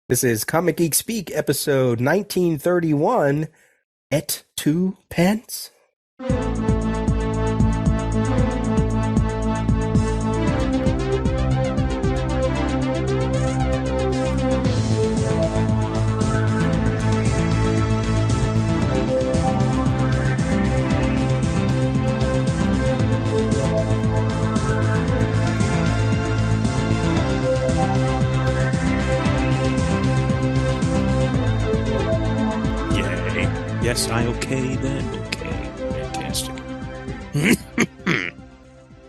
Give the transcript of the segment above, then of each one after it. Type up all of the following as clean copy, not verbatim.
This is Comic Geek Speak, episode 1931, Et Tu Pence. Yes, I okay then. Okay. Fantastic.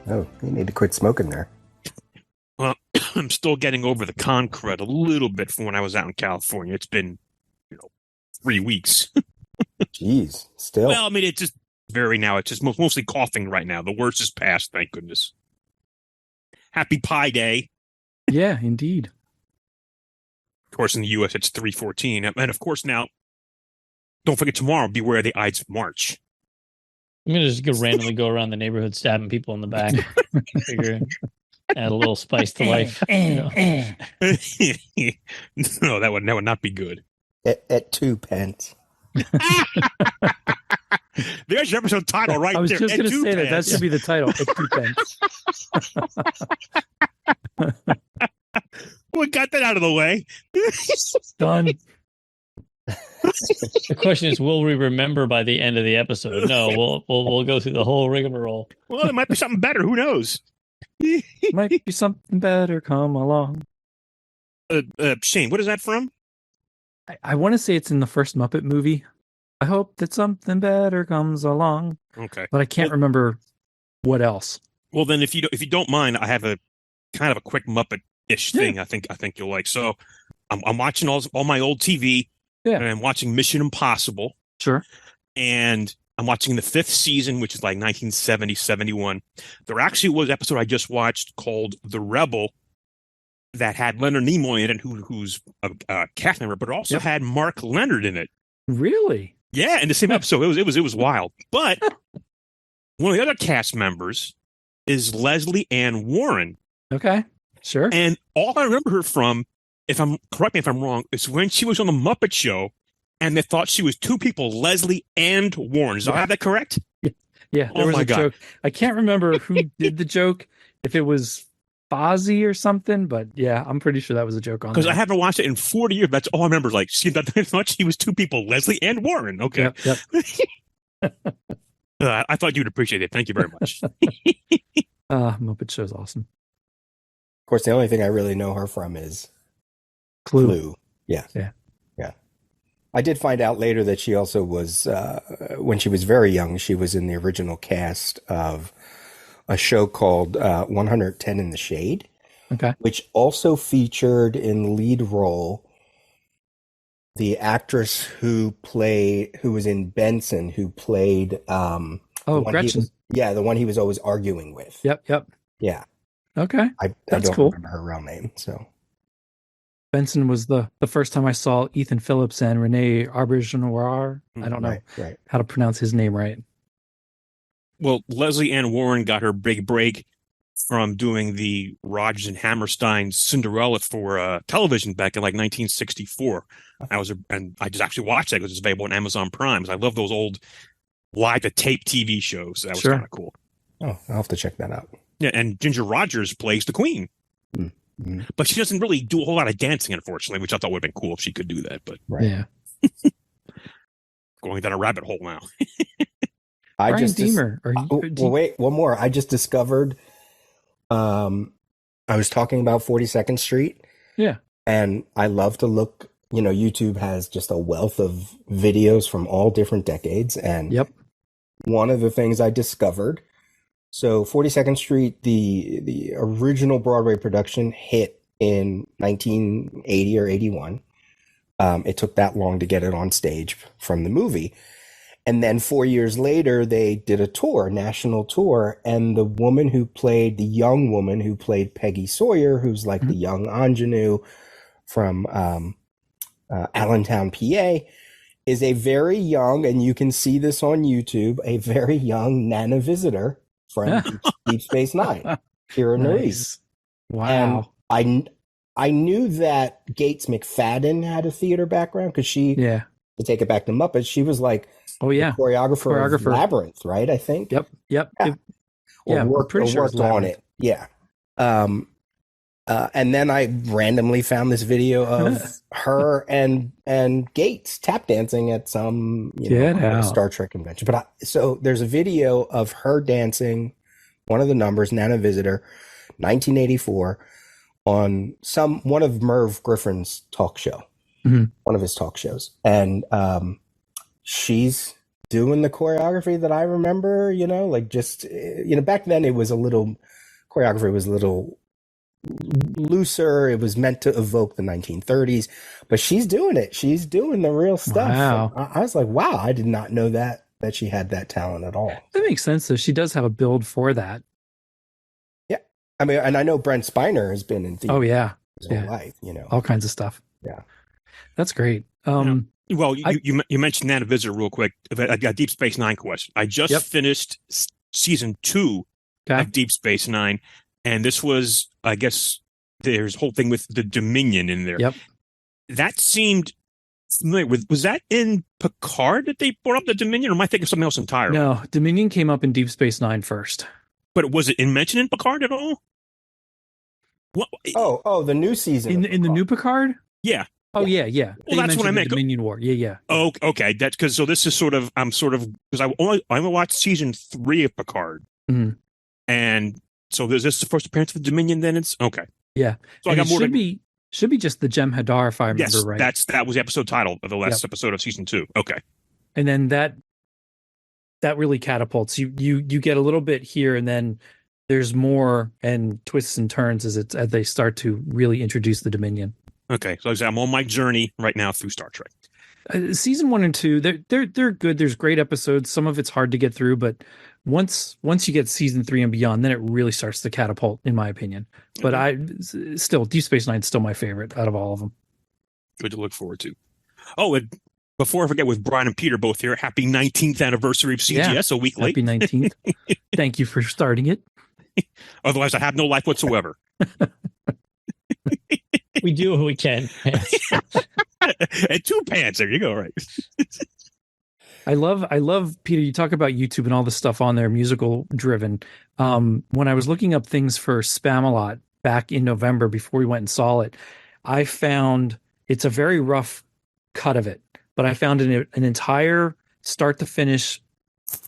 Oh, you need to quit smoking there. Well, I'm still getting over the con crud a little bit from when I was out in California. It's been, 3 weeks. Jeez, still. Well, I mean, it's just it's just mostly coughing right now. The worst is past, thank goodness. Happy Pi Day. Yeah, indeed. Of course, in the U.S., it's 3/14. And of course, now, don't forget tomorrow, beware the Ides of March. I'm going to just randomly go around the neighborhood stabbing people in the back. Figure add a little spice to life. No, that would not be good. Et Tu Pence. There's your episode title right there. I was just going to say Pence. that should be the title. Et Tu Pence. We got that out of the way. Done. The question is, will we remember by the end of the episode? No, we'll go through the whole rigmarole. Well, it might be something better. Who knows? Might be something better come along. Shane, what is that from? I want to say it's in the first Muppet movie. I hope that something better comes along. Okay, but I can't remember what else. Well, then, if you don't mind, I have a kind of a quick Muppet-ish thing. I think you'll like. So, I'm watching all my old TV. Yeah. And I'm watching Mission Impossible. Sure. And I'm watching the 5th season, which is like 1970, 71. There actually was an episode I just watched called The Rebel that had Leonard Nimoy in it, who's a cast member, but it also had Mark Leonard in it. Really? Yeah, in the same episode. It was wild. But one of the other cast members is Lesley-Ann Warren. Okay. Sure. And all I remember her from, correct me if I'm wrong, it's when she was on the Muppet Show and they thought she was two people, Leslie and Warren. Do I have that correct? Yeah, there was a joke. I can't remember who did the joke, if it was Fozzie or something, but yeah, I'm pretty sure that was a joke on there. Because I haven't watched it in 40 years. That's all I remember. Like, I thought she was two people, Leslie and Warren. Okay. Yep. I thought you'd appreciate it. Thank you very much. Muppet Show's awesome. Of course, the only thing I really know her from is Clue. Yeah. Yeah. I did find out later that she also was, when she was very young, she was in the original cast of a show called 110 in the Shade. Okay. Which also featured in the lead role the actress who was in Benson, who played Gretchen. The one he was always arguing with. Yep. Yeah. Okay. I That's don't cool. remember her real name, so. Benson was the first time I saw Ethan Phillips and Renee Auberjonois. I don't know how to pronounce his name right. Well, Lesley-Ann Warren got her big break from doing the Rodgers and Hammerstein Cinderella for television back in like 1964. And I just actually watched that because it's available on Amazon Prime. I love those old live to tape TV shows. That was kind of cool. Oh, I'll have to check that out. Yeah, and Ginger Rogers plays the Queen. Mm-hmm. But she doesn't really do a whole lot of dancing, unfortunately, which I thought would have been cool if she could do that. But yeah, going down a rabbit hole now. Brian Deemer. Wait, one more. I just discovered. I was talking about 42nd Street. Yeah, and I love to look. YouTube has just a wealth of videos from all different decades, and one of the things I discovered. So 42nd Street, the original Broadway production hit in 1980 or 81. It took that long to get it on stage from the movie. And then 4 years later, they did a national tour. And the young woman who played Peggy Sawyer, who's like the young ingenue from Allentown, PA, is a very young, and you can see this on YouTube, a very young Nana Visitor from Deep Space Nine, Kira Nerys. Wow. And I knew that Gates McFadden had a theater background because she, to take it back to Muppets, she was like, the choreographer of Labyrinth, right? I think. Yep. Or worked on it. Yeah. And then I randomly found this video of her and Gates tap dancing at some Star Trek convention. But so there's a video of her dancing one of the numbers, Nana Visitor, 1984, on one of Merv Griffin's talk show, one of his talk shows, and she's doing the choreography that I remember. Back then choreography was a little looser. It was meant to evoke the 1930s, but she's doing it. She's doing the real stuff. Wow. I was like, wow, I did not know that she had that talent at all. That makes sense. So she does have a build for that. Yeah. I mean, and I know Brent Spiner has been in theater. Oh yeah. His whole life, all kinds of stuff. Yeah. That's great. Well, you mentioned Nana Visitor real quick. I got Deep Space Nine question. I just finished season 2 of Deep Space Nine. And this was, I guess, there's a whole thing with the Dominion in there. Yep. That seemed familiar with. Was that in Picard that they brought up the Dominion, or am I thinking of something else entirely? No, Dominion came up in Deep Space Nine first. But was it mentioned in Picard at all? What? Oh, the new season in the new Picard? Yeah. Oh yeah. Well, that's what I meant. Dominion War. Yeah. Oh, okay. That's because this is because I only watched season 3 of Picard, and. So is this the first appearance of the Dominion? Then it's okay. Yeah. So I got more. Should be just the Jem'Hadar, if I remember right. That was the episode title of the last episode of season 2. Okay. And then that really catapults you get a little bit here, and then there's more and twists and turns as they start to really introduce the Dominion. Okay, so I'm on my journey right now through Star Trek. Season 1 and 2, they're good. There's great episodes. Some of it's hard to get through, but once you get season 3 and beyond, then it really starts to catapult, in my opinion. But Deep Space Nine is still my favorite out of all of them. Good to look forward to. Oh, and before I forget, with Bryan and Peter both here, happy 19th anniversary of CGS, a week late. Happy 19th. Thank you for starting it. Otherwise, I have no life whatsoever. We do what we can. And 2 pants. There you go. Right. I love Peter. You talk about YouTube and all the stuff on there, musical driven. When I was looking up things for Spamalot back in November before we went and saw it, I found it's a very rough cut of it, but I found an entire start to finish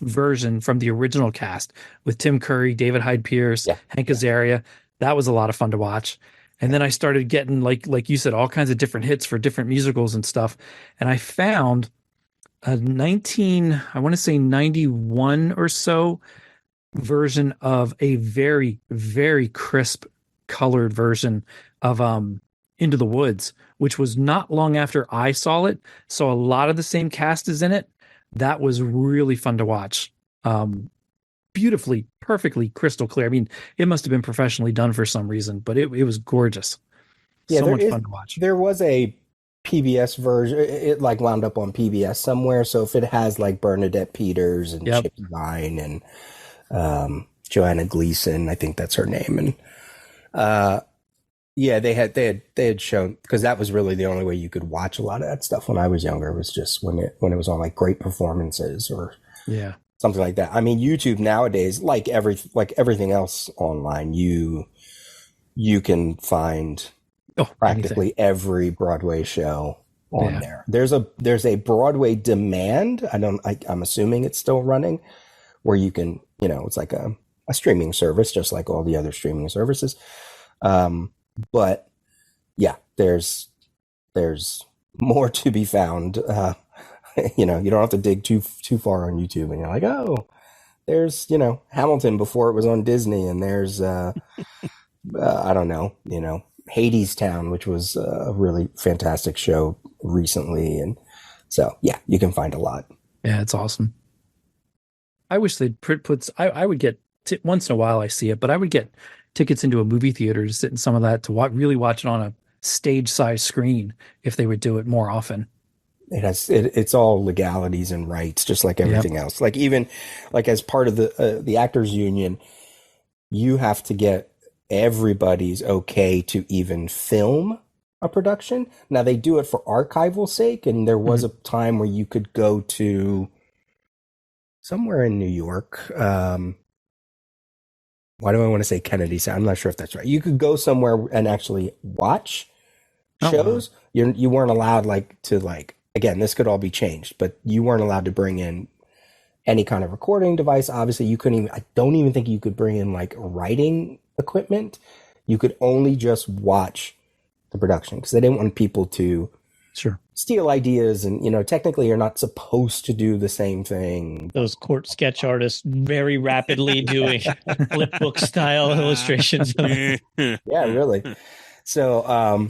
version from the original cast with Tim Curry, David Hyde Pierce, Hank Azaria. That was a lot of fun to watch. And then I started getting, like you said, all kinds of different hits for different musicals and stuff. And I found a 91 or so version of a very, very crisp colored version of Into the Woods, which was not long after I saw it. So a lot of the same cast is in it. That was really fun to watch. Beautifully, perfectly crystal clear. I mean, it must have been professionally done for some reason, but it was gorgeous. Yeah, so much fun to watch. There was a PBS version. It wound up on PBS somewhere. So if it has like Bernadette Peters and Chip Vine and Joanna Gleason, I think that's her name, and they had shown, because that was really the only way you could watch a lot of that stuff when I was younger. It was just when it was on like Great Performances or something like that. I mean, YouTube nowadays, like everything else online, you can find practically every Broadway show on there. There's a Broadway Demand. I'm assuming it's still running, where you can, it's like a streaming service, just like all the other streaming services. But yeah, there's more to be found. You don't have to dig too far on YouTube, and you're like, oh, there's Hamilton before it was on Disney, and there's I don't know, Hadestown, which was a really fantastic show recently, and so yeah, you can find a lot. Yeah, it's awesome. I wish they'd put. I would get once in a while. I see it, but I would get tickets into a movie theater to sit in some of that to really watch it on a stage-sized screen if they would do it more often. It's all legalities and rights, just like everything else. Like even like as part of the actors union, you have to get everybody's okay to even film a production. Now they do it for archival sake, and there was a time where you could go to somewhere in New York. Why do I want to say Kennedy Center? I'm not sure if that's right. You could go somewhere and actually watch shows. You weren't allowed again, this could all be changed, but you weren't allowed to bring in any kind of recording device. Obviously, you couldn't even, I don't even think you could bring in like writing equipment. You could only just watch the production because they didn't want people to steal ideas. And, technically you're not supposed to do the same thing. Those court sketch artists very rapidly doing flip book style illustrations. Yeah, really. So,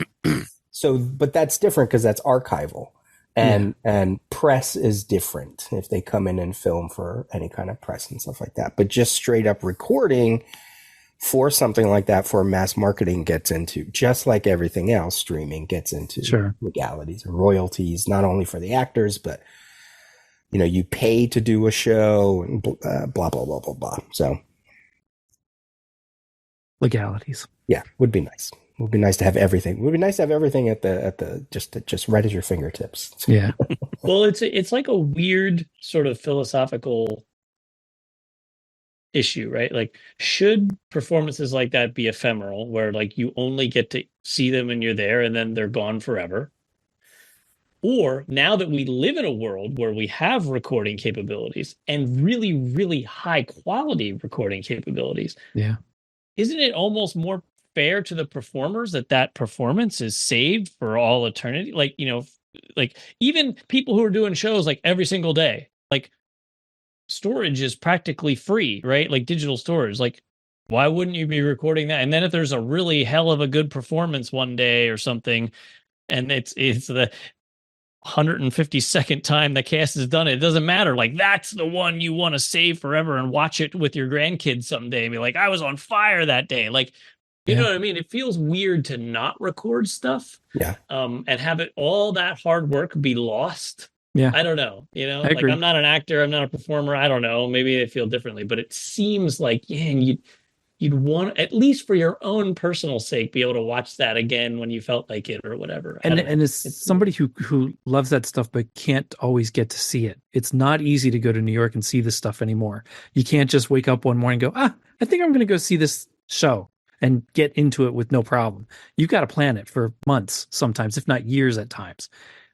but that's different because that's archival. And press is different if they come in and film for any kind of press and stuff like that. But just straight up recording for something like that for mass marketing gets into, just like everything else, streaming gets into legalities and royalties, not only for the actors, but, you pay to do a show and blah, blah, blah, blah, blah. So legalities. Yeah, would be nice. Would be nice to have everything. Would be nice to have everything at the just right at your fingertips. Yeah. Well, it's like a weird sort of philosophical issue, right? Like, should performances like that be ephemeral, where like you only get to see them when you're there and then they're gone forever? Or now that we live in a world where we have recording capabilities and really, really high quality recording capabilities, isn't it almost more fair to the performers that performance is saved for all eternity? Like, like even people who are doing shows like every single day, like storage is practically free, right? Like digital storage. Like, why wouldn't you be recording that? And then if there's a really hell of a good performance one day or something, and it's the 152nd time the cast has done it, it doesn't matter. Like, that's the one you want to save forever and watch it with your grandkids someday and be like, I was on fire that day. Like, you know what I mean? It feels weird to not record stuff. Yeah. And have it all that hard work be lost. Yeah. I don't know. I Like, agree. I'm not an actor. I'm not a performer. I don't know. Maybe they feel differently, but it seems like, you'd want, at least for your own personal sake, be able to watch that again when you felt like it or whatever. And as somebody who loves that stuff but can't always get to see it, it's not easy to go to New York and see this stuff anymore. You can't just wake up one morning and go, I think I'm going to go see this show and get into it with no problem. You've got to plan it for months sometimes, if not years at times.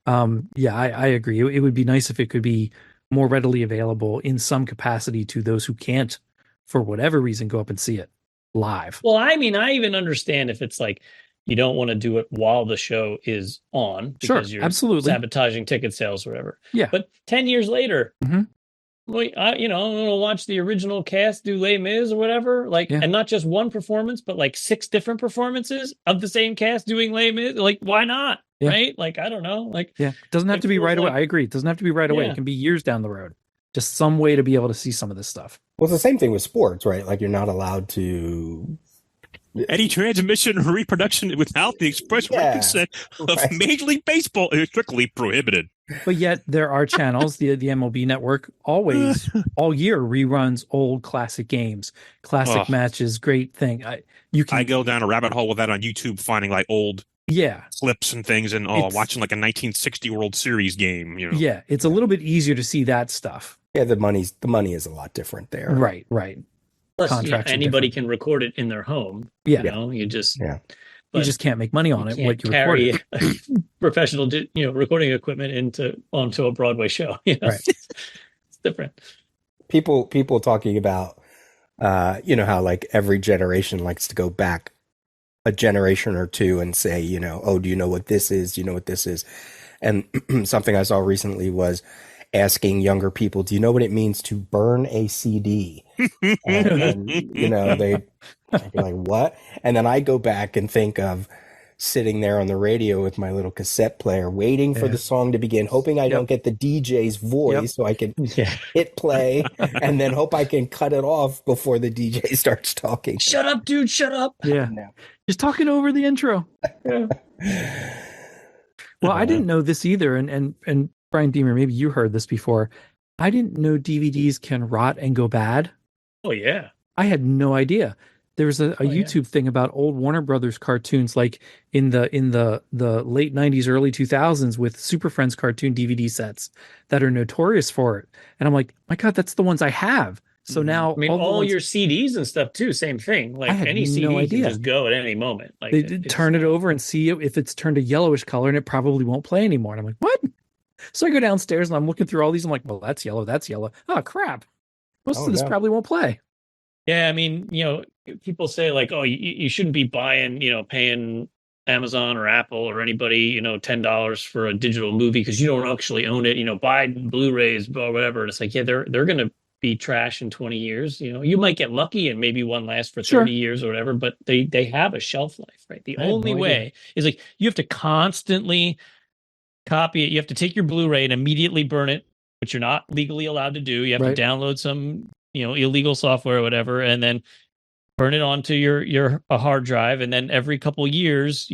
I agree. It would be nice if it could be more readily available in some capacity to those who can't, for whatever reason, go up and see it live. Well, I mean, I even understand if it's like you don't want to do it while the show is on because you're absolutely sabotaging ticket sales or whatever. Yeah. But 10 years later, I'm going to watch the original cast do Les Mis or whatever, and not just one performance, but like 6 different performances of the same cast doing Les Mis. Like, why not? Yeah. Right? Like, I don't know. Like, it doesn't have to be right away. I agree. It doesn't have to be right away. It can be years down the road. Just some way to be able to see some of this stuff. Well, it's the same thing with sports, right? Like, you're not allowed to any transmission or reproduction without the express written consent of Major League Baseball is strictly prohibited. But yet there are channels, the MLB network always all year reruns old classic games, classic matches, great thing. I go down a rabbit hole with that on YouTube, finding like old clips and things, and watching like a 1960 World Series game. Yeah, it's a little bit easier to see that stuff. Yeah, the money is a lot different there. Right. Plus, anybody can record it in their home. Yeah, you just you just can't make money on it. What you carry recorded. Professional, recording equipment onto a Broadway show. Right. It's different. People talking about, how like every generation likes to go back a generation or two and say, do you know what this is? Do you know what this is? And something I saw recently was asking younger people, do you know what it means to burn a CD? and they'd be like, what? And then I go back and think of sitting there on the radio with my little cassette player, waiting for the song to begin, hoping I don't get the DJ's voice so I can hit play and then hope I can cut it off before the DJ starts talking. Shut up, dude. Shut up. Yeah. Just talking over the intro. Well, I didn't know this either. And Brian Deemer, maybe you heard this before. I didn't know DVDs can rot and go bad. Oh, yeah. I had no idea. There's a YouTube thing about old Warner Brothers cartoons, like in the late 90s, early 2000s, with Super Friends cartoon DVD sets that are notorious for it. And I'm like, my God, that's the ones I have. So now, I mean, all your CDs and stuff too, same thing. Like any CD can just go at any moment. Like they turn it over and see if it's turned a yellowish color, and it probably won't play anymore. And I'm like, what? So I go downstairs and I'm looking through all these. I'm like, well, that's yellow. That's yellow. Oh, crap. Most of this probably won't play. Yeah, I mean, people say like, oh, you shouldn't be buying, paying Amazon or Apple or anybody, $10 for a digital movie because you don't actually own it. Buy Blu-rays or whatever. And it's like, yeah, they're going to be trash in 20 years. You might get lucky and maybe one lasts for 30 years or whatever, but they have a shelf life, right? The only way is like you have to constantly copy it. You have to take your Blu-ray and immediately burn it, which you're not legally allowed to do. You have to download some illegal software or whatever, and then burn it onto your hard drive, and then every couple of years,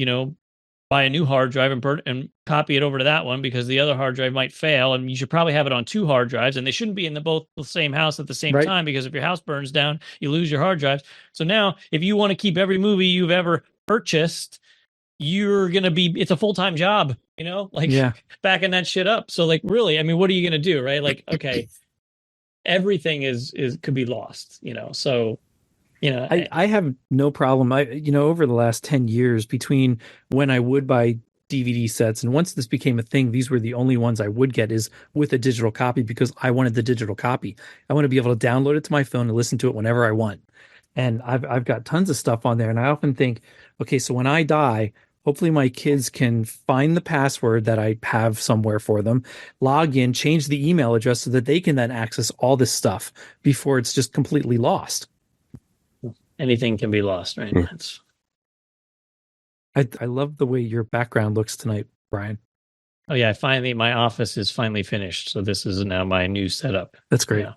buy a new hard drive and burn and copy it over to that one because the other hard drive might fail, and you should probably have it on 2 hard drives, and they shouldn't be in both the same house at the same time, because if your house burns down, you lose your hard drives. So now, if you want to keep every movie you've ever purchased, you're gonna it's a full-time job, backing that shit up. So like, really, I mean, what are you gonna do, right? Like, okay. Everything could be lost, so I have no problem. Over the last 10 years, between when I would buy DVD sets and once this became a thing, these were the only ones I would get is with a digital copy, because I wanted the digital copy. I want to be able to download it to my phone and listen to it whenever I want. And I've got tons of stuff on there, and I often think, okay, so when I die, hopefully my kids can find the password that I have somewhere for them, log in, change the email address so that they can then access all this stuff before it's just completely lost. Anything can be lost, right? I love the way your background looks tonight, Bryan. Oh yeah, my office is finally finished. So this is now my new setup. That's great. Yeah.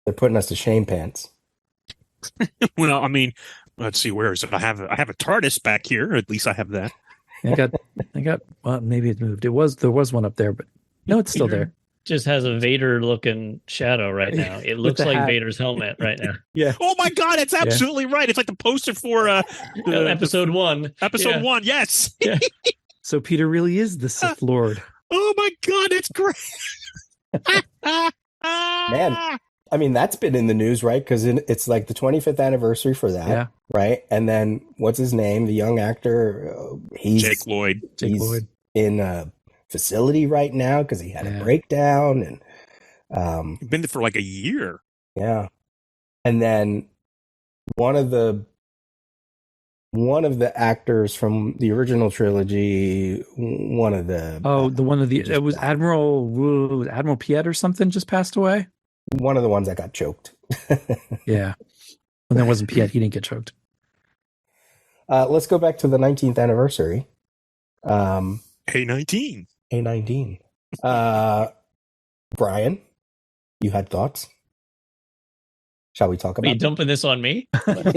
They're putting us to shame pants. Well, I mean, let's see, where is it? I have a TARDIS back here. At least I have that. I got. Well, maybe it moved. There was one up there, but no, it's still there. Just has a Vader looking shadow right now. It looks like hat. Vader's helmet right now. Yeah. Oh my God, it's absolutely right. It's like the poster for episode 1. Episode 1, yes. Yeah. So Peter really is the Sith Lord. Oh my God, it's great. Man. I mean, that's been in the news, right? Because it's like the 25th anniversary for that, right? And then what's his name? The young actor, he's Jake Lloyd. In a facility right now because he had a breakdown, and been there for like a year. Yeah, and then one of the actors from the original trilogy, it was Admiral Piet or something, just passed away. One of the ones that got choked. Yeah. And that wasn't Piet. He didn't get choked. Let's go back to the 19th anniversary. A19. Bryan, you had thoughts? Shall we talk about it? Are you dumping this on me? Well,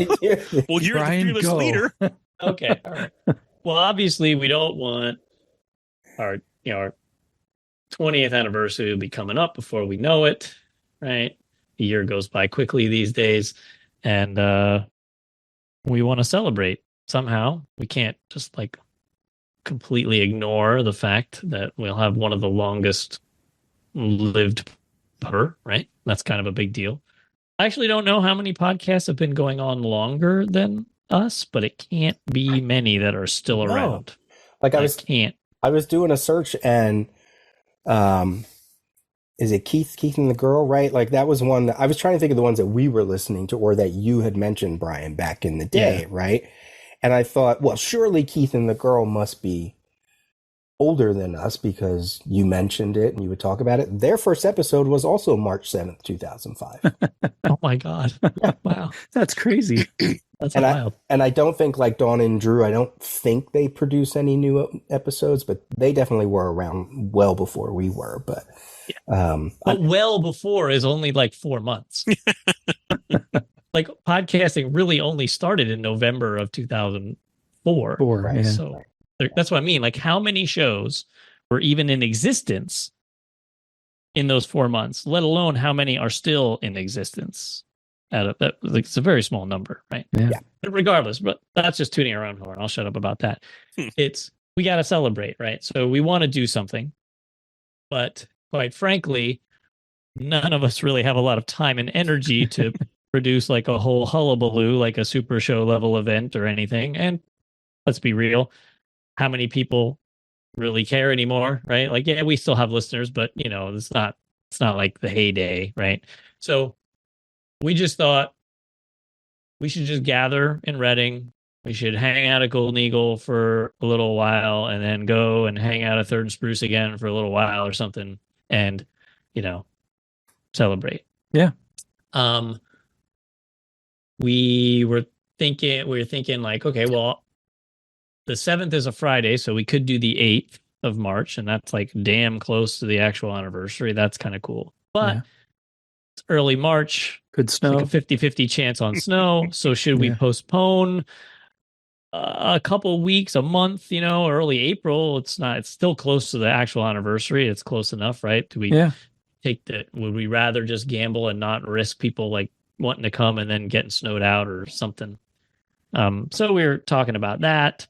you're Bryan, the fearless leader. Okay. All right. Well, obviously, we don't want our 20th anniversary will be coming up before we know it. Right, the year goes by quickly these days, and we want to celebrate somehow. We can't just like completely ignore the fact that we'll have one of the longest lived ever. Right, that's kind of a big deal. I actually don't know how many podcasts have been going on longer than us, but it can't be many that are still around. Like I was doing a search, and is it Keith and the Girl, right? Like that was one that I was trying to think of the ones that we were listening to or that you had mentioned, Bryan, back in the day, right? And I thought, well, surely Keith and the Girl must be older than us because you mentioned it and you would talk about it. Their first episode was also March 7th, 2005. Oh my God. Wow. That's crazy. That's wild. I don't think, like Dawn and Drew, I don't think they produce any new episodes, but they definitely were around well before we were. But well before is only like 4 months. Like podcasting really only started in November of 2004. Right? So that's what I mean. Like how many shows were even in existence in those 4 months, let alone how many are still in existence. it's a very small number, right? Yeah. But regardless, but that's just tooting our own horn. I'll shut up about that. We got to celebrate, right? So we want to do something, but quite frankly, none of us really have a lot of time and energy to produce like a whole hullabaloo, like a super show level event or anything. And let's be real, how many people really care anymore, right? Like, yeah, we still have listeners, but it's not like the heyday, right? So we just thought we should just gather in Reading. We should hang out at Golden Eagle for a little while and then go and hang out at Third and Spruce again for a little while or something and, celebrate. Yeah. We were thinking like, okay, well, the 7th is a Friday, so we could do the 8th of March, and that's like damn close to the actual anniversary. That's kind of cool. But it's early March. Could snow. Like a 50-50 chance on snow. So should we postpone a couple weeks, a month, early April? It's still close to the actual anniversary. It's close enough, right? Would we rather just gamble and not risk people like wanting to come and then getting snowed out or something? So we were talking about that.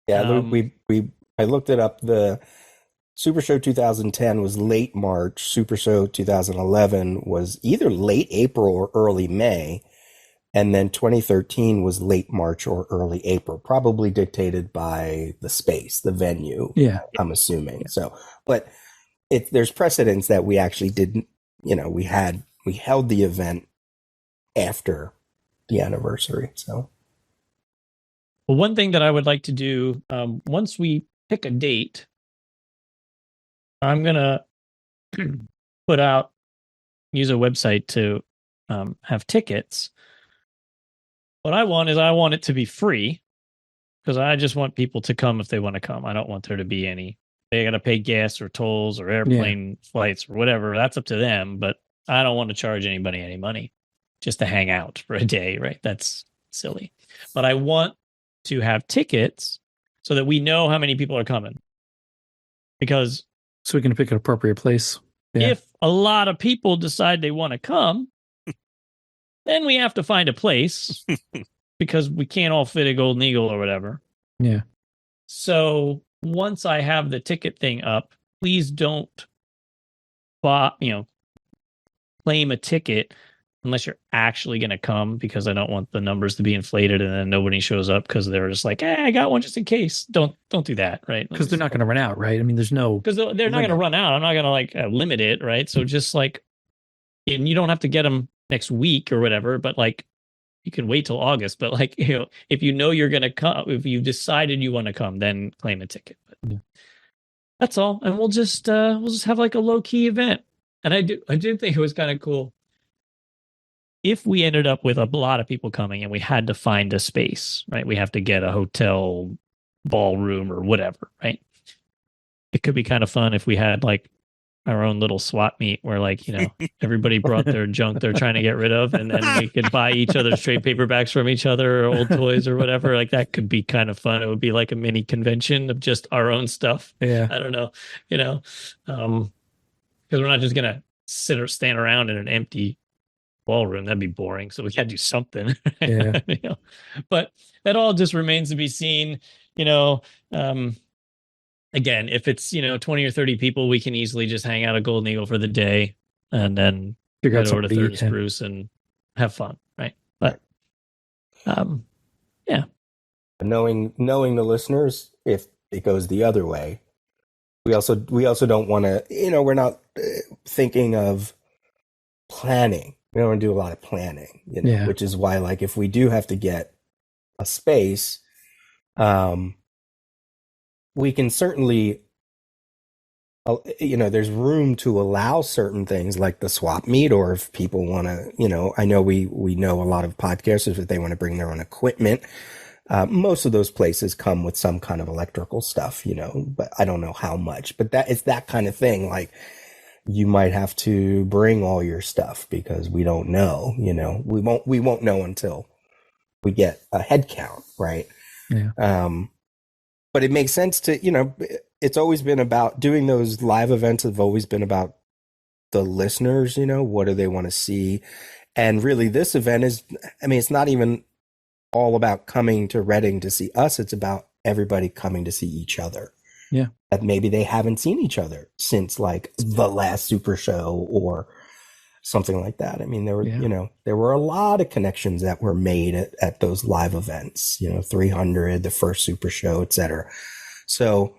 Yeah, I looked it up. The Super Show 2010 was late March. Super Show 2011 was either late April or early May. And then 2013 was late March or early April, probably dictated by the space, the venue. Yeah. I'm assuming. So, but there's precedence that we actually didn't, we held the event after the anniversary. So. Well, one thing that I would like to do, once we pick a date, I'm going to use a website to have tickets. What I want it to be free because I just want people to come if they want to come. I don't want there to be they got to pay gas or tolls or airplane flights or whatever. That's up to them, but I don't want to charge anybody any money just to hang out for a day, right? That's silly. But I want to have tickets so that we know how many people are coming. Because so we can pick an appropriate place. Yeah. If a lot of people decide they want to come, then we have to find a place because we can't all fit a Golden Eagle or whatever. Yeah. So once I have the ticket thing up, please don't claim a ticket unless you're actually going to come, because I don't want the numbers to be inflated and then nobody shows up because they're just like, I got one just in case. Don't do that, right? Because they're not going to run out, right? I mean, there's no... Because they're not going to run out. I'm not going to limit it, right? So just like, and you don't have to get them next week or whatever, but like, you can wait till August. But like, if you're going to come, if you've decided you want to come, then claim a ticket. But that's all. And we'll just have like a low key event. And I did think it was kind of cool. If we ended up with a lot of people coming and we had to find a space, right? We have to get a hotel ballroom or whatever, right? It could be kind of fun if we had like our own little swap meet where everybody brought their junk they're trying to get rid of, and then we could buy each other's trade paperbacks from each other or old toys or whatever. Like that could be kind of fun. It would be like a mini convention of just our own stuff. Yeah. I don't know, because we're not just going to sit or stand around in an empty ballroom. That'd be boring. So we got to do something. Yeah. But that all just remains to be seen. Again, if it's 20 or 30 people, we can easily just hang out at Golden Eagle for the day and then figure out over to Third and Spruce and have fun, right? But yeah. Knowing the listeners, if it goes the other way, we also don't want to. We're not thinking of planning. We don't want to do a lot of planning, which is why, like, if we do have to get a space, we can certainly, there's room to allow certain things like the swap meet, or if people want to, I know we know a lot of podcasters that they want to bring their own equipment. Most of those places come with some kind of electrical stuff, but I don't know how much, but it's that kind of thing. Like, you might have to bring all your stuff because we don't know, we won't know until we get a head count. Right. Yeah. But it makes sense to, it's always been about doing those live events have always been about the listeners, what do they want to see? And really, this event is, I mean, it's not even all about coming to Reading to see us. It's about everybody coming to see each other. Yeah. That maybe they haven't seen each other since like the last Super Show or something like that. I mean, there were, there were a lot of connections that were made at those live events, 300, the first Super Show, etc. So,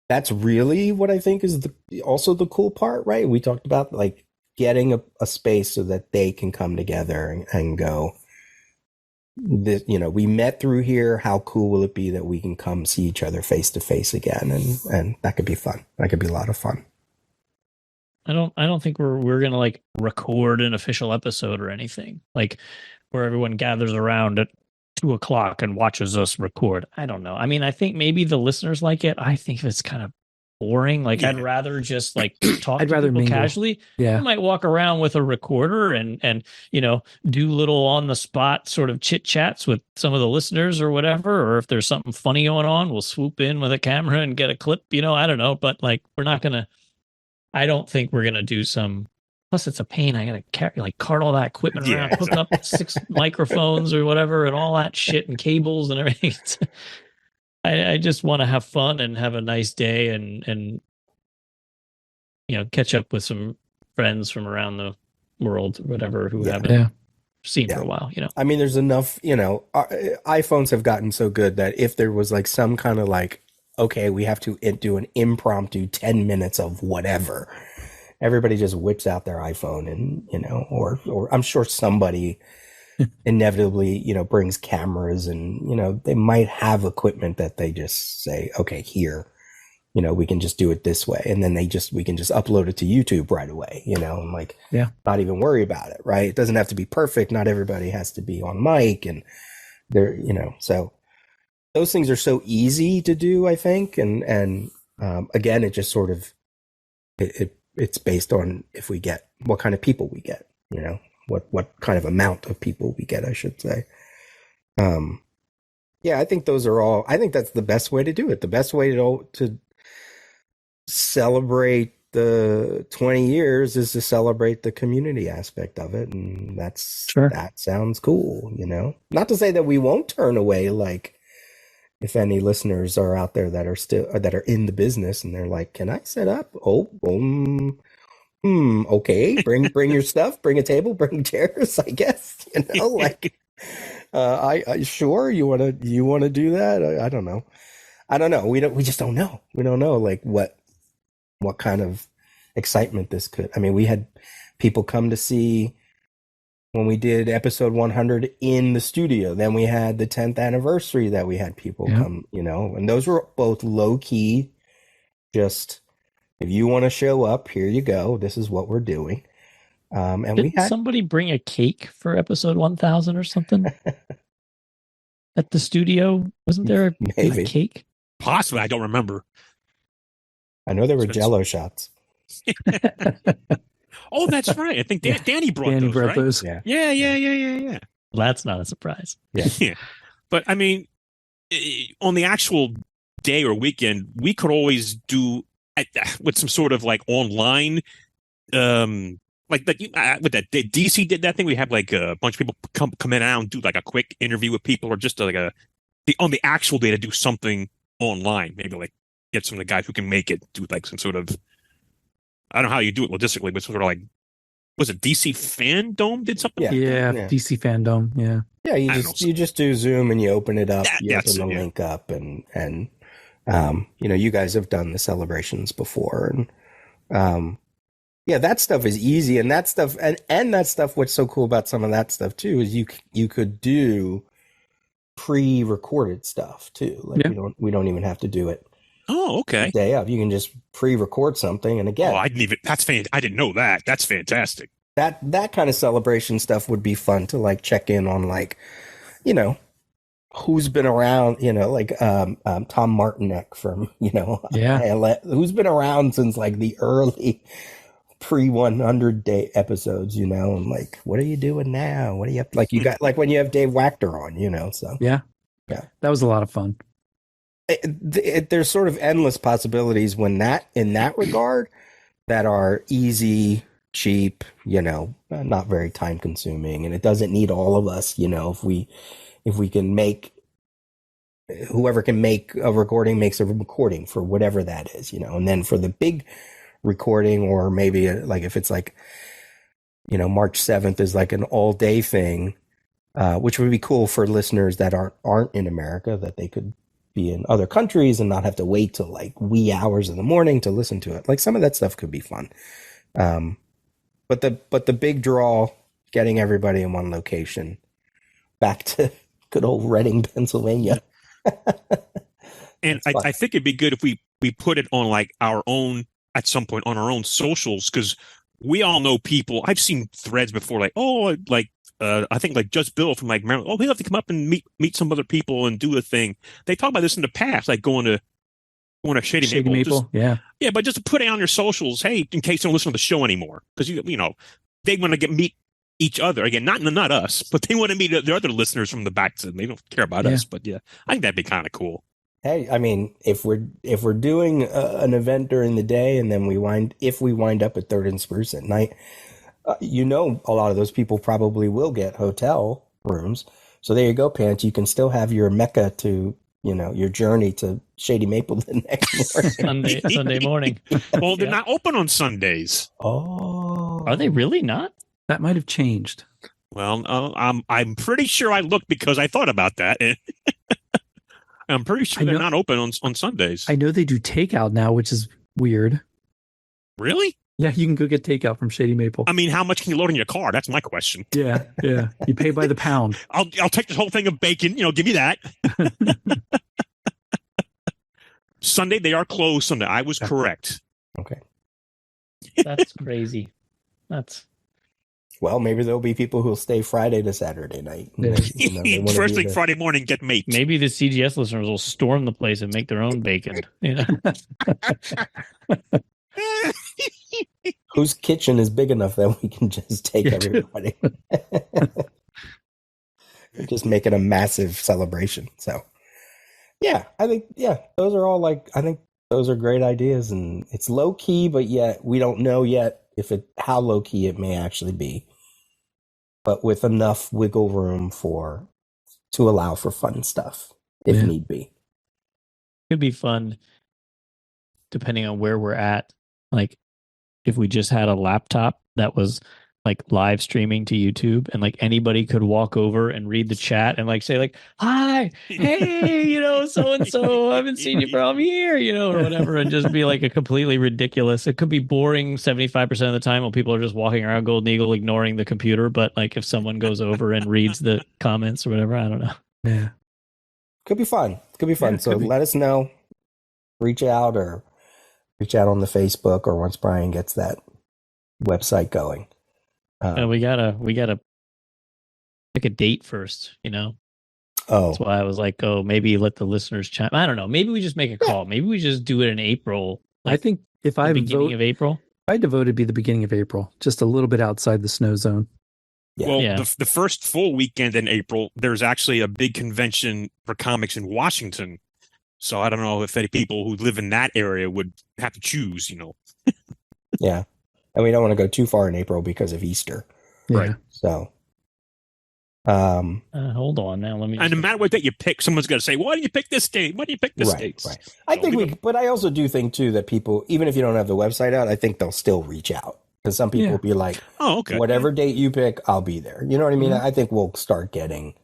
that's really what I think is also the cool part, right? We talked about like getting a space so that they can come together and go, this, we met through here. How cool will it be that we can come see each other face to face again? And that could be fun. That could be a lot of fun. I don't think we're gonna like record an official episode or anything like where everyone gathers around at 2:00 and watches us record. I don't know. I mean, I think maybe the listeners like it. I think it's kind of boring. Like, I'd rather just like talk to people casually. Yeah. I might walk around with a recorder and do little on the spot sort of chit chats with some of the listeners or whatever. Or if there's something funny going on, we'll swoop in with a camera and get a clip. I don't know. But like, I don't think we're gonna do some. Plus, it's a pain. I gotta cart all that equipment around, hook up 6 microphones or whatever, and all that shit and cables and everything. I just want to have fun and have a nice day and catch up with some friends from around the world, whatever, who haven't seen for a while. I mean, there's enough. iPhones have gotten so good that if there was like some kind of like, okay, we have to do an impromptu 10 minutes of whatever, everybody just whips out their iPhone and or I'm sure somebody inevitably brings cameras and they might have equipment that they just say, okay, here, we can just do it this way, and then we can just upload it to YouTube right away, and like not even worry about it, right? It doesn't have to be perfect. Not everybody has to be on mic, and there, so those things are so easy to do, I think, and again, it just sort of it's based on if we get what kind of people we get, what kind of amount of people we get, I should say. I think I think that's the best way to do it. The best way to celebrate the 20 years is to celebrate the community aspect of it. And that sounds cool, not to say that we won't turn away, like, if any listeners are out there that are in the business and they're like, can I set up? Okay. Bring your stuff, bring a table, bring chairs, I guess, like, I sure you want to do that. I don't know. We just don't know. We don't know like what kind of excitement this could. I mean, we had people come to see when we did episode 100 in the studio. Then we had the 10th anniversary that we had people come, and those were both low key. Just, if you want to show up, here you go. This is what we're doing. And Didn't we had somebody bring a cake for episode 1000 or something at the studio. Wasn't there a cake? Possibly. I don't remember. I know there were Jell-O shots. Oh, that's right. I think Danny brought those. Yeah. Yeah. Well, that's not a surprise. Yeah. But I mean, on the actual day or weekend, we could always do with some sort of like online, with that DC did that thing. We have like a bunch of people come in and do like a quick interview with people, or just like on the actual day to do something online. Maybe like get some of the guys who can make it do like some sort of, I don't know how you do it logistically, but sort of like, was it DC Fandom did something? Yeah. DC Fandom. Yeah. Yeah. You just do Zoom and you open it up, you open the link up and you guys have done the celebrations before, and that stuff is easy, and that stuff, and that stuff, what's so cool about some of that stuff too is you could do pre-recorded stuff too. Like we don't even have to do it. Oh, okay. Day of, you can just pre-record something, and again, I didn't know that. That's fantastic. That kind of celebration stuff would be fun to like check in on, like, who's been around, like Tom Martinek from who's been around since like the early pre-100 day episodes, and like, what are you doing now? What do you have, like, you got like when you have Dave Wachter on, so yeah, that was a lot of fun. There's sort of endless possibilities in that regard that are easy, cheap, not very time consuming, and it doesn't need all of us. If we can make, whoever can make a recording makes a recording for whatever that is, and then for the big recording, or maybe like if it's like, March 7th is like an all day thing, which would be cool for listeners that aren't in America, that they could be in other countries and not have to wait till like wee hours in the morning to listen to it. Like some of that stuff could be fun. But the big draw, getting everybody in one location, back to good old Reading, Pennsylvania. And I think it'd be good if we put it on like our own, at some point on our own socials, because we all know people. I've seen threads before, like, I think like Just Bill from like Maryland. Oh, he'll have to come up and meet some other people and do a thing. They talked about this in the past, like going to Shady Maple. Yeah, but just to put it on your socials, hey, in case they don't listen to the show anymore, because they want to meet each other again, not us, but they want to meet the other listeners from the back. They don't care about us, but yeah, I think that'd be kind of cool. Hey, I mean, if we're doing an event during the day, and then if we wind up at Third and Spruce at night, a lot of those people probably will get hotel rooms. So there you go, Pants. You can still have your Mecca to, your journey to Shady Maple the next morning. Sunday morning. Well, they're not open on Sundays. Oh, are they really not? That might have changed. Well, I'm pretty sure I looked, because I thought about that. I'm pretty sure they're not open on Sundays. I know they do takeout now, which is weird. Really? Yeah, you can go get takeout from Shady Maple. I mean, how much can you load in your car? That's my question. Yeah. You pay by the pound. I'll take this whole thing of bacon. Give me that. Sunday, they are closed Sunday. I was correct. Okay. That's crazy. Well, maybe there'll be people who'll stay Friday to Saturday night. First thing Friday morning, get meat. Maybe the CGS listeners will storm the place and make their own bacon. Whose kitchen is big enough that we can just take everybody? Just make it a massive celebration. So, yeah, I think, those are all I think those are great ideas, and it's low key, but yet we don't know yet how low key it may actually be, but with enough wiggle room to allow for fun stuff if need be. It'd be fun depending on where we're at. Like if we just had a laptop that was like live streaming to YouTube, and like anybody could walk over and read the chat and like say like, hi, hey, so and so, I haven't seen you, but I'm here, or whatever, and just be like a completely ridiculous. It could be boring 75% of the time while people are just walking around Golden Eagle ignoring the computer. But like if someone goes over and reads the comments or whatever, I don't know. Yeah, could be fun. So let us know. Reach out on the Facebook, or once Bryan gets that website going. We gotta pick a date first, Oh, that's why I was like, maybe let the listeners chime. I don't know. Maybe we just make a call. Maybe we just do it in April. I think if I beginning of April, I'd vote it'd be the beginning of April, just a little bit outside the snow zone. Yeah. Well, the first full weekend in April, there's actually a big convention for comics in Washington. So I don't know if any people who live in that area would have to choose, Yeah. And we don't want to go too far in April because of Easter. Yeah. Right. So, hold on now. Let me. And no matter what date you pick, someone's got to say, "Why do you pick this date? Why do you pick this date?" Right. I think but I also do think too that people, even if you don't have the website out, I think they'll still reach out, because some people will be like, "Oh, okay, whatever date you pick, I'll be there." You know what I mean? Mm-hmm. I think we'll start getting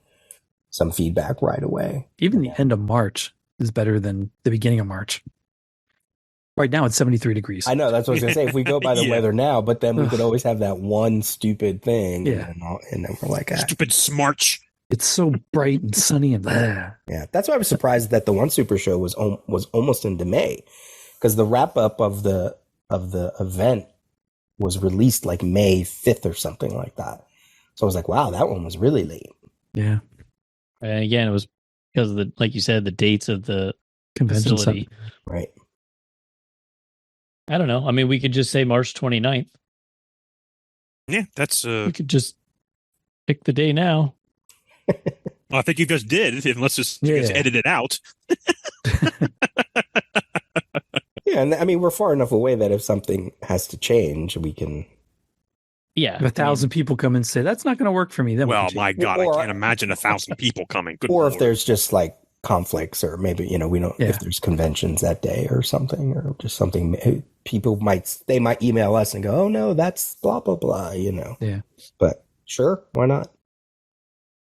some feedback right away. Even the end of March is better than the beginning of March. Right now it's 73 degrees. I know, that's what I was going to say. If we go by the weather now, but then we could always have that one stupid thing. Yeah. And then we're like, stupid smarch. It's so bright and sunny and blah. Yeah. That's why I was surprised that the One Super Show was almost into May, because the wrap up of the event was released like May 5th or something like that. So I was like, wow, that one was really late. Yeah. And again, it was because of the, like you said, the dates of the convention facility. Right. I don't know. I mean, we could just say March 29th. Yeah, that's... We could just pick the day now. Well, I think you just did, unless you just edit it out. Yeah, and I mean, we're far enough away that if something has to change, we can... Yeah. If 1,000 people come and say that's not going to work for me, then Well, my God, I can't imagine 1,000 people coming. Good or Lord. if there's just like conflicts, or maybe we don't. If there's conventions that day or something, or just something, people might email us and go, "Oh no, that's blah blah blah," Yeah. But sure, why not?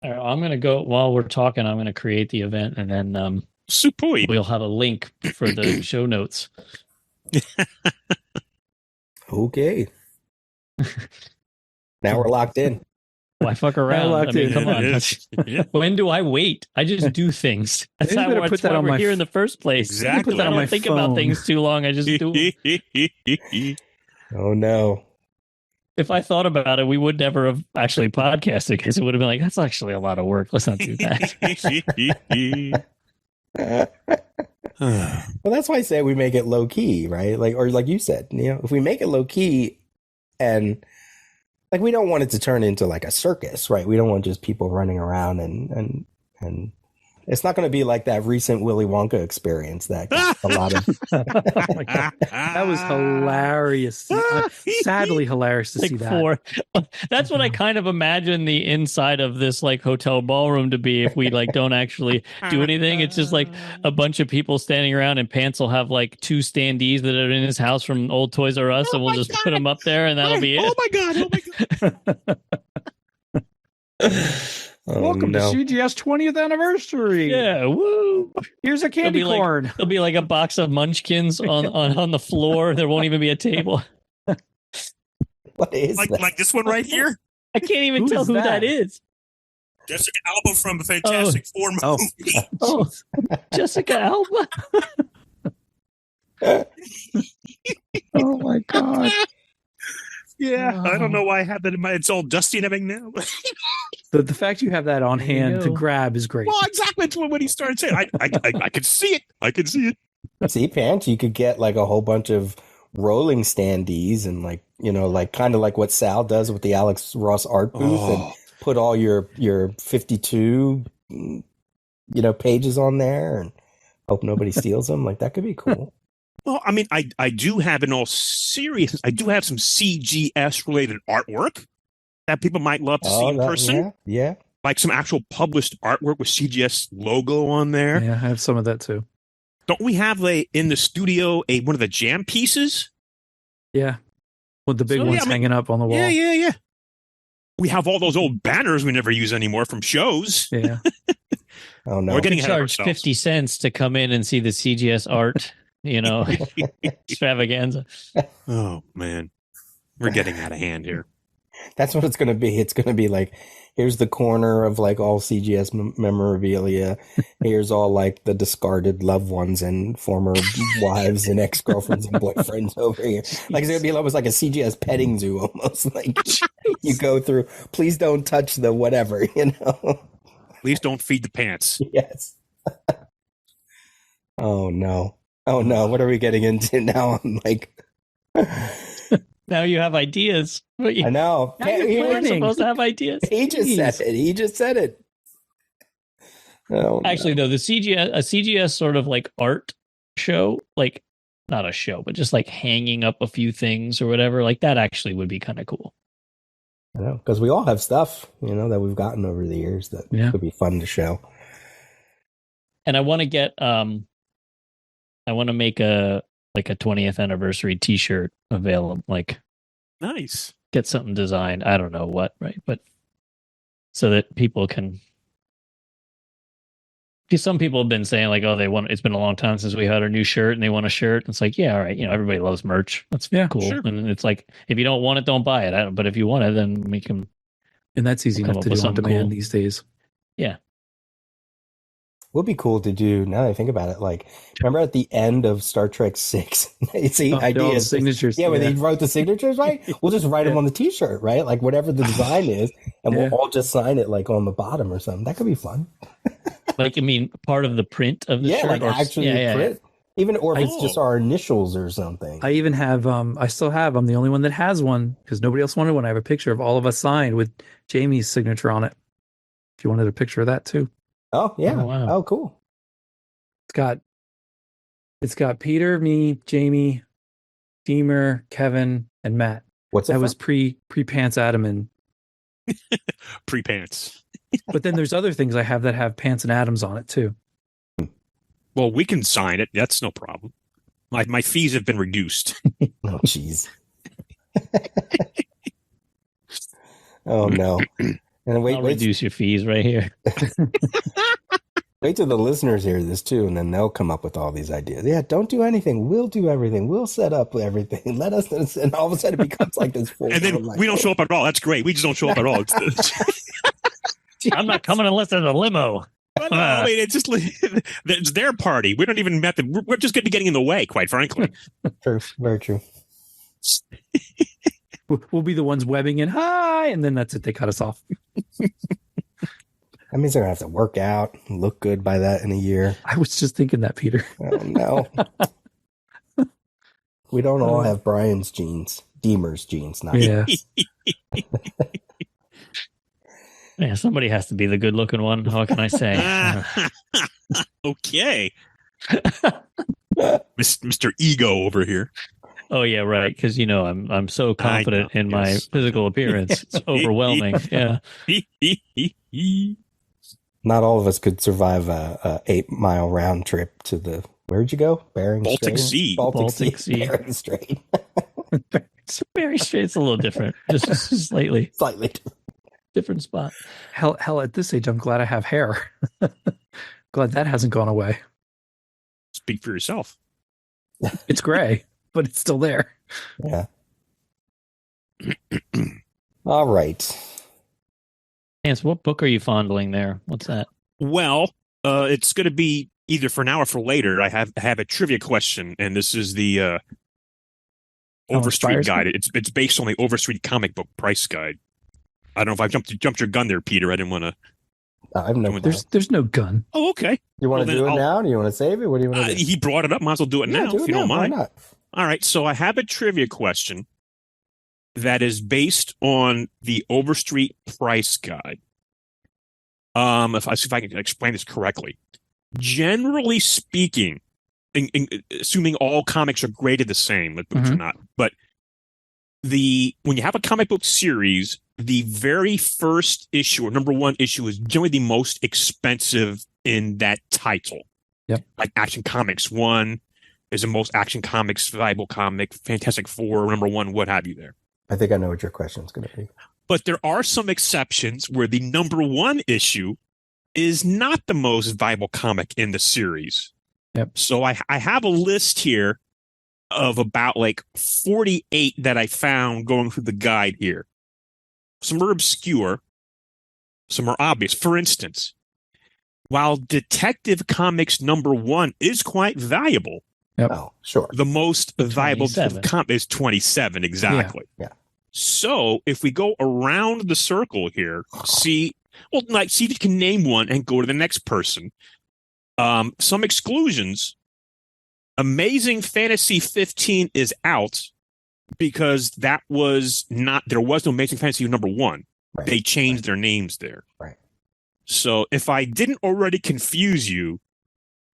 All right, I'm going to go while we're talking. I'm going to create the event, and then we'll have a link for the show notes. Okay. Now we're locked in. Why fuck around? Come on. Yeah. When do I wait? I just do things. That's how I put that on my here in the first place. Exactly. Put that I don't think about things too long. I just do them. Oh no. If I thought about it, we would never have actually podcasted, because it would have been like, that's actually a lot of work. Let's not do that. Well, that's why I say we make it low key, right? Or like you said, if we make it low key, and like we don't want it to turn into like a circus, right? We don't want just people running around and it's not going to be like that recent Willy Wonka experience that got a lot of. Oh my God. That was hilarious. Sadly hilarious to see that. That's what I kind of imagine the inside of this like hotel ballroom to be if we like don't actually do anything. It's just like a bunch of people standing around, and Pants will have like 2 standees that are in his house from old Toys R Us, and we'll just put them up there, and that'll be it. Oh my God. Welcome to CGS 20th anniversary. Yeah, woo! Here's a candy corn. There'll be like a box of Munchkins on the floor. There won't even be a table. What is that? Like this one right here? I can't even tell who that is. Jessica Alba from the Fantastic Four movie. Oh, Jessica Alba. Oh my God. Yeah, I don't know why I have that in my. It's all dusty and everything now. The fact you have that on hand to grab is great. Well, exactly. That's what he started saying. I could see it. I could see it. See, Pants, you could get like a whole bunch of rolling standees and like kind of like what Sal does with the Alex Ross art booth, and put all your 52 pages on there and hope nobody steals them. Like that could be cool. Well, I mean, I do have, in all seriousness, I do have some CGS related artwork that people might love to see in person. Yeah. Like some actual published artwork with CGS logo on there. Yeah, I have some of that too. Don't we have in the studio one of the jam pieces? Yeah. With the big ones hanging up on the wall. Yeah. We have all those old banners we never use anymore from shows. Yeah. Oh no. We're getting charged 50 cents to come in and see the CGS art. Extravaganza. Oh man, we're getting out of hand here. That's what it's going to be. It's going to be like, here's the corner of like all CGS memorabilia. Here's all like the discarded loved ones and former wives and ex-girlfriends and boyfriends over here. Like it's going to be almost like a CGS petting zoo, almost like you go through. Please don't touch the whatever, Please don't feed the pants. Yes. Oh no. What are we getting into now? I'm like, now you have ideas. I know. You're supposed to have ideas. He just said it. Oh, actually, no. The CGS sort of like art show, like not a show, but just like hanging up a few things or whatever, like that actually would be kind of cool. I know, because we all have stuff, that we've gotten over the years that could be fun to show. And I want to get, I want to make a 20th anniversary T-shirt available. Like, nice. Get something designed. I don't know what, right? But so that people can. Because some people have been saying like, oh, it's been a long time since we had our new shirt and they want a shirt. It's like, yeah, all right. Everybody loves merch. That's cool. Sure. And it's like, if you don't want it, don't buy it. But if you want it, then we can. And that's easy enough to do on demand these days. Yeah. Would be cool to do, now that I think about it, like, remember at the end of Star Trek 6, see ideas. Signatures. Yeah, when they wrote the signatures, right? We'll just write them on the T-shirt, right? Like, whatever the design is, and we'll all just sign it, like, on the bottom or something. That could be fun. Like, part of the print of the shirt? Like, actually print. Even, or if it's just our initials or something. I even have, I'm the only one that has one, because nobody else wanted one. I have a picture of all of us signed with Jamie's signature on it. If you wanted a picture of that, too. Oh yeah! Oh, wow. Oh cool. It's got Peter, me, Jamie, Deemer, Kevin, and Matt What's it? That was pre Pants Adam and Pre pants. But then there's other things I have that have Pants and Adams on it too. Well, we can sign it. That's no problem. My fees have been reduced. Oh, jeez. Oh no! And I'll reduce your fees right here. Wait till the listeners hear this too, and then they'll come up with all these ideas. Yeah, don't do anything. We'll do everything. We'll set up everything. Let us, and all of a sudden it becomes like this. And then we don't show up at all. That's great. We just don't show up at all. I'm not coming unless there's a limo. Well, no, I mean, it's their party. We don't even have to. We're just going to be getting in the way, quite frankly. True, very true. We'll be the ones webbing in hi, and then that's it. They cut us off. That means they're gonna have to work out and look good by that in a year. I was just thinking that, Peter. Oh no. We don't all have Bryan's genes. Deemer's genes, not Yeah. Yeah, somebody has to be the good-looking one. What can I say? Okay. Mr. Ego over here. Oh yeah, right. Because I'm so confident in my physical appearance. It's overwhelming. Yeah. Not all of us could survive a 8-mile round trip to the where'd you go? Bering Baltic Strait? Sea. Baltic Sea. Bering Strait. It's very straight. It's a little different. Just slightly different spot. Hell, at this age, I'm glad I have hair. Glad that hasn't gone away. Speak for yourself. It's gray, but it's still there. Yeah. All right. Chance, what book are you fondling there? What's that? Well, it's going to be either for now or for later. I have a trivia question, and this is the Overstreet guide. It's based on the Overstreet comic book price guide. I don't know if I jumped your gun there, Peter. I didn't want to. I have no. There's no gun. Oh, okay. You want to do it now? Do you want to save it? What do you want to do? He brought it up. Might as well do it now if you don't mind. Why not? All right. So I have a trivia question that is based on the Overstreet price guide. If I see if I can explain this correctly. Generally speaking, assuming all comics are graded the same, like books are not, but when you have a comic book series, the very first issue or number one issue is generally the most expensive in that title. Yep. Like Action Comics 1 is the most Action Comics valuable comic, Fantastic Four, number one, what have you there. I think I know what your question is going to be. But there are some exceptions where the number one issue is not the most valuable comic in the series. Yep. So I have a list here of about like 48 that I found going through the guide here. Some are obscure. Some are obvious. For instance, while Detective Comics number one is quite valuable, yep. Oh, sure. The most valuable comic is 27, exactly. Yeah. So if we go around the circle here, see if you can name one and go to the next person. Some exclusions. Amazing Fantasy 15 is out because there was no Amazing Fantasy number one. Right. They changed their names there. Right. So if I didn't already confuse you,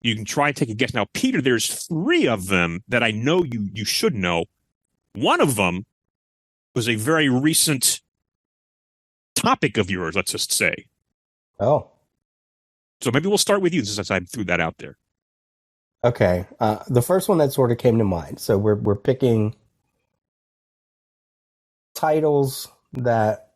you can try and take a guess. Now, Peter, there's 3 of them that I know you should know. One of them was a very recent topic of yours, let's just say. Oh. So maybe we'll start with you since I threw that out there. Okay. The first one that sort of came to mind. So we're picking titles that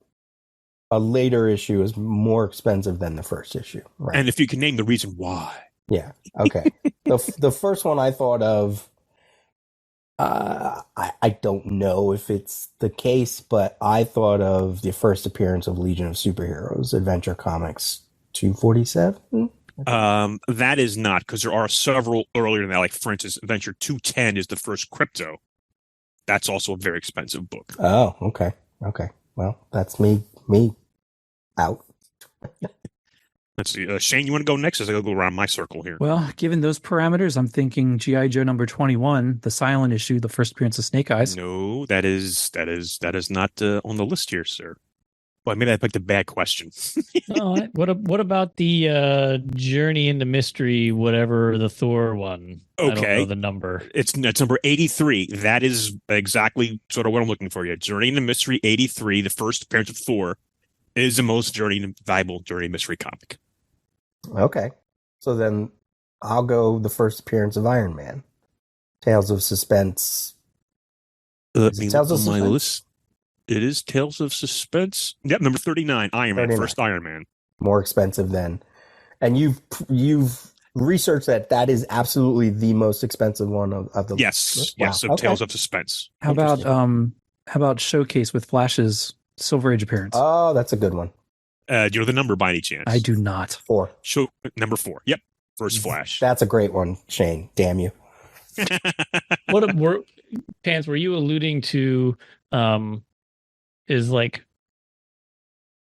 a later issue is more expensive than the first issue. Right. And if you can name the reason why. Yeah. Okay. The first one I thought of, I don't know if it's the case, but I thought of the first appearance of Legion of Superheroes, Adventure Comics 247. That is not, because there are several earlier than that. Like, for instance, Adventure 210 is the first Crypto. That's also a very expensive book. Oh, okay. Okay. Well, that's me out. Let's see. Shane, you want to go next? As I go around my circle here. Well, given those parameters, I'm thinking G.I. Joe number 21, the silent issue, the first appearance of Snake Eyes. No, that is not on the list here, sir. Well, maybe I picked a bad question. What about the Journey into Mystery, whatever the Thor one? Okay. I don't know the number. It's number 83. That is exactly sort of what I'm looking for. Yeah, Journey into Mystery 83, the first appearance of Thor, is the most valuable Journey mystery comic. Okay. So then I'll go the first appearance of Iron Man. Tales of Suspense. Let me look on my list. It is Tales of Suspense. Yep, number 39, Iron Man, first Iron Man. More expensive than. And you've researched that is absolutely the most expensive one of the list. Yes, so okay. Tales of Suspense. How about Showcase with Flash's Silver Age appearance? Oh, that's a good one. Do you know the number by any chance? I do not. 4. Number 4. Yep, first Flash. That's a great one, Shane. Damn you. Pants, were you alluding to is like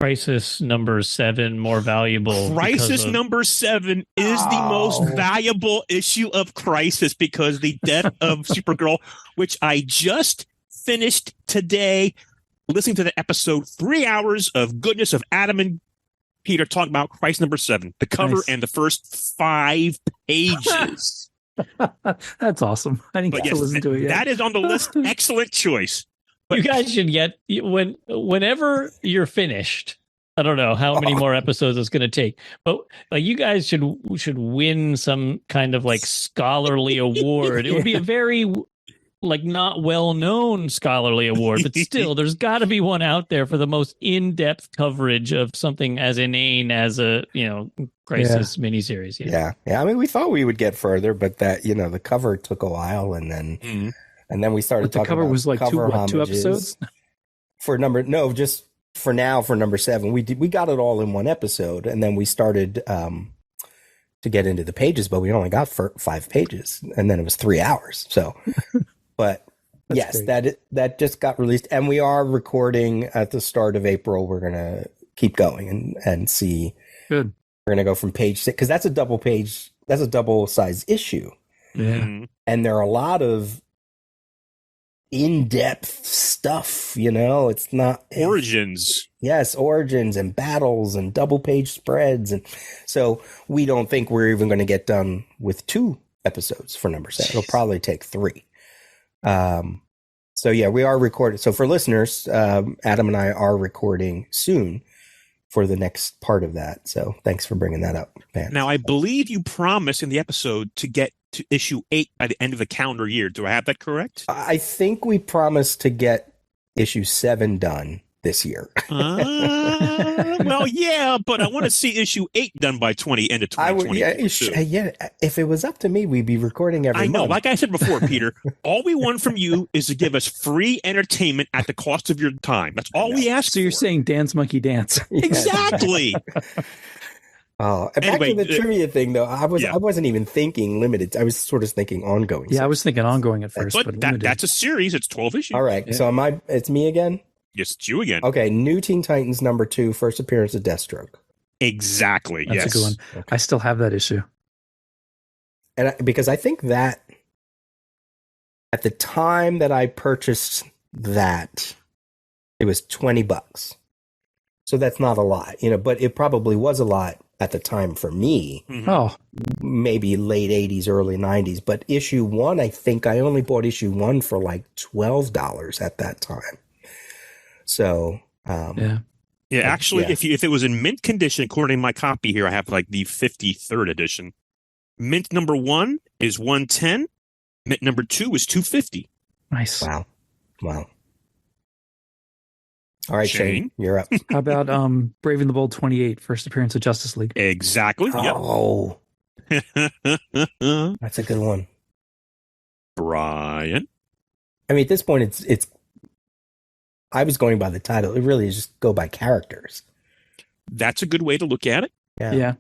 Crisis number 7 more valuable? Crisis number 7 is the most valuable issue of Crisis because the death of Supergirl, which I just finished today, listening to the episode, 3 hours of goodness of Adam and Peter talking about Crisis number 7, the cover and the first 5 pages. That's awesome. I didn't get to listen to it yet. That is on the list. Excellent choice. But you guys should whenever you're finished. I don't know how many more episodes it's going to take, but like you guys should win some kind of like scholarly award. It would be a very like not well-known scholarly award, but still, there's got to be one out there for the most in-depth coverage of something as inane as a Crisis miniseries. Yeah. I mean, we thought we would get further, but that the cover took a while, and then we started talking. The cover about was like two episodes just for now for number 7. We got it all in one episode, and then we started to get into the pages, but we only got 5 pages, and then it was 3 hours. So. But yes, great. that just got released, and we are recording at the start of April. We're gonna keep going and see. Good. We're gonna go from page 6 because that's a double size issue. Yeah, and there are a lot of in-depth stuff. It's not origins. Yes, origins and battles and double page spreads, and so we don't think we're even going to get done with 2 episodes for number 7. It'll probably take 3. So yeah, we are recording. So for listeners, Adam and I are recording soon for the next part of that. So thanks for bringing that up, man. Now, I believe you promised in the episode to get to issue 8 by the end of the calendar year. Do I have that correct? I think we promised to get issue 7 done this year. Well, yeah, but I want to see issue 8 done by end of 2020. If it was up to me, we'd be recording every month. I know. Like I said before, Peter, all we want from you is to give us free entertainment at the cost of your time. That's all we ask. So you're saying Dance Monkey Dance. Exactly. Back to the trivia thing, though. I wasn't even thinking limited. I was sort of thinking ongoing. Yeah, I was thinking ongoing at first, but that's a series. It's 12 issues. All right. Yeah. So it's me again? Yes, it's you again. Okay, New Teen Titans number 2, first appearance of Deathstroke. Exactly. That's a good one. Okay. I still have that issue. And because I think that at the time that I purchased that, it was $20. So that's not a lot, but it probably was a lot at the time for me. Oh, maybe late 80s, early 90s. But issue 1, I think I only bought issue 1 for like $12 at that time. So, actually, if it was in mint condition, according to my copy here, I have like the 53rd edition. Mint number 1 is $110. Mint number 2 is $250. Nice. Wow. All right, Shane, you're up. How about Brave and the Bold 28, first appearance of Justice League? Exactly. Oh, yep. That's a good one. Bryan. I mean, at this point, it's. I was going by the title. It really is just go by characters. That's a good way to look at it. Yeah.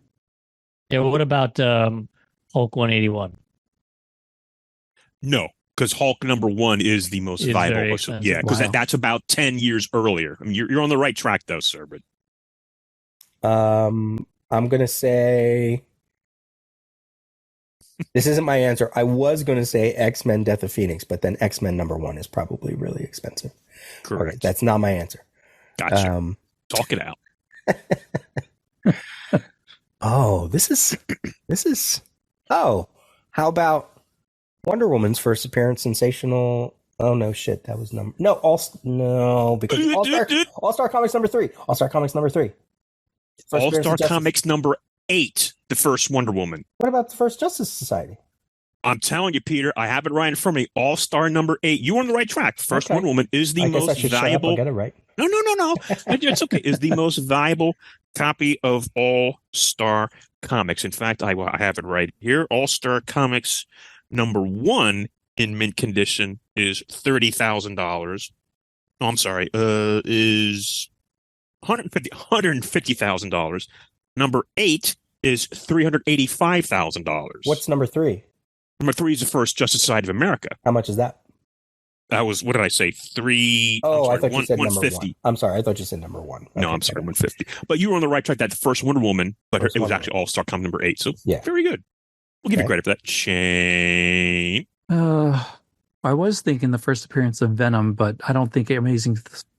Well, what about Hulk 181? No, because Hulk number 1 is the most viable. Yeah, because that's about 10 years earlier. I mean, you're on the right track, though, sir. But I'm gonna say this isn't my answer. I was gonna say X-Men: Death of Phoenix, but then X-Men number 1 is probably really expensive. Correct. Okay, that's not my answer. Gotcha. Talk it out. Oh, this is. Oh, how about Wonder Woman's first appearance? Sensational. Oh no, shit, that was number. No, because All Star Comics number 3. All Star Comics number 3. All Star Comics number 8. The first Wonder Woman. What about the first Justice Society? I'm telling you, Peter, I have it right in front of me. All Star number 8. You're on the right track. First Wonder Woman is the most valuable. I'll get it right. No. It's okay. Is the most valuable copy of All Star Comics. In fact, I have it right here. All Star Comics number 1 in mint condition is $30,000. No, I'm sorry. Is $150,000. Number 8 is $385,000. What's number 3? Number 3 is the first Justice Society of America. How much is that? That was, what did I say? 3. Oh, sorry, I thought you said number 150. 1. I'm sorry, I thought you said number 1. Okay, no, I'm sorry, 150. But you were on the right track. That the first Wonder Woman, but it was actually All Star Comic number 8. So yeah, very good. We'll give you credit for that. Shane. I was thinking the first appearance of Venom, but I don't think Amazing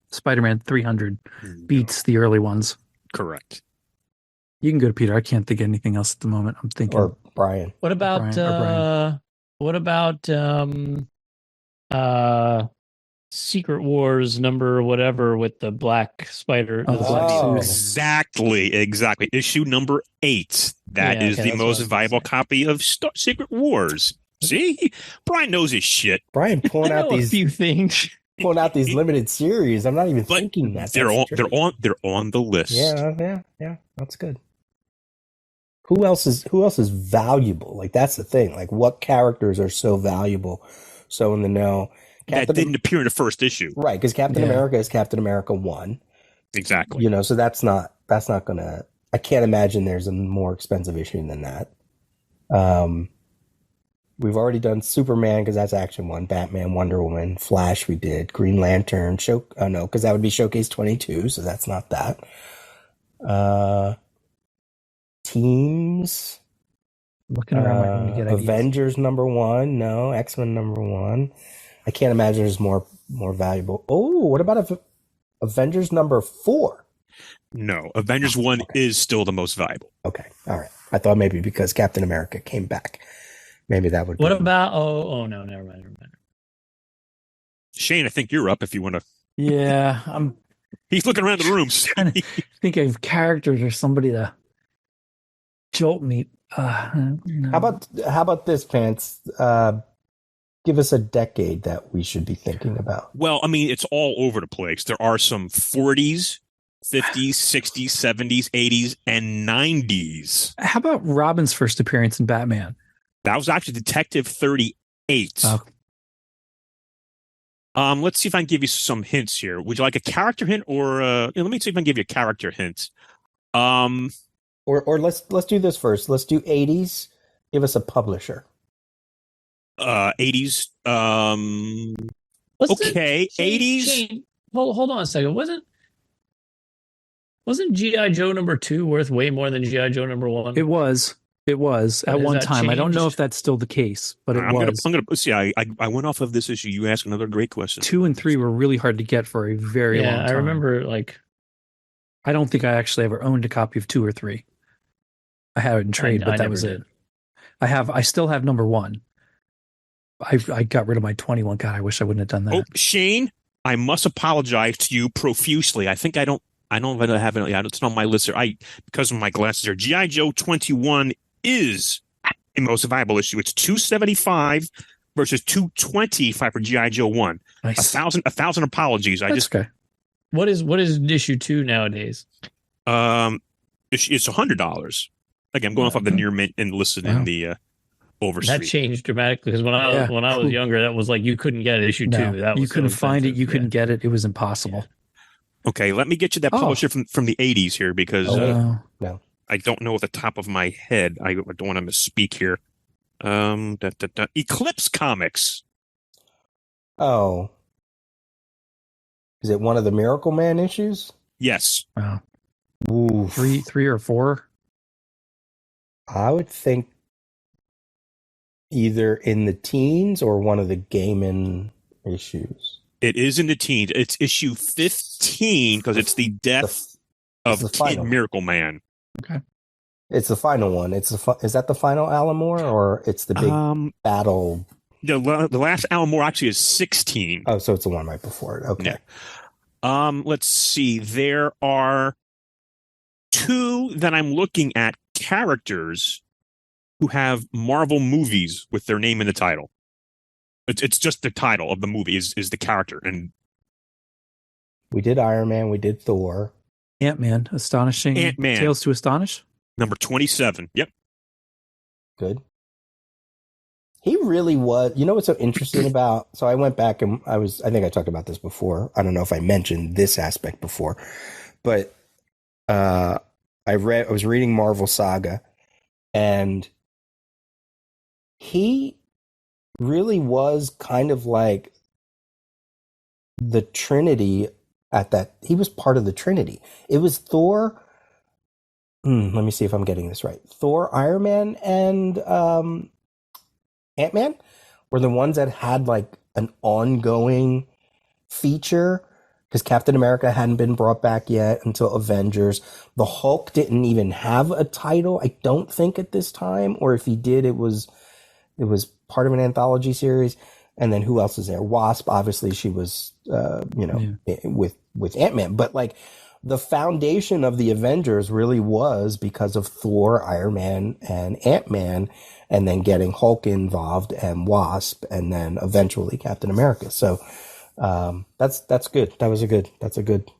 Spider-Man 300 beats the early ones. Correct. You can go to Peter. I can't think of anything else at the moment. I'm thinking. Or Bryan. What about Secret Wars number whatever with the black spider? Exactly. Issue number 8. That is the most viable copy of Secret Wars. See, Bryan knows his shit. Bryan pulling out these few things. Pulling out these limited series. I'm not even thinking that. They're on the list. Yeah. That's good. Who else is valuable? Like, that's the thing. Like, what characters are so valuable, so in the know? That didn't appear in the first issue, right? Because Captain America is Captain America 1. Exactly. So that's not gonna. I can't imagine there's a more expensive issue than that. We've already done Superman because that's Action 1, Batman, Wonder Woman, Flash. We did Green Lantern. No, because that would be Showcase 22, so that's not that. Teams. Looking around to get Avengers number 1. No, X-Men number 1. I can't imagine there's more valuable. Oh, what about Avengers number 4? No, Avengers 1 is still the most valuable. Okay, all right. I thought maybe because Captain America came back, maybe that would. What about? Oh no, never mind. Shane, I think you're up if you want to. Yeah, He's looking around the rooms. Trying to think of characters or somebody to jolt me. No. How about this, Pants? Give us a decade that we should be thinking about. Well, I mean, it's all over the place. There are some 40s, 50s, 60s, 70s, 80s, and 90s. How about Robin's first appearance in Batman? That was actually Detective 38. Oh. Let's see if I can give you some hints here. Would you like a character hint, or let me see if I can give you a character hint. Or let's do this first. Let's do 80s. Give us a publisher. 80s. Okay, 80s. Shane, hold on a second. Wasn't G.I. Joe number 2 worth way more than G.I. Joe number 1? It was at one time. Changed? I don't know if that's still the case, but it was. I'm gonna see. I went off of this issue. You asked another great question. 2 and 3 were really hard to get for a very long time. I remember. I don't think I actually ever owned a copy of 2 or 3. I had it in trade, but that was it. I still have number 1. I got rid of my 21. God, I wish I wouldn't have done that. Oh, Shane, I must apologize to you profusely. I think I don't have it. Yeah, it's on my list here. Because of my glasses here. G.I. Joe 21 is the most valuable issue. It's $275 versus $225 for G.I. Joe 1. Nice. 1,000 apologies. Okay. What is issue 2 nowadays? It's $100. Again, I'm going off of the near mint and listed in the Overstreet. That changed dramatically because when I was younger, that was like you couldn't get issue 2. That was you couldn't find it. You couldn't get it. It was impossible. Okay, let me get you that publisher from the 80s here because No. I don't know at the top of my head. I don't want to misspeak here. Eclipse Comics. Oh. Is it one of the Miracle Man issues? Yes. Wow. Ooh. 3 or 4? I would think either in the teens or one of the Gaiman issues. It is in the teens. It's issue 15 because it's the death of the Kid final Miracle Man. Okay. It's the final one. Is that the final Alan Moore, or it's the big battle? The last Alan Moore actually is 16. Oh, so it's the one right before it. Okay. Yeah. Let's see. There are 2 that I'm looking at, characters who have Marvel movies with their name in the title. It's just the title of the movie is the character. And we did Iron Man. We did Thor. Ant-Man. Astonishing. Ant-Man. Tales to Astonish. Number 27. Yep. Good. He really was. You know what's so interesting about? So I went back and I think I talked about this before. I don't know if I mentioned this aspect before, but I was reading Marvel Saga, and he really was kind of like the Trinity he was part of the Trinity. It was Thor. Let me see if I'm getting this right. Thor, Iron Man, and Ant-Man were the ones that had like an ongoing feature, because Captain America hadn't been brought back yet until Avengers. The Hulk didn't even have a title, I don't think, at this time, or if he did, it was part of an anthology series. And then who else is there? Wasp, obviously, she was with Ant-Man, but like the foundation of the Avengers really was because of Thor, Iron Man, and Ant-Man, and then getting Hulk involved and Wasp, and then eventually Captain America. So that's good. That's a good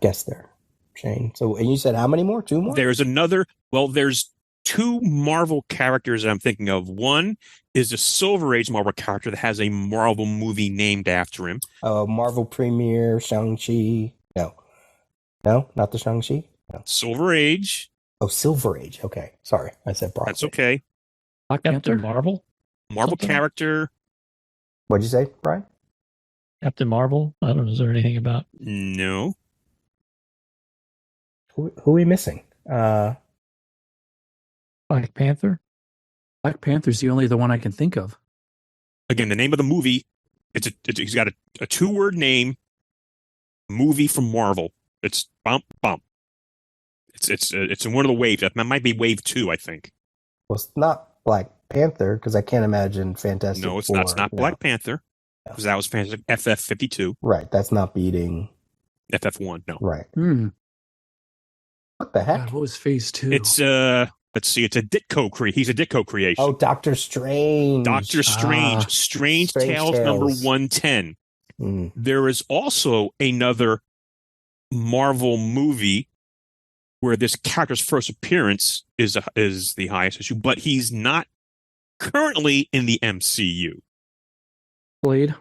guess there, Shane. So, and you said how many more? 2 more? There's 2 Marvel characters I'm thinking of. One is a Silver Age Marvel character that has a Marvel movie named after him. Marvel Premiere, Shang-Chi. No, not the Shang-Chi. No. Silver Age. Oh, Silver Age. Okay. Sorry. I said Broadway. That's okay. Black Panther? Marvel character. What'd you say, Brian? Captain Marvel? I don't know. Is there anything about? No. Who are we missing? Black Panther? Black Panther's the only one I can think of. Again, the name of the movie, he's got a 2-word name, movie from Marvel. It's bump. It's in one of the waves. That might be wave 2, I think. Well, it's not Black Panther, because I can't imagine Fantastic Four. No, it's not. It's not Black Panther, because that was Fantastic FF52. Right. That's not beating FF1. No. Right. What the heck? God, what was Phase 2? It's let's see. It's a Ditko He's a Ditko creation. Oh, Doctor Strange. Strange Tales number 110. There is also another Marvel movie where this character's first appearance is the highest issue, but he's not currently in the MCU. Blade.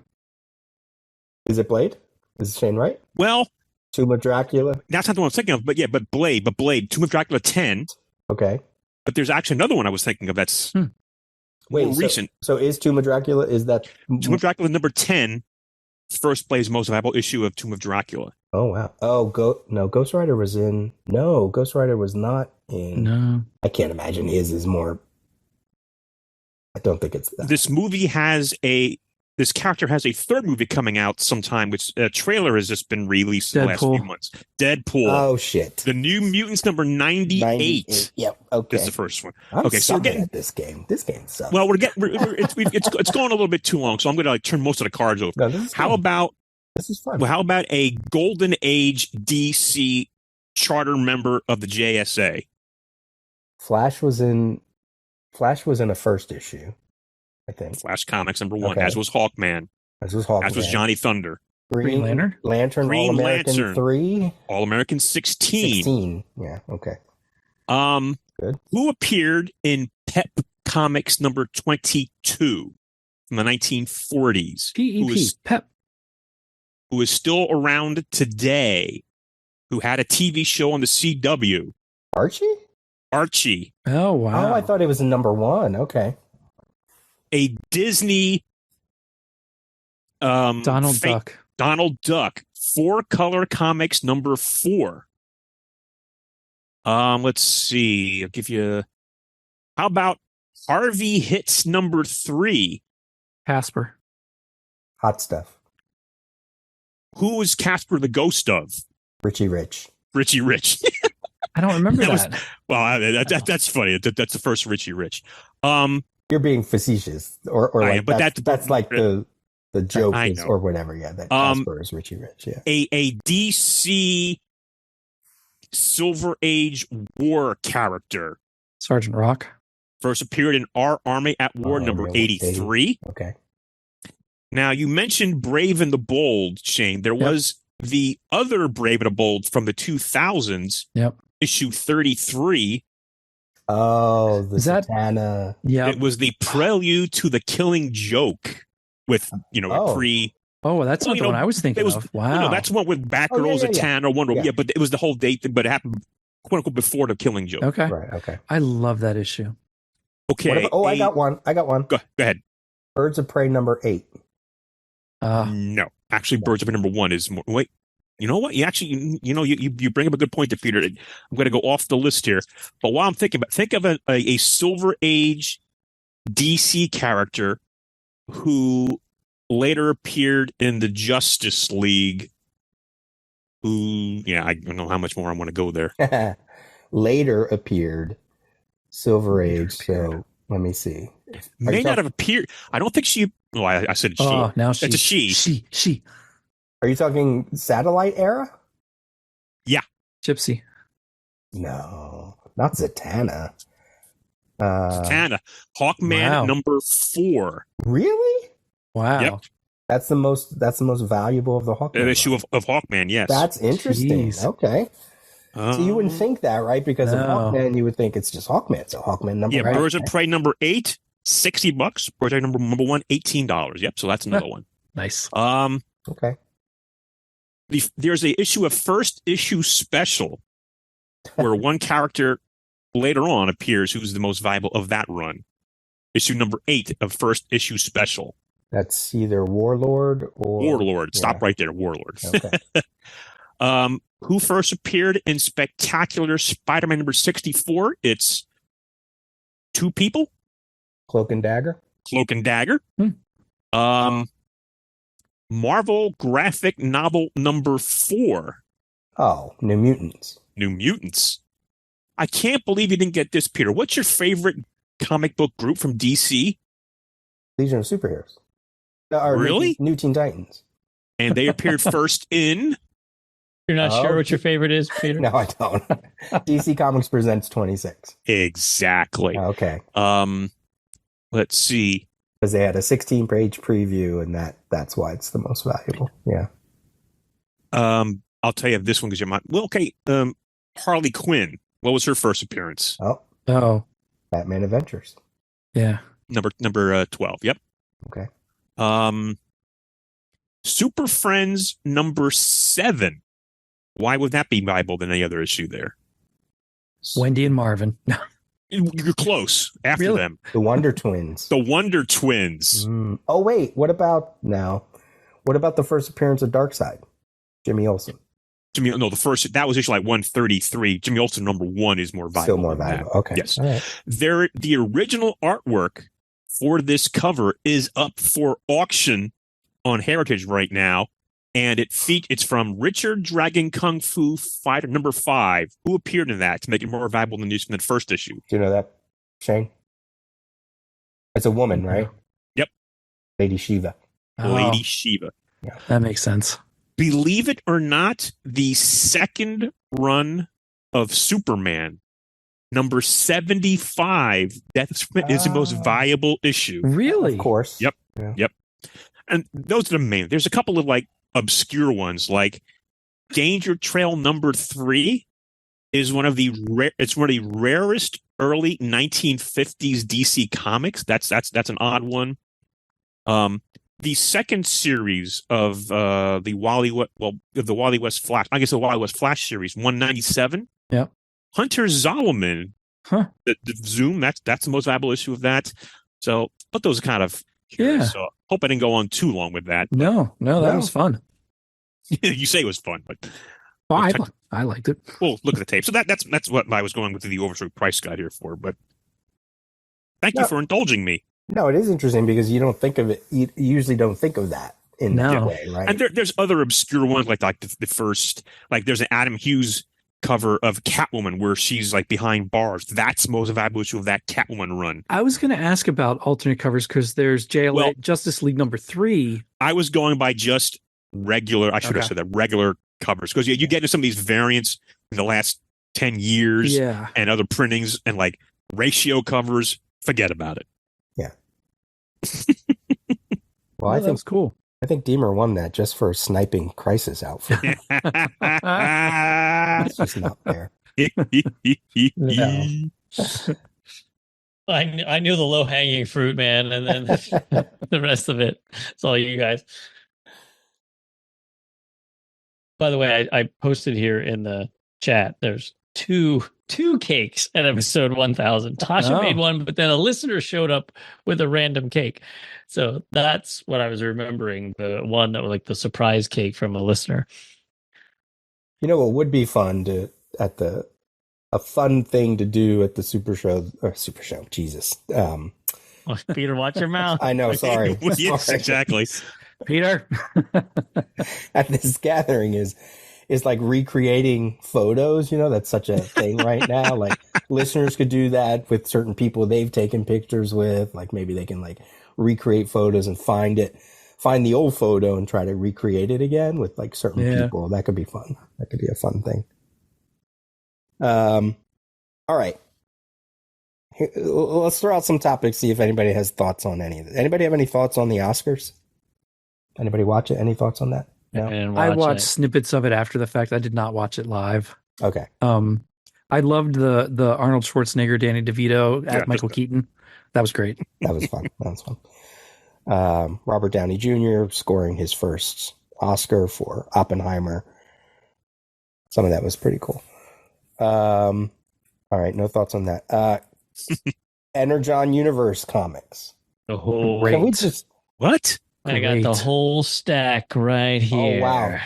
Is it Blade? Is Shane right? Well, Tomb of Dracula. That's not the one I'm thinking of, but Blade, Tomb of Dracula 10. Okay. But there's actually another one I was thinking of that's more recent. So is Tomb of Dracula, is that... Tomb of Dracula number 10, first plays most valuable issue of Tomb of Dracula. Oh, wow. Oh, Ghost Rider was in... No, Ghost Rider was not in... No. I can't imagine his is more... I don't think it's that. This character has a 3rd movie coming out sometime, which a trailer has just been released in the last few months. Deadpool. Oh, shit. The New Mutants number 98. Yep, okay. Is the first one. So we're getting at this game. This game sucks. Well, it's going a little bit too long, so I'm going to turn most of the cards over. No, this is fun. This is fun. Well, how about a Golden Age DC charter member of the JSA? Flash was in a first issue, I think. Flash Comics number 1, Okay. as was Hawkman. As was Johnny Thunder. Green Lantern? Green All-American Lantern. 3? All-American 16. 16. Yeah, okay. Good. Who appeared in Pep Comics number 22 from the 1940s? PEP. Pep. Who is still around today, who had a TV show on the CW. Archie. Oh, wow. Oh, I thought it was in number 1. Okay. A Disney Donald Duck. Donald Duck. 4-color comics number 4. Let's see. I'll give you... How about Harvey Hits number 3? Casper. Hot Stuff. Who is Casper the Ghost of? Richie Rich. Richie Rich. I don't remember that. That's funny. That's the first Richie Rich. You're being facetious, or like but that's like the joke is, know. or whatever. Yeah, that Casper is Richie Rich. Yeah, a DC Silver Age war character. Sergeant Rock. First appeared in Our Army at War number 83. Okay. Now, you mentioned Brave and the Bold, Shane. There was the other Brave and the Bold from the 2000s, issue 33. Oh, the Zatanna. Yeah. It was the prelude to the Killing Joke with, a pre... Oh, that's not the one I was thinking of. Wow. That's one with Batgirl, Zatanna, Wonder Woman. Yeah, but it was the whole date thing, but it happened, quote unquote, before the Killing Joke. Okay. Right, okay. I love that issue. Okay. I got one. Go ahead. Birds of Prey number 8. No. Actually, Birds of Prey number 1 is more... Wait. You know what? You actually, you bring up a good point there, Peter. I'm going to go off the list here. But while I'm thinking about, think of a Silver Age DC character who later appeared in the Justice League. Who, I don't know how much more I want to go there. Later appeared Silver Age. So let me see. May not have appeared. I don't think she. Oh, I said she. Oh, now it's a she. She. Are you talking Satellite era? Yeah. Gypsy. No, not Zatanna. Zatanna. Hawkman number 4. Really? Wow. Yep. That's the most valuable of the Hawkman. An issue of Hawkman, yes. That's interesting. Jeez. Okay. So you wouldn't think that, right? Because of Hawkman, you would think it's just Hawkman. So Hawkman number 8. Birds of Prey number 8, $60. Birds of Prey number 1, $18. Yep. So that's another one. Nice. Okay. There's a issue of first issue special where one character later on appears who's the most valuable of that run. Issue number 8 of first issue special. That's either Warlord or Warlord. Stop right there, Warlord. Okay. Who first appeared in Spectacular Spider-Man number 64? It's 2 people. Cloak and Dagger. Marvel graphic novel number 4. Oh, New Mutants. I can't believe you didn't get this, Peter. What's your favorite comic book group from DC? Legion of Superheroes. Really? New Teen Titans. And they appeared first in... You're not sure what your favorite is, Peter? No, I don't. DC Comics Presents 26. Exactly. Okay. Let's see. Because they had a 16-page preview, and that's why it's the most valuable. Yeah. I'll tell you this one because you might. Well, okay. Harley Quinn. What was her first appearance? Oh. Batman Adventures. Yeah. Number 12. Yep. Okay. Super Friends number 7. Why would that be valuable than any other issue there? Wendy and Marvin. You're close. After them. The Wonder Twins. Oh, wait. What about the first appearance of Darkseid? Jimmy Olsen. That was issue like 133. Jimmy Olsen number 1 is more valuable. Still more valuable. Okay. Yes. All right. The original artwork for this cover is up for auction on Heritage right now. And it's from Richard Dragon Kung Fu Fighter number 5, who appeared in that to make it more valuable than the first issue. Do you know that, Shane? It's a woman, right? Yep. Lady Shiva. Lady Shiva. Yeah. That makes sense. Believe it or not, the second run of Superman, number 75, is the most valuable issue. Really? Of course. Yep. Yeah. Yep. And those are the main. There's a couple of obscure ones like Danger Trail number 3 is one of the rarest early 1950s DC comics. That's an odd one. The second series of the Wally West Flash, I guess the Wally West Flash series, 197. Yeah. Hunter Zolomon. Huh. The Zoom, that's the most valuable issue of that. So, but those are kind of curious. Yeah. So hope I didn't go on too long with that. No, that was fun. You say it was fun, but I liked it. Well, look at the tape. So that's what I was going with the Overstreet Price guide here for. But thank you for indulging me. No, it is interesting because you don't think of it. You usually don't think of that. in that way, right? And there's other obscure ones like the first, like there's an Adam Hughes cover of Catwoman where she's like behind bars. That's most valuable issue of that Catwoman run. I was going to ask about alternate covers because there's Justice League #3. I was going by just regular. I should have said that regular covers because you get into some of these variants in the last 10 years and other printings and like ratio covers. Forget about it. Yeah. Well, I think that's cool. I think Deemer won that just for sniping Crisis outfit. It's just not fair. No. I knew the low hanging fruit, man, and then the rest of it. It's all you guys. By the way, I posted here in the chat. There's two cakes at episode 1000. Tasha made one, but then a listener showed up with a random cake. So that's what I was remembering. The one that was like the surprise cake from a listener. You know what would be fun a fun thing to do at the Super Show, Jesus. Peter, watch your mouth. I know, sorry. Yes, exactly. Peter. At this gathering is like recreating photos, that's such a thing right now. Like listeners could do that with certain people they've taken pictures with. Like maybe they can like recreate photos and find the old photo and try to recreate it again with like certain people. That could be fun. That could be a fun thing. All right. Let's throw out some topics, see if anybody has thoughts on any of it. Anybody have any thoughts on the Oscars? Anybody watch it? Any thoughts on that? No? I watched snippets of it after the fact. I did not watch it live. Okay. I loved the Arnold Schwarzenegger, Danny DeVito at Michael Keaton. That was great. That was fun. Robert Downey Jr. scoring his first Oscar for Oppenheimer. Some of that was pretty cool. All right, no thoughts on that. Energon Universe comics. Oh, can we just what? I got the whole stack right here. Oh wow!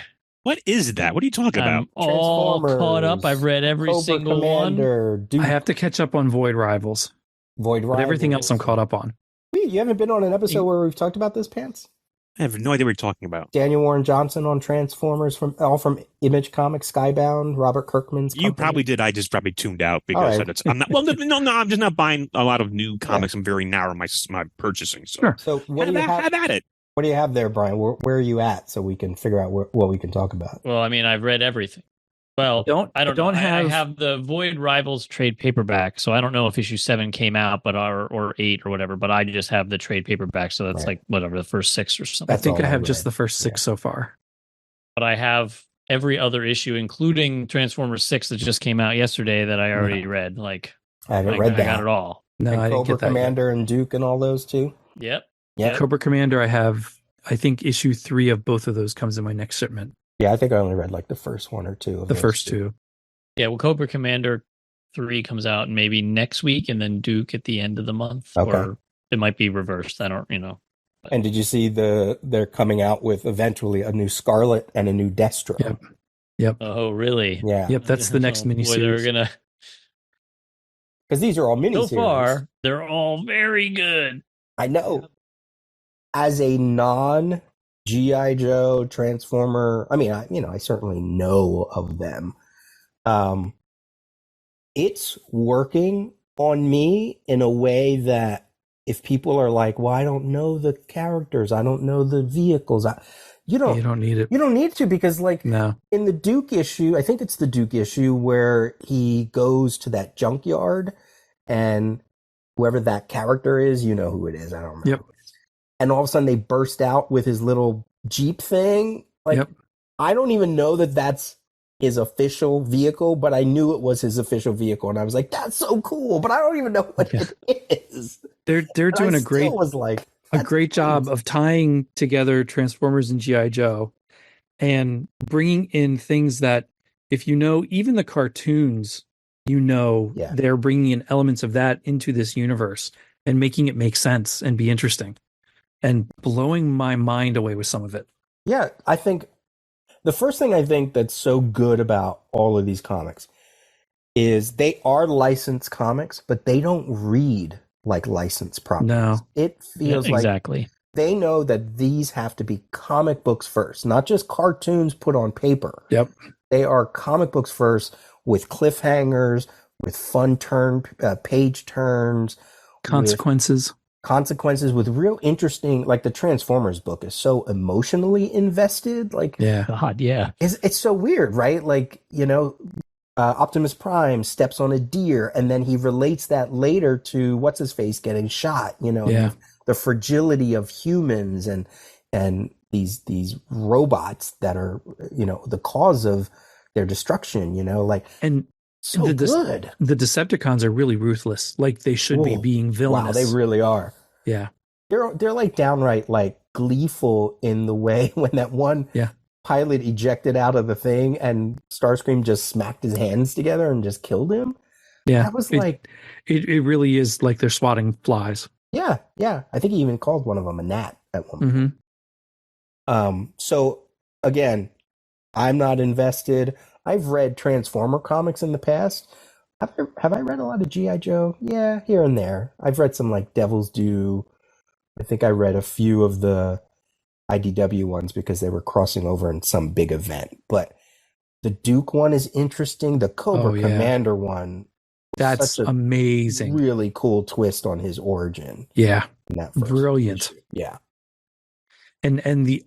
What is that? What are you talking about? All caught up. I've read every Cobra single Commander, one. Duke. I have to catch up on Void Rivals. But everything else I'm caught up on. You haven't been on an episode where we've talked about this, Pants? I have no idea what you're talking about. Daniel Warren Johnson on Transformers from Image Comics, Skybound, Robert Kirkman's company. You probably did. I just probably tuned out because I'm not. Well, no. I'm just not buying a lot of new comics. I'm very narrow in my purchasing. So, sure. So what do you have? Have at it. What do you have there, Brian? Where are you at so we can figure out what we can talk about? Well, I mean, I've read everything. Well, I have the Void Rivals trade paperback, so I don't know if issue 7 came out, but or 8 or whatever. But I just have the trade paperback, so that's like whatever the first 6 or something. I think I have just the first 6 so far. But I have every other issue, including Transformers 6 that just came out yesterday that I already read. Like I haven't read that. I got it all. No, I didn't Cobra get that Commander and Duke and all those too. Yep. Yeah. Cobra Commander, I have. I think issue 3 of both of those comes in my next shipment. Yeah, I think I only read like the first one or two. Of the first two. Yeah, well, Cobra Commander 3 comes out maybe next week, and then Duke at the end of the month, or it might be reversed. I don't, But. And did you see they're coming out with eventually a new Scarlet and a new Destro? Yep. Oh, really? Yeah. Yep. That's the next miniseries. They're gonna. Because these are all miniseries. So far, they're all very good. I know. As a non G.I. Joe Transformer, I mean, I certainly know of them. It's working on me in a way that if people are like, well, I don't know the characters, I don't know the vehicles, you don't need it. You don't need to, because like in the Duke issue, I think it's the Duke issue where he goes to that junkyard and whoever that character is, you know who it is. I don't remember. Yep. And all of a sudden they burst out with his little Jeep thing. Like, I don't even know that that's his official vehicle, but I knew it was his official vehicle. And I was like, that's so cool, but I don't even know what it is. They're doing a great job of tying together Transformers and G.I. Joe and bringing in things that, if you know, even the cartoons, they're bringing in elements of that into this universe and making it make sense and be interesting and blowing my mind away with some of it. Yeah, I think the first thing I think that's so good about all of these comics is they are licensed comics, but they don't read like licensed properties. No. It feels like they know that these have to be comic books first, not just cartoons put on paper. Yep. They are comic books first with cliffhangers, with fun page turns, consequences, with real interesting, like the Transformers book is so emotionally invested. Like, yeah, God, yeah. It's so weird, right? Like, Optimus Prime steps on a deer and then he relates that later to what's his face getting shot, the fragility of humans and these robots that are, the cause of their destruction, and so good. The Decepticons are really ruthless. Like they should be being villainous. Wow, they really are. Yeah. They're like downright like gleeful in the way when that one pilot ejected out of the thing and Starscream just smacked his hands together and just killed him. Yeah. That was it really is like they're swatting flies. Yeah. I think he even called one of them a gnat at one point. Mm-hmm. So again, I'm not invested. I've read Transformer comics in the past. Have I read a lot of G.I. Joe? Yeah, here and there. I've read some like Devil's Due. I think I read a few of the IDW ones because they were crossing over in some big event. But the Duke one is interesting. The Cobra Commander one. That's amazing. Really cool twist on his origin. Yeah. In that first brilliant. issue. Yeah. And the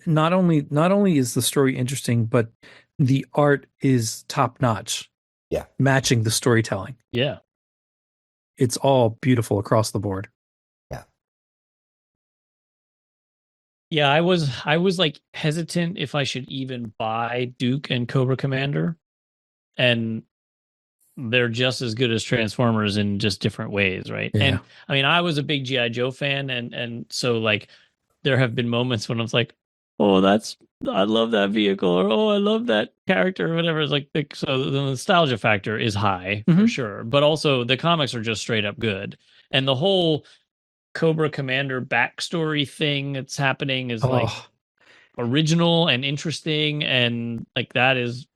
not only is the story interesting, but the art is top notch. Yeah. Matching the storytelling. Yeah. It's all beautiful across the board. Yeah. Yeah, I was like hesitant if I should even buy Duke and Cobra Commander. And they're just as good as Transformers in just different ways, right? Yeah. And I mean, I was a big G.I. Joe fan, and so like there have been moments when I was like, oh, I love that vehicle, or oh, I love that character, or whatever. It's like so the nostalgia factor is high for sure, but also the comics are just straight up good, and the whole Cobra Commander backstory thing that's happening is like original and interesting, and like that is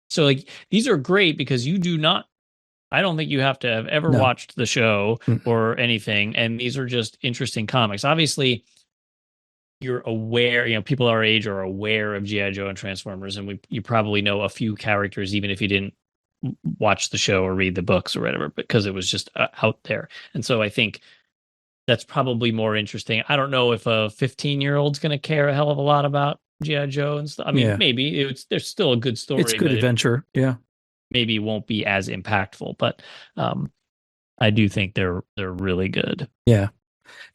so like these are great because you do not. I don't think you have to have ever watched the show or anything, and these are just interesting comics. Obviously, you're aware, people our age are aware of G.I. Joe and Transformers, and you probably know a few characters, even if you didn't watch the show or read the books or whatever, because it was just out there. And so I think that's probably more interesting. I don't know if a 15-year-old's going to care a hell of a lot about G.I. Joe and stuff. I mean, maybe there's still a good story. It's a good adventure. Yeah. Maybe won't be as impactful, but I do think they're really good. Yeah.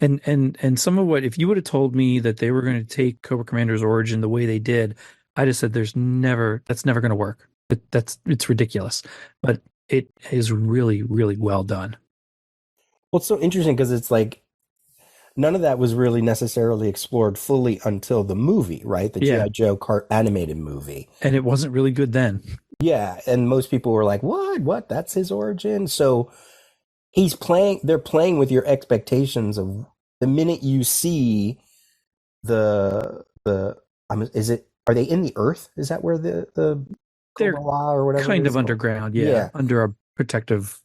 And some of what, if you would have told me that they were going to take Cobra Commander's origin the way they did, I just said that's never going to work. It's ridiculous, but it is really, really well done. Well, it's so interesting because it's like none of that was really necessarily explored fully until the movie, right? The G.I. Joe animated movie. And it wasn't really good then. Yeah, and most people were like, what? That's his origin? So they're playing with your expectations of the minute you see are they in the earth? Is that where the they're or whatever kind of underground, under a protective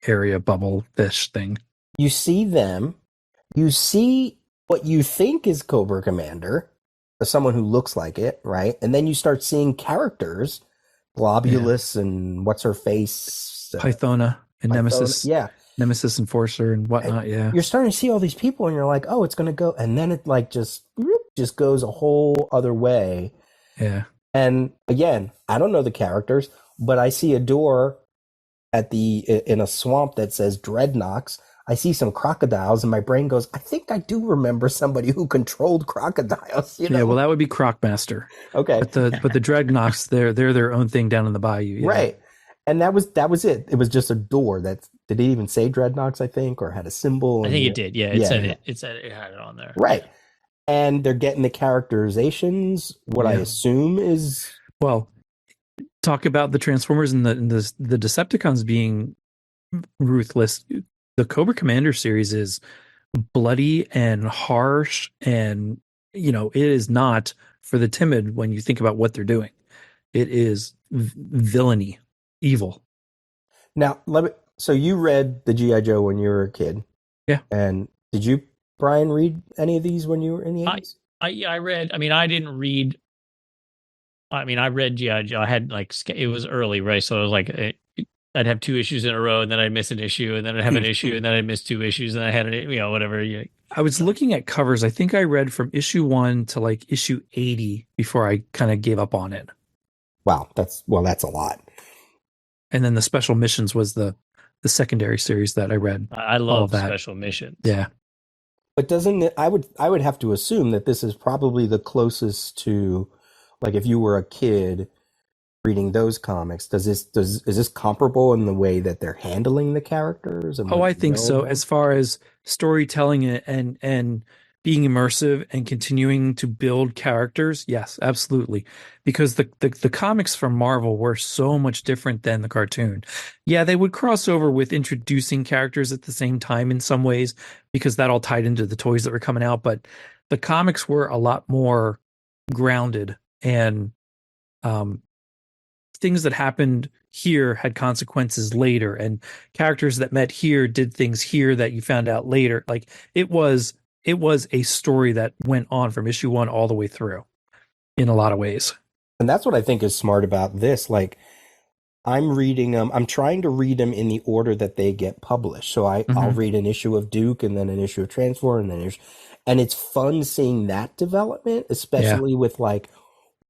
area bubble fish thing. You see them, you see what you think is Cobra Commander, or someone who looks like it, right? And then you start seeing characters, Globulus and what's her face, Pythona and Nemesis. Yeah. Nemesis Enforcer and whatnot. You're starting to see all these people and you're like, oh, it's going to go. And then it like just goes a whole other way. Yeah. And again, I don't know the characters, but I see a door in a swamp that says Dreadnoks. I see some crocodiles and my brain goes, I think I do remember somebody who controlled crocodiles. Yeah, well, that would be Crocmaster. Okay. But the Dreadnoks, they're their own thing down in the bayou. Yeah. Right. And that was it. It was just a door did it even say Dreadnoks, I think, or had a symbol? I think it did. Yeah, it said it. It said it had it on there. Right. And they're getting the characterizations. What I assume is, well, talk about the Transformers and the Decepticons being ruthless. The Cobra Commander series is bloody and harsh, and it is not for the timid when you think about what they're doing. It is villainy, evil. Now, so you read the G.I. Joe when you were a kid. Yeah. And did you Bryan, read any of these when you were in the 80s? I read. I mean, I didn't read. I mean, I read G.I. Joe. I had like it was early, right? So it was like I'd have 2 issues in a row, and then I'd miss an issue, and then I'd have an issue, and then I'd miss 2 issues, and I had whatever. Yeah. I was looking at covers. I think I read from issue 1 to like issue 80 before I kind of gave up on it. Wow, that's a lot. And then the Special Missions was the secondary series that I read. I love Special Missions. Yeah. But doesn't it, I would have to assume that this is probably the closest to, like, if you were a kid reading those comics, is this comparable in the way that they're handling the characters? And I think so. As far as storytelling and being immersive and continuing to build characters, yes, absolutely. Because the comics from Marvel were so much different than the cartoon. Yeah, they would cross over with introducing characters at the same time in some ways, because that all tied into the toys that were coming out. But the comics were a lot more grounded, and things that happened here had consequences later, and characters that met here did things here that you found out later. Like it was a story that went on from issue 1 all the way through in a lot of ways. And that's what I think is smart about this. Like, I'm reading them. I'm trying to read them in the order that they get published. So I'll read an issue of Duke, and then an issue of Transform, and it's fun seeing that development, especially with like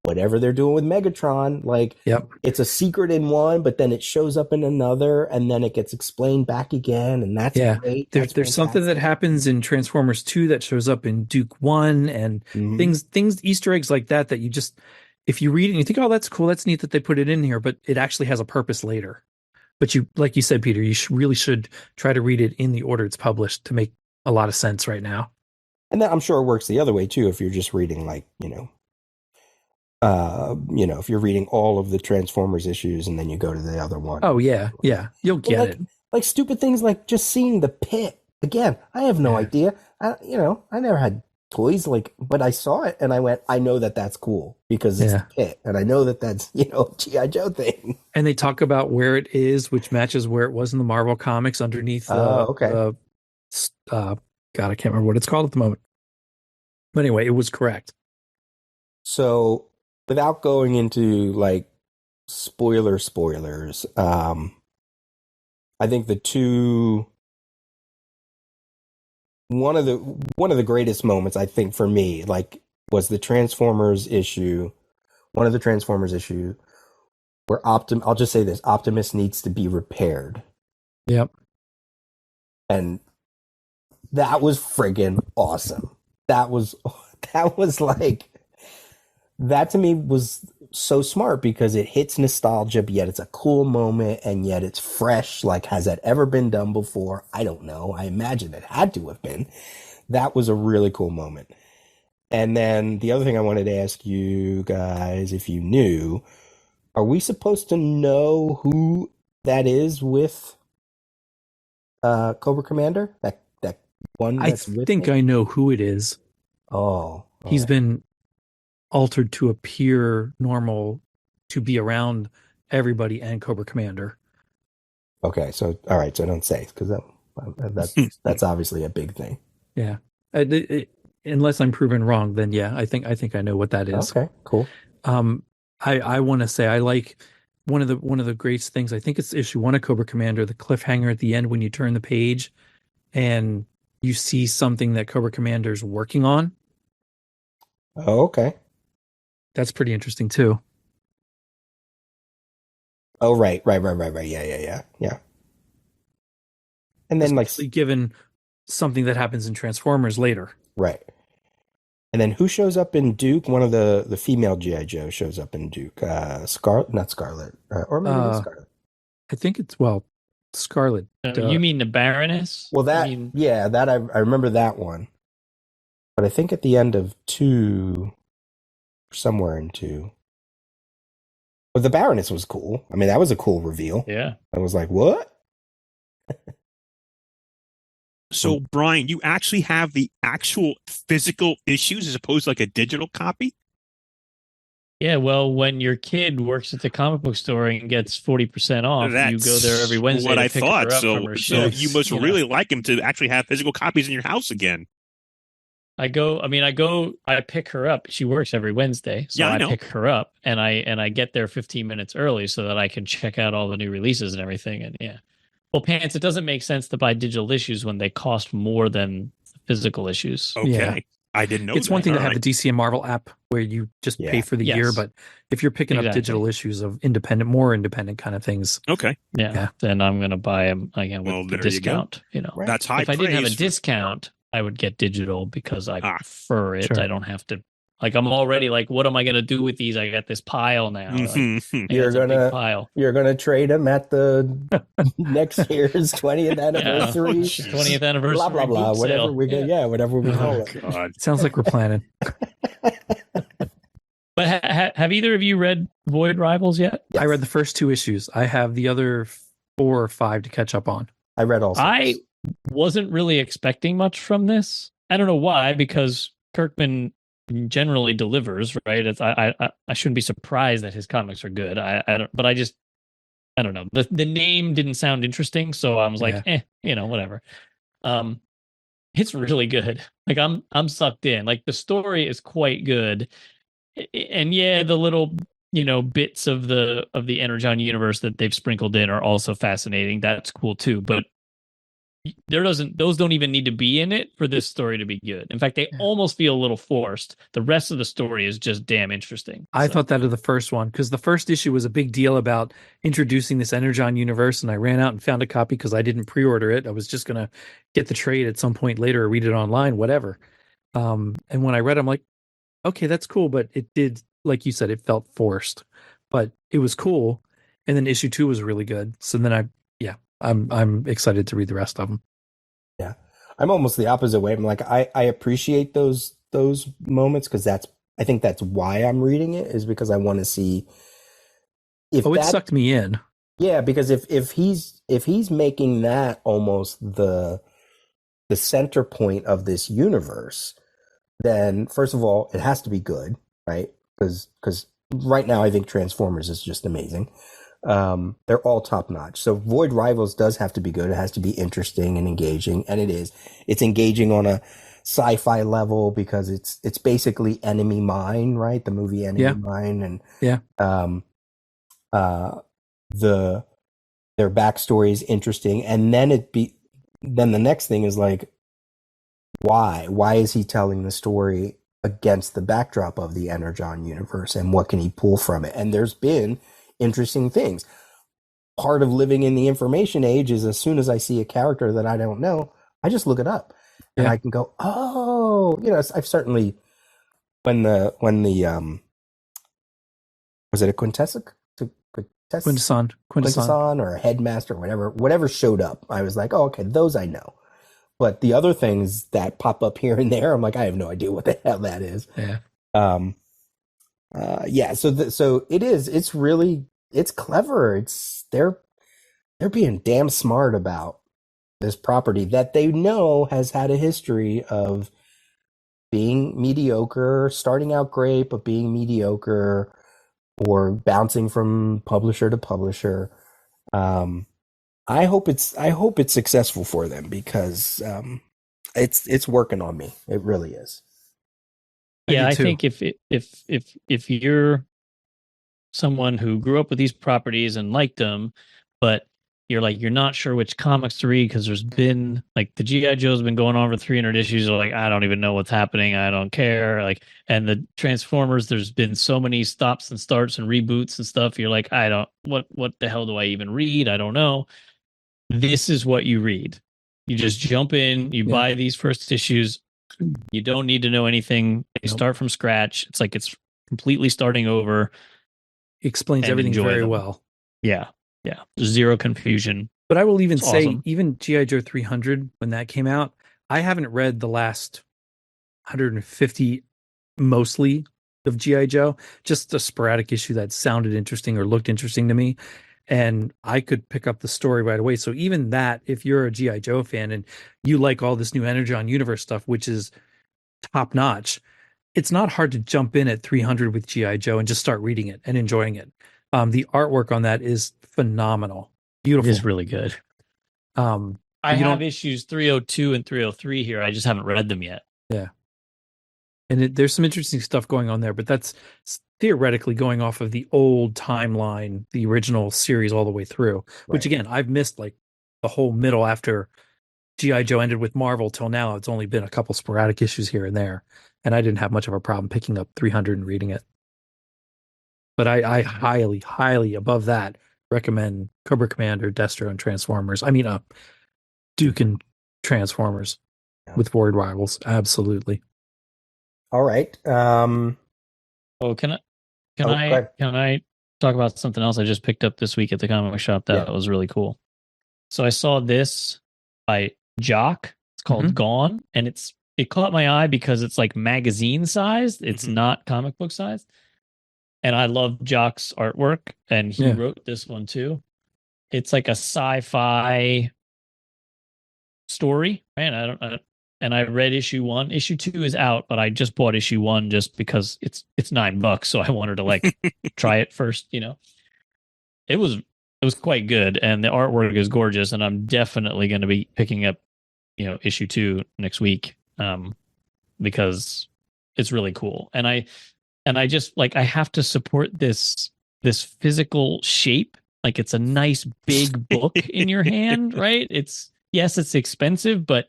whatever they're doing with Megatron. Like, it's a secret in one, but then it shows up in another, and then it gets explained back again, and that's great. There's something that happens in Transformers 2 that shows up in Duke 1, and things, Easter eggs like that you just, if you read it and you think, oh, that's cool, that's neat that they put it in here, but it actually has a purpose later. But you, like you said, Peter, you really should try to read it in the order it's published to make a lot of sense right now. And that, I'm sure, it works the other way too, if you're just reading, like, if you're reading all of the Transformers issues and then you go to the other one. Oh yeah, you'll get it. Like stupid things like just seeing the pit again. I have no idea. I never had toys, but I saw it and I went, I know that's cool because it's the pit, and I know that's G.I. Joe thing. And they talk about where it is, which matches where it was in the Marvel comics underneath. God, I can't remember what it's called at the moment. But anyway, it was correct. So, without going into like spoilers, I think one of the greatest moments, I think, for me, like, was the Transformers issue, one of the Transformers issue where I'll just say this, Optimus needs to be repaired. Yep. And that was friggin' awesome. That was like, that to me was so smart because it hits nostalgia, but yet it's a cool moment, and yet it's fresh. Like, has that ever been done before? I don't know. I imagine it had to have been. That was a really cool moment. And then the other thing I wanted to ask you guys, if you knew, are we supposed to know who that is with Cobra Commander? That one that's with him? I know who it is. Oh. He's been altered to appear normal, to be around everybody and Cobra Commander. Okay, so all right, so don't say, because that's obviously a big thing. Yeah, unless I'm proven wrong, then yeah, I think I know what that is. Okay, cool. I want to say I like one of the great things. I think it's issue 1 of Cobra Commander, the cliffhanger at the end when you turn the page and you see something that Cobra Commander's working on. Oh, okay. That's pretty interesting too. Oh, right. Yeah. And then, especially given something that happens in Transformers later. Right. And then who shows up in Duke? One of the female G.I. Joe shows up in Duke. Scarlet, not Scarlet, or maybe it's Scarlet. I think it's Scarlet. You mean the Baroness? Well, that I remember that one. But I think at the end of 2, somewhere in 2. But the Baroness was cool. I mean, that was a cool reveal. Yeah. I was like, what? So, Bryan, you actually have the actual physical issues as opposed to like a digital copy? Yeah, well, when your kid works at the comic book store and gets 40% off, you go there every Wednesday. What to I pick thought. her up So, from her so shift, you must really like him to actually have physical copies in your house again. I pick her up. She works every Wednesday. So Yeah, I I know. pick her up and I get there 15 minutes early so that I can check out all the new releases and everything. And yeah. Well, Pants, it doesn't make sense to buy digital issues when they cost more than physical issues. Okay. Yeah. I didn't know It's that. one thing All to have right. the DC and Marvel app where you just pay for the year, but if you're picking up digital issues of more independent kind of things. Okay. Yeah. Then I'm going to buy them again with the discount. You know, right. That's high if I didn't have a discount, I would get digital because I prefer it. Sure. I don't have to. Like, I'm already like, what am I going to do with these? I got this pile now. Like, you're gonna trade them at the next year's 20th anniversary, 20th anniversary, blah blah blah, whatever we go, whatever we call it. God. Sounds like we're planning. But have either of you read Void Rivals yet? Yes. I read the first 2 issues. I have the other 4 or 5 to catch up on. I read all 6. I wasn't really expecting much from this. I don't know why, because Kirkman generally delivers, right? I shouldn't be surprised that his comics are good. I don't know. The name didn't sound interesting, so I was like, whatever. It's really good. Like, I'm sucked in. Like, the story is quite good. And the little, bits of the Energon universe that they've sprinkled in are also fascinating. That's cool too. But those don't even need to be in it for this story to be good. In fact, they almost feel a little forced. The rest of the story is just damn interesting. I thought that of the first one, because the first issue was a big deal about introducing this Energon universe, and I ran out and found a copy because I didn't pre-order it. I was just going to get the trade at some point later or read it online, whatever. And when I read it, I'm like, okay, that's cool, but it did, like you said, it felt forced, but it was cool. And then issue 2 was really good. So then I'm excited to read the rest of them. Yeah, I'm almost the opposite way. I'm like, I appreciate those moments because I think that's why I'm reading it, is because I want to see if it sucked me in. Yeah, because if he's making that almost the center point of this universe, then first of all, it has to be good, right? Because right now I think Transformers is just amazing. They're all top notch. So Void Rivals does have to be good. It has to be interesting and engaging, and it is. It's engaging on a sci-fi level because it's basically Enemy Mine, right? The movie Enemy Mine, and their backstory is interesting, and then the next thing is like, why is he telling the story against the backdrop of the Energon universe, and what can he pull from it? And there's been interesting things. Part of living in the information age is as soon as I see a character that I don't know, I just look it up and I can go, oh, I've certainly when the was it a Quintesson or a Headmaster, whatever showed up, I was like, oh, okay, those I know. But the other things that pop up here and there, I'm like, I have no idea what the hell that is. So it is. It's clever. They're being damn smart about this property that they know has had a history of being mediocre, starting out great, but being mediocre or bouncing from publisher to publisher. I hope it's successful for them because it's working on me. It really is. Yeah, I think if you're someone who grew up with these properties and liked them, but you're not sure which comics to read because there's been like the G.I. Joe's been going on for 300 issues. You're like, I don't even know what's happening. I don't care. Like, and the Transformers, there's been so many stops and starts and reboots and stuff. You're like, what the hell do I even read? I don't know. This is what you read. You just jump in, you buy these first issues. You don't need to know anything. You start from scratch. It's like it's completely starting over. Explains everything very well. Yeah. Zero confusion. But I will even say, even G.I. Joe 300, when that came out, I haven't read the last 150 mostly of G.I. Joe, just a sporadic issue that sounded interesting or looked interesting to me. And I could pick up the story right away. So even that, if you're a G.I. Joe fan and you like all this new Energon Universe stuff, which is top notch, it's not hard to jump in at 300 with G.I. Joe and just start reading it and enjoying it. The artwork on that is phenomenal. Beautiful. It is really good. I have issues 302 and 303 here. I just haven't read them yet. Yeah. And there's some interesting stuff going on there, but that's theoretically going off of the old timeline, the original series all the way through, which again, I've missed like the whole middle after G.I. Joe ended with Marvel till now. It's only been a couple sporadic issues here and there, and I didn't have much of a problem picking up 300 and reading it. But I highly, highly above that recommend Cobra Commander, Destro, and Transformers. I mean, Duke and Transformers with Word Rivals. Absolutely. All right. Can I talk about something else I just picked up this week at the comic shop that was really cool? So I saw this by Jock. It's called Gone, and it caught my eye because it's like magazine sized. It's not comic book sized. And I love Jock's artwork, and he wrote this one too. It's like a sci-fi story, right? And I read issue 1. Issue 2 is out, but I just bought issue 1 just because it's $9, so I wanted to like try it first. You know, it was quite good, and the artwork is gorgeous, and I'm definitely going to be picking up, issue 2 next week, because it's really cool, and I just like I have to support this physical shape. Like it's a nice big book in your hand, right? It's expensive, but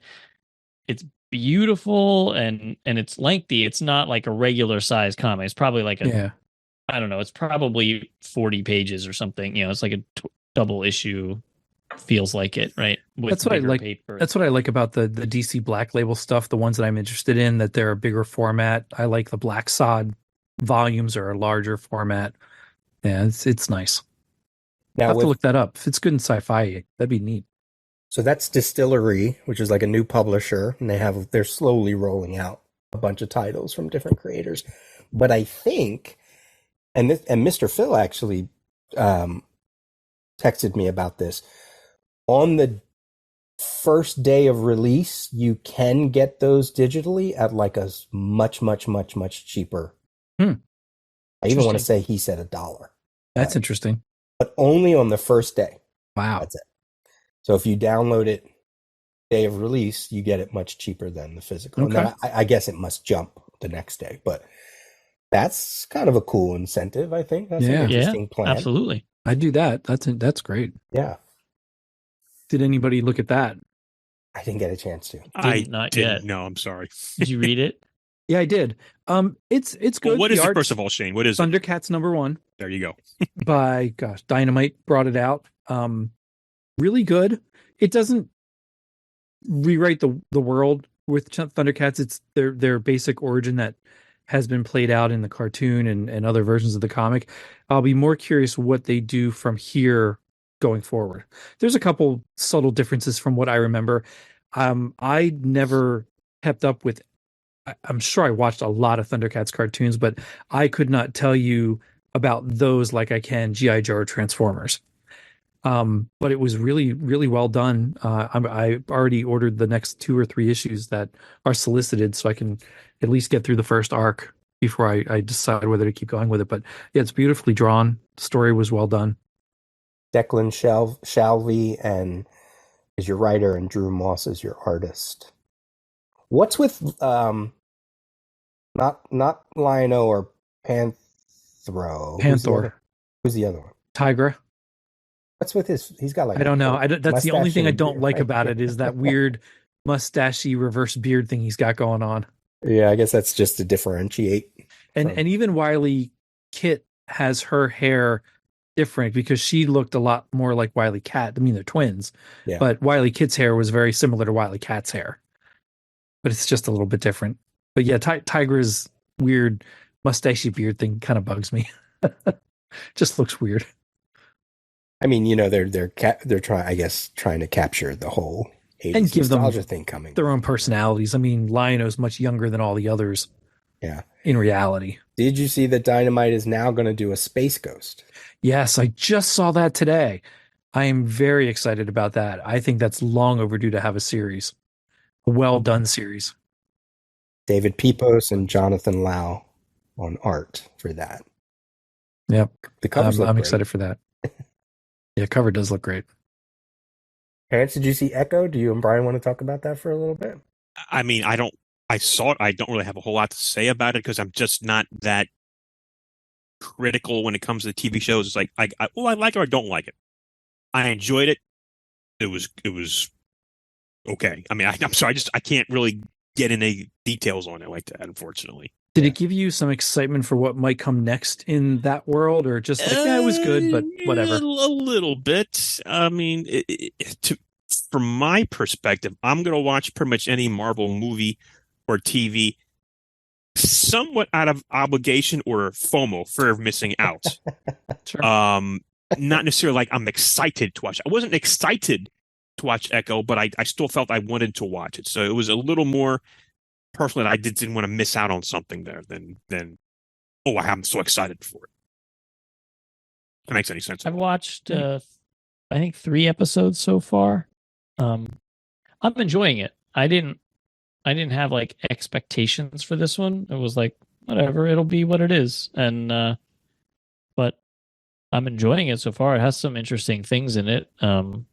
it's beautiful and it's lengthy. It's not like a regular size comic. It's probably like I don't know. It's probably 40 pages or something. It's like a double issue. Feels like it, right? That's what I like. Paper. That's what I like about the DC Black Label stuff. The ones that I'm interested in, that they're a bigger format. I like the Black Sod volumes are a larger format. Yeah, it's nice. Now, I have to look that up. If it's good in sci-fi, that'd be neat. So that's Distillery, which is like a new publisher, and they're slowly rolling out a bunch of titles from different creators. But I think, and Mr. Phil actually texted me about this. On the first day of release, you can get those digitally at like a much, much, much, much cheaper. I even want to say he said $1. That's interesting. But only on the first day. Wow. That's it. So if you download it day of release, you get it much cheaper than the physical. Okay. And then I guess it must jump the next day. But that's kind of a cool incentive, I think. That's an interesting plan. Absolutely. I do that. That's great. Yeah. Did anybody look at that? I didn't get a chance to. Not yet. No, I'm sorry. Did you read it? Yeah, I did. It's good. Well, what is it, first of all, Shane? What is Thundercats #1. There you go. By Dynamite brought it out. Really good. It doesn't rewrite the world with Thundercats. It's their basic origin that has been played out in the cartoon and other versions of the comic. I'll be more curious what they do from here going forward. There's a couple subtle differences from what I remember. I never kept up with. I'm sure I watched a lot of Thundercats cartoons, but I could not tell you about those like I can G.I. Joe or Transformers. But it was really, really well done. I already ordered the next 2 or 3 issues that are solicited, so I can at least get through the first arc before I decide whether to keep going with it. But yeah, it's beautifully drawn. The story was well done. Declan Shalvey is your writer, and Drew Moss is your artist. What's with not Lion-O or Panthro? Who's the other one? Tigra. What's with he's got like I don't know. That's the only thing I don't like about it is that weird mustachy reverse beard thing he's got going on. Yeah, I guess that's just to differentiate. And even Wily Kit has her hair different because she looked a lot more like Wily Cat. I mean, they're twins, but Wily Kit's hair was very similar to Wily Cat's hair, but it's just a little bit different. But yeah, Tigra's weird mustachy beard thing kind of bugs me. Just looks weird. I mean, they're trying to capture the whole 80s and give them thing coming. Their own personalities. I mean, Lion-O's much younger than all the others. Yeah. In reality. Did you see that Dynamite is now going to do a Space Ghost? Yes, I just saw that today. I am very excited about that. I think that's long overdue to have a series. A well done series. David Pepos and Jonathan Lau on art for that. Yep. The covers I'm excited for that. Yeah, cover does look great. Terrence, did you see Echo? Do you and Bryan want to talk about that for a little bit? I mean, I don't I saw it. I don't really have a whole lot to say about it because I'm just not that critical when it comes to the TV shows. It's like I like it or I don't like it. I enjoyed it. It was okay. I mean, I'm sorry, I can't really get any details on it like that, unfortunately. Did it give you some excitement for what might come next in that world, or just like, yeah, it was good, but whatever? A little bit. I mean, from my perspective, I'm going to watch pretty much any Marvel movie or TV somewhat out of obligation or FOMO, fear of missing out. Sure. Not necessarily like I'm excited to watch. I wasn't excited to watch Echo, but I still felt I wanted to watch it. So it was a little more personally, I didn't want to miss out on something there than I'm so excited for it. If that makes any sense. I've watched I think 3 episodes so far. I'm enjoying it. I didn't have like expectations for this one. It was like, whatever, it'll be what it is. And but I'm enjoying it so far. It has some interesting things in it. You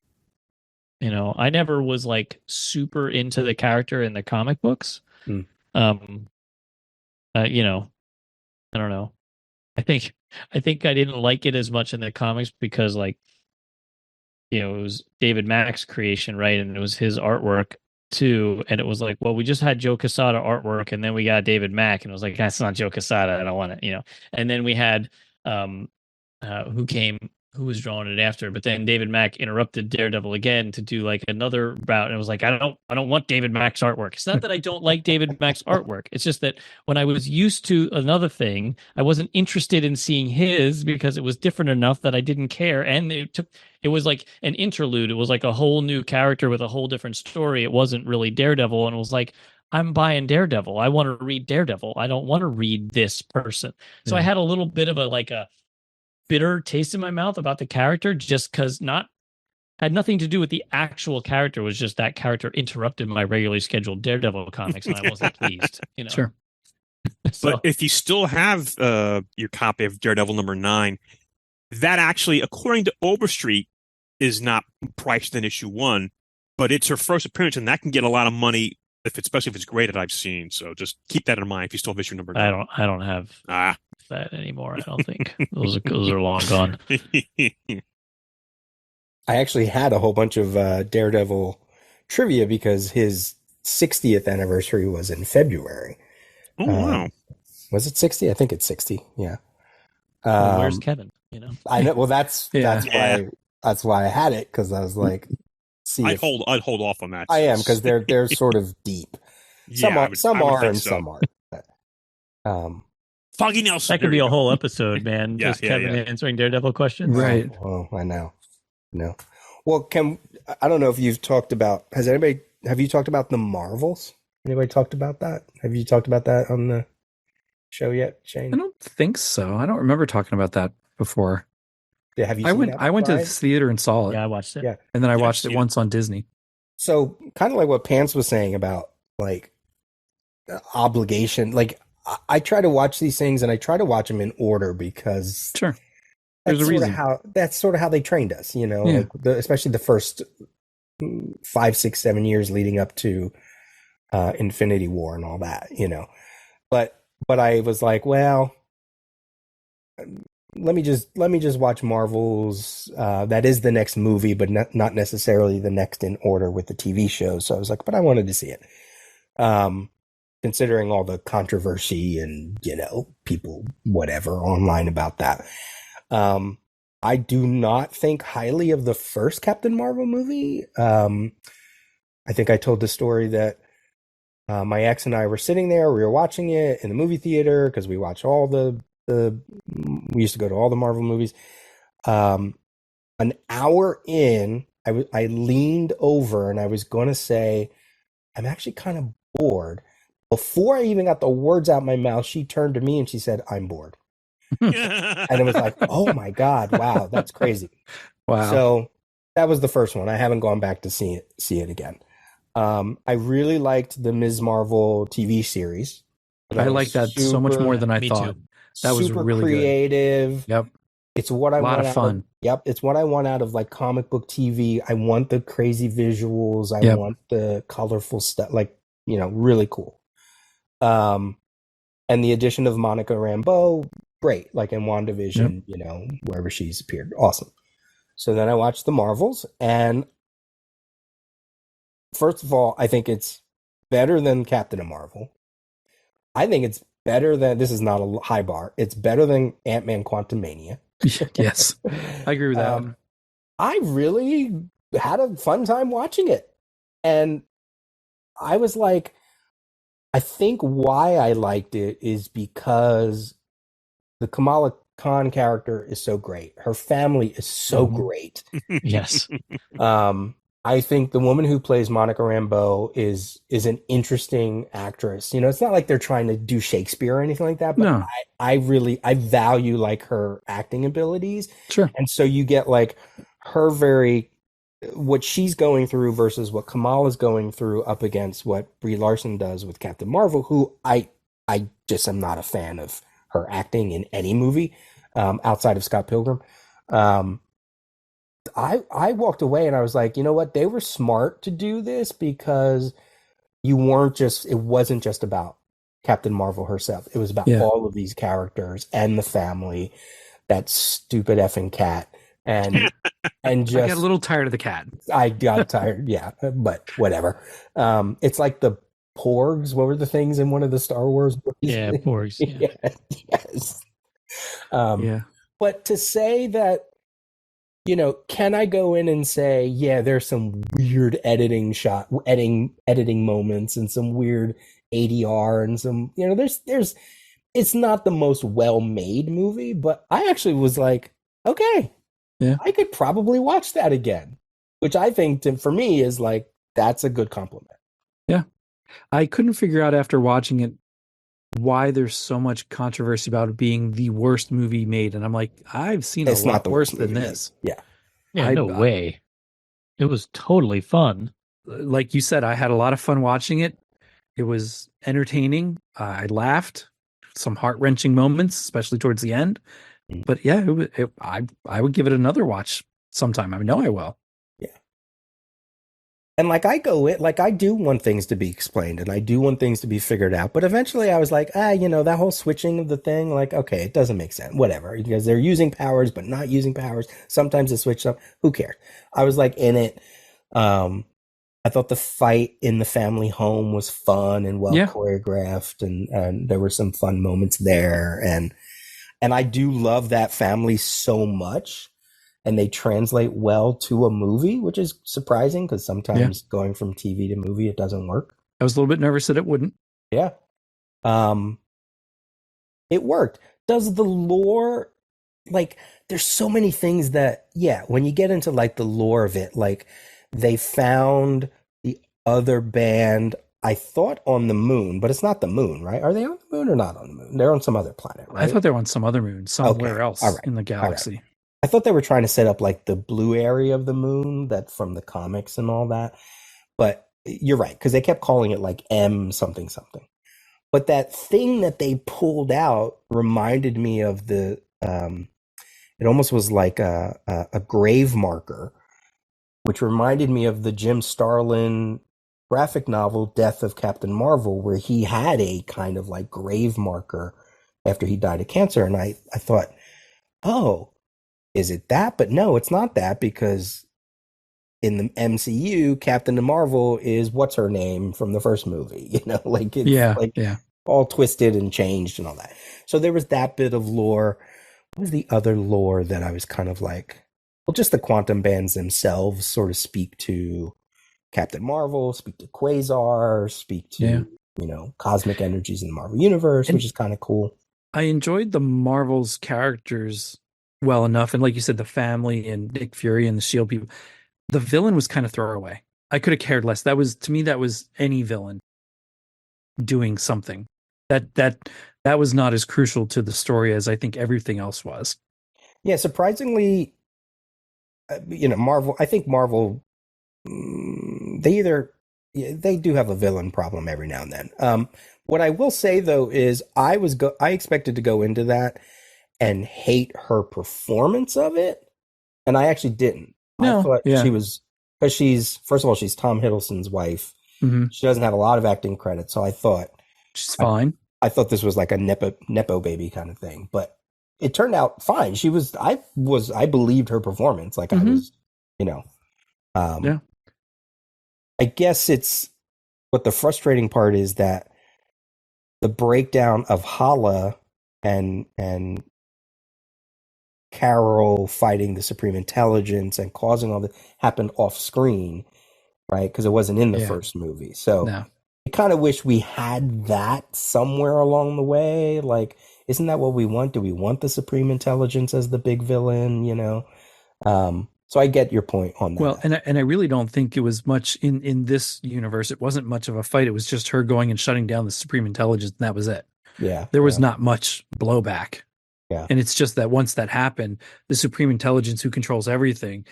know, I never was like super into the character in the comic books. You know, I don't know. I think I didn't like it as much in the comics because, like, you know, it was David Mack's creation, right? And it was his artwork too. And it was like, well, we just had Joe Quesada artwork, and then we got David Mack, and it was like, that's not Joe Quesada. I don't want it, you know. And then we had who was drawing it after, but then David Mack interrupted Daredevil again to do like another route, and it was like, I don't want David Mack's artwork. It's not that I don't like David Mack's artwork. It's just that when I was used to another thing, I wasn't interested in seeing his because it was different enough that I didn't care. And it was like an interlude. It was like a whole new character with a whole different story. It wasn't really Daredevil, and it was like, I'm buying Daredevil. I want to read Daredevil. I don't want to read this person. So I had a little bit of a bitter taste in my mouth about the character, just because had nothing to do with the actual character. It was just that character interrupted my regularly scheduled Daredevil comics, and I wasn't pleased. You know, Sure. So, but if you still have your copy of Daredevil #9, that actually, according to Overstreet, is not priced in issue 1, but it's her first appearance, and that can get a lot of money especially if it's graded. I've seen. So just keep that in mind if you still have issue #9. I don't have that anymore. I don't think those are long gone. I actually had a whole bunch of Daredevil trivia because his 60th anniversary was in February. Oh wow! Was it 60? I think it's 60. Yeah. Well, where's Kevin? You know. I know. Well, that's why I had it, because I was like, I'd hold off on that. I am, because they're sort of deep. Some are and some aren't. Foggy Nelson. That could be a whole episode, man. Just Kevin answering Daredevil questions. Right. Oh, I know. No. Well, I don't know if you've talked about, have you talked about the Marvels? Anybody talked about that? Have you talked about that on the show yet, Shane? I don't think so. I don't remember talking about that before. Yeah, have you I went to the theater and saw it. Yeah, I watched it. Yeah. And then I watched it once on Disney. So kind of like what Pants was saying about like obligation. Like I try to watch these things, and I try to watch them in order because there's a reason. That's sort of how they trained us, you know, like especially the first 5, 6, 7 years leading up to Infinity War and all that, you know. But I was like, well, let me just watch Marvel's. That is the next movie, but not necessarily the next in order with the TV show. So I was like, but I wanted to see it. Considering all the controversy and, you know, people, whatever, online about that. I do not think highly of the first Captain Marvel movie. I think I told the story that my ex and I were sitting there, we were watching it in the movie theater because we watch all we used to go to all the Marvel movies. An hour in, I leaned over and I was going to say, I'm actually kind of bored. Before I even got the words out my mouth, she turned to me and she said, I'm bored. And it was like, oh my God, wow, that's crazy. Wow. So that was the first one. I haven't gone back to see it again. I really liked the Ms. Marvel TV series. I like that so much more than I thought. That was really creative. Good. Yep. It's what I want. A lot of fun. It's what I want out of like comic book TV. I want the crazy visuals. I want the colorful stuff. Like, you know, really cool. And the addition of Monica Rambeau, great. Like in WandaVision, you know, wherever she's appeared, awesome. So then I watched the Marvels, and first of all, I think it's better than Captain Marvel. I think it's better than, this is not a high bar, it's better than Ant-Man Quantumania. Yes, I agree with that. I really had a fun time watching it. And I was like, I think why I liked it is because the Kamala Khan character is so great. Her family is so great. Yes. I think the woman who plays Monica Rambeau is an interesting actress. You know, it's not like they're trying to do Shakespeare or anything like that, but No. I value like her acting abilities. Sure. And so you get like her what she's going through versus what Kamala's going through up against what Brie Larson does with Captain Marvel, who I just am not a fan of her acting in any movie outside of Scott Pilgrim. I walked away and I was like, you know what? They were smart to do this because it wasn't just about Captain Marvel herself. It was about all of these characters and the family, that stupid effing cat. And just I got a little tired of the cat. I got tired. Yeah, but whatever. It's like the Porgs. What were the things in one of the Star Wars movies? Yeah, Porgs. Yeah. Yes. Yeah. But to say that, you know, can I go in and say, yeah, there's some weird editing moments and some weird ADR and some, you know, there's it's not the most well-made movie, but I actually was like, okay, yeah, I could probably watch that again, which I think for me is like, that's a good compliment. Yeah. I couldn't figure out after watching it why there's so much controversy about it being the worst movie made. And I'm like, I've seen a lot worse than this. Yeah. Yeah, no way. It was totally fun. Like you said, I had a lot of fun watching it. It was entertaining. I laughed. Some heart-wrenching moments, especially towards the end. But yeah, I would give it another watch sometime. I know I will. Yeah. And like I do want things to be explained and I do want things to be figured out. But eventually I was like, you know, that whole switching of the thing, like, okay, it doesn't make sense. Whatever. Because they're using powers, but not using powers. Sometimes they switch up. Who cares? I was like in it. I thought the fight in the family home was fun and well choreographed, and there were some fun moments there. And I do love that family so much, and they translate well to a movie, which is surprising because sometimes going from TV to movie, it doesn't work. I was a little bit nervous that it wouldn't. Yeah. It worked. Does the lore, like, there's so many things that, when you get into like the lore of it, like they found the other band, I thought on the moon, but it's not the moon, right? Are they on the moon or not on the moon? They're on some other planet, right? I thought they were on some other moon, somewhere else in the galaxy. Right. I thought they were trying to set up like the blue area of the moon that from the comics and all that. But you're right, because they kept calling it like M something something. But that thing that they pulled out reminded me of it almost was like a grave marker, which reminded me of the Jim Starlin graphic novel Death of Captain Marvel, where he had a kind of like grave marker after he died of cancer. And I thought, oh, is it that? But no, it's not that, because in the MCU, Captain Marvel is what's her name from the first movie, you know, like it's all twisted and changed and all that. So there was that bit of lore. What was the other lore that I was kind of like, well, just the quantum bands themselves sort of speak to Captain Marvel, speak to Quasar, speak to, you know, cosmic energies in the Marvel Universe, which is kind of cool. I enjoyed the Marvel's characters well enough. And like you said, the family and Nick Fury and the S.H.I.E.L.D. people, the villain was kind of throwaway. I could have cared less. That was any villain doing something. That was not as crucial to the story as I think everything else was. Yeah, surprisingly, you know, Marvel, I think Marvel, they do have a villain problem every now and then. What I will say though is I expected to go into that and hate her performance of it, and I actually didn't. No, I thought she was, because first of all, she's Tom Hiddleston's wife. Mm-hmm. She doesn't have a lot of acting credit, so I thought She's fine. I thought this was like a nepo baby kind of thing, but it turned out fine. I believed her performance. Like I was, Yeah. I guess it's what the frustrating part is that the breakdown of Hala and Carol fighting the Supreme Intelligence and causing all that happened off screen, right? Because it wasn't in the first movie. So I kind of wish we had that somewhere along the way. Like, isn't that what we want? Do we want the Supreme Intelligence as the big villain? So I get your point on that. Well, and I really don't think it was much in this universe. It wasn't much of a fight. It was just her going and shutting down the Supreme Intelligence, and that was it. Yeah. There was not much blowback. Yeah. And it's just that once that happened, the Supreme Intelligence, who controls everything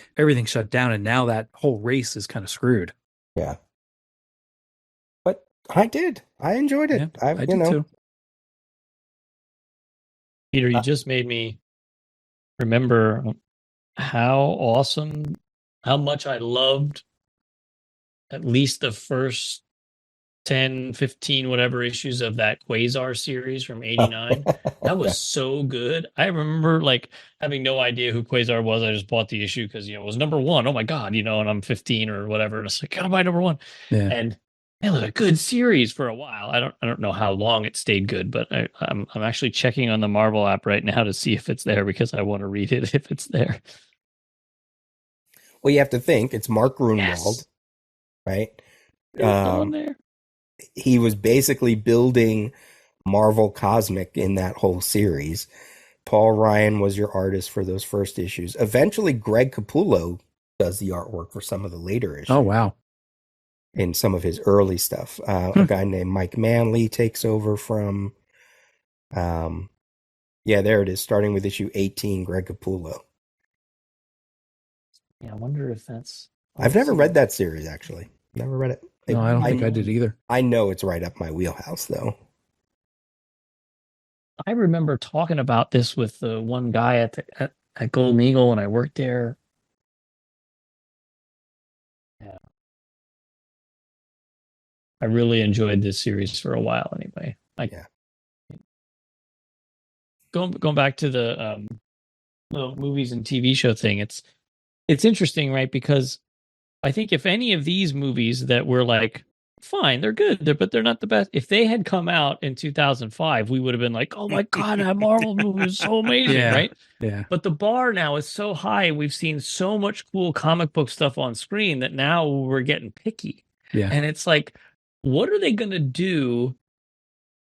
shut down, and now that whole race is kind of screwed. Yeah. But I enjoyed it. Yeah, I did too. Peter, you just made me remember how much I loved at least the first 10, 15, whatever issues of that Quasar series from 89. That was so good. I remember like having no idea who Quasar was. I just bought the issue because, it was number one. Oh my God, and I'm 15 or whatever. And it's like, gotta buy number one. Yeah. And it was a good series for a while. I don't know how long it stayed good, but I'm actually checking on the Marvel app right now to see if it's there because I want to read it if it's there. Well, you have to think it's Mark Grunwald, right? On there. He was basically building Marvel Cosmic in that whole series. Paul Ryan was your artist for those first issues. Eventually, Greg Capullo does the artwork for some of the later issues. Oh, wow. In some of his early stuff. A guy named Mike Manley takes over from, there it is, starting with issue 18, Greg Capullo. Yeah, I wonder if that's... I've never read that series, actually. Never read it. No, I don't think I did either. I know it's right up my wheelhouse, though. I remember talking about this with the one guy at Golden Eagle when I worked there. Yeah. I really enjoyed this series for a while anyway. Going back to the movies and TV show thing, it's interesting, right? Because I think if any of these movies that were like, fine, they're good, but they're not the best. If they had come out in 2005, we would have been like, oh my God, that Marvel movie is so amazing, right? Yeah. But the bar now is so high. We've seen so much cool comic book stuff on screen that now we're getting picky. Yeah. And it's like, what are they going to do?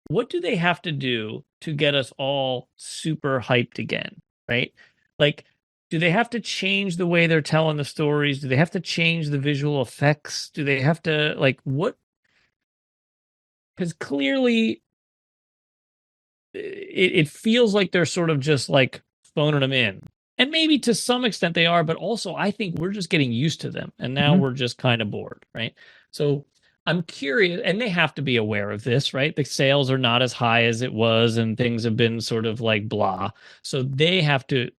What do they have to do to get us all super hyped again, right? Like, do they have to change the way they're telling the stories? Do they have to change the visual effects? Do they have to, like, what? Because clearly it feels like they're sort of just like phoning them in. And maybe to some extent they are, but also I think we're just getting used to them. And now we're just kind of bored, right? So I'm curious, and they have to be aware of this, right? The sales are not as high as it was, and things have been sort of like blah. So they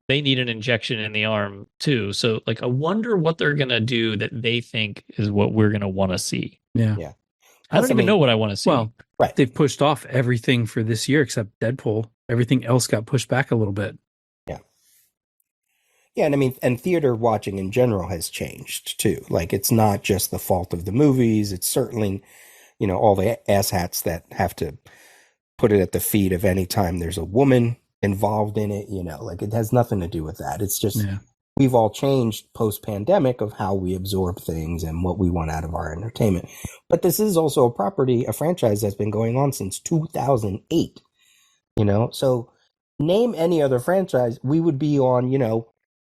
need an injection in the arm too. So like, I wonder what they're going to do that they think is what we're going to want to see. Yeah. Yeah. I don't even know what I want to see. Well, they've pushed off everything for this year except Deadpool. Everything else got pushed back a little bit. Yeah. Yeah, and I mean, and theater watching in general has changed too. Like, it's not just the fault of the movies. It's certainly, all the asshats that have to put it at the feet of any time there's a woman involved in it, like it has nothing to do with that. It's just, we've all changed post-pandemic of how we absorb things and what we want out of our entertainment. But this is also a franchise that's been going on since 2008, so name any other franchise, we would be on,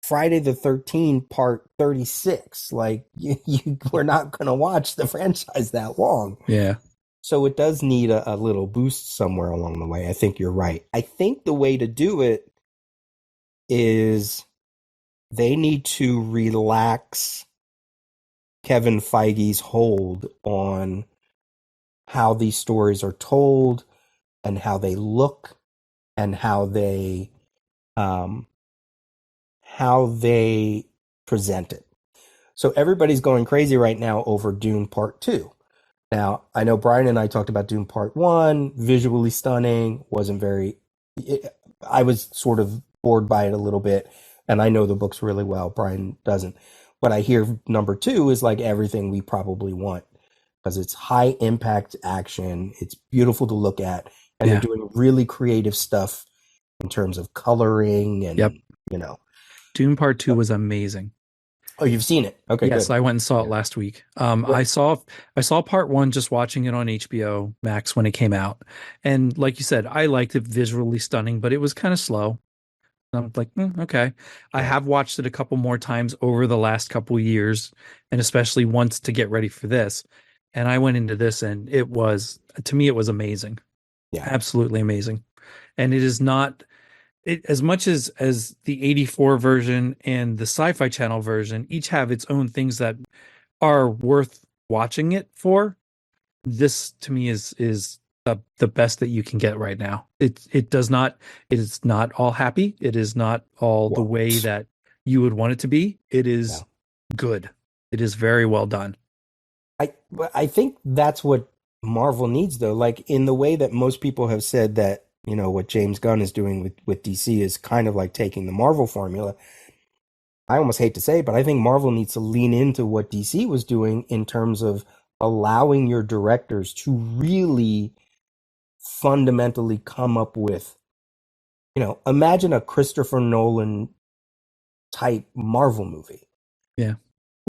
Friday the 13th part 36. Like, we're not going to watch the franchise that long. Yeah. So it does need a little boost somewhere along the way. I think you're right. I think the way to do it is they need to relax Kevin Feige's hold on how these stories are told and how they look and how they present it. So everybody's going crazy right now over Dune Part 2. Now, I know Brian and I talked about Dune Part 1, visually stunning, wasn't very. I was sort of bored by it a little bit, and I know the books really well. Brian doesn't. But I hear number 2 is like everything we probably want because it's high impact action. It's beautiful to look at, and they're doing really creative stuff in terms of coloring and, you know. Dune Part 2 was amazing. Oh, you've seen it? Okay, yes, good. I went and saw it last week. I saw Part 1 just watching it on HBO Max when it came out, and like you said, I liked it, visually stunning, but it was kind of slow. I'm like, okay. I have watched it a couple more times over the last couple years, and especially once to get ready for this. And I went into this, and to me, it was amazing. Yeah, absolutely amazing. And it is not. As much as the 84 version and the Sci-Fi Channel version each have its own things that are worth watching it for, this to me is the best that you can get right now. It is not all happy. It is not all the way that you would want it to be. It is good. It is very well done. I think that's what Marvel needs, though. Like, in the way that most people have said that, you know, what James Gunn is doing with DC is kind of like taking the Marvel formula. I almost hate to say it, but I think Marvel needs to lean into what DC was doing in terms of allowing your directors to really fundamentally come up with, you know, imagine a Christopher Nolan type Marvel movie. Yeah.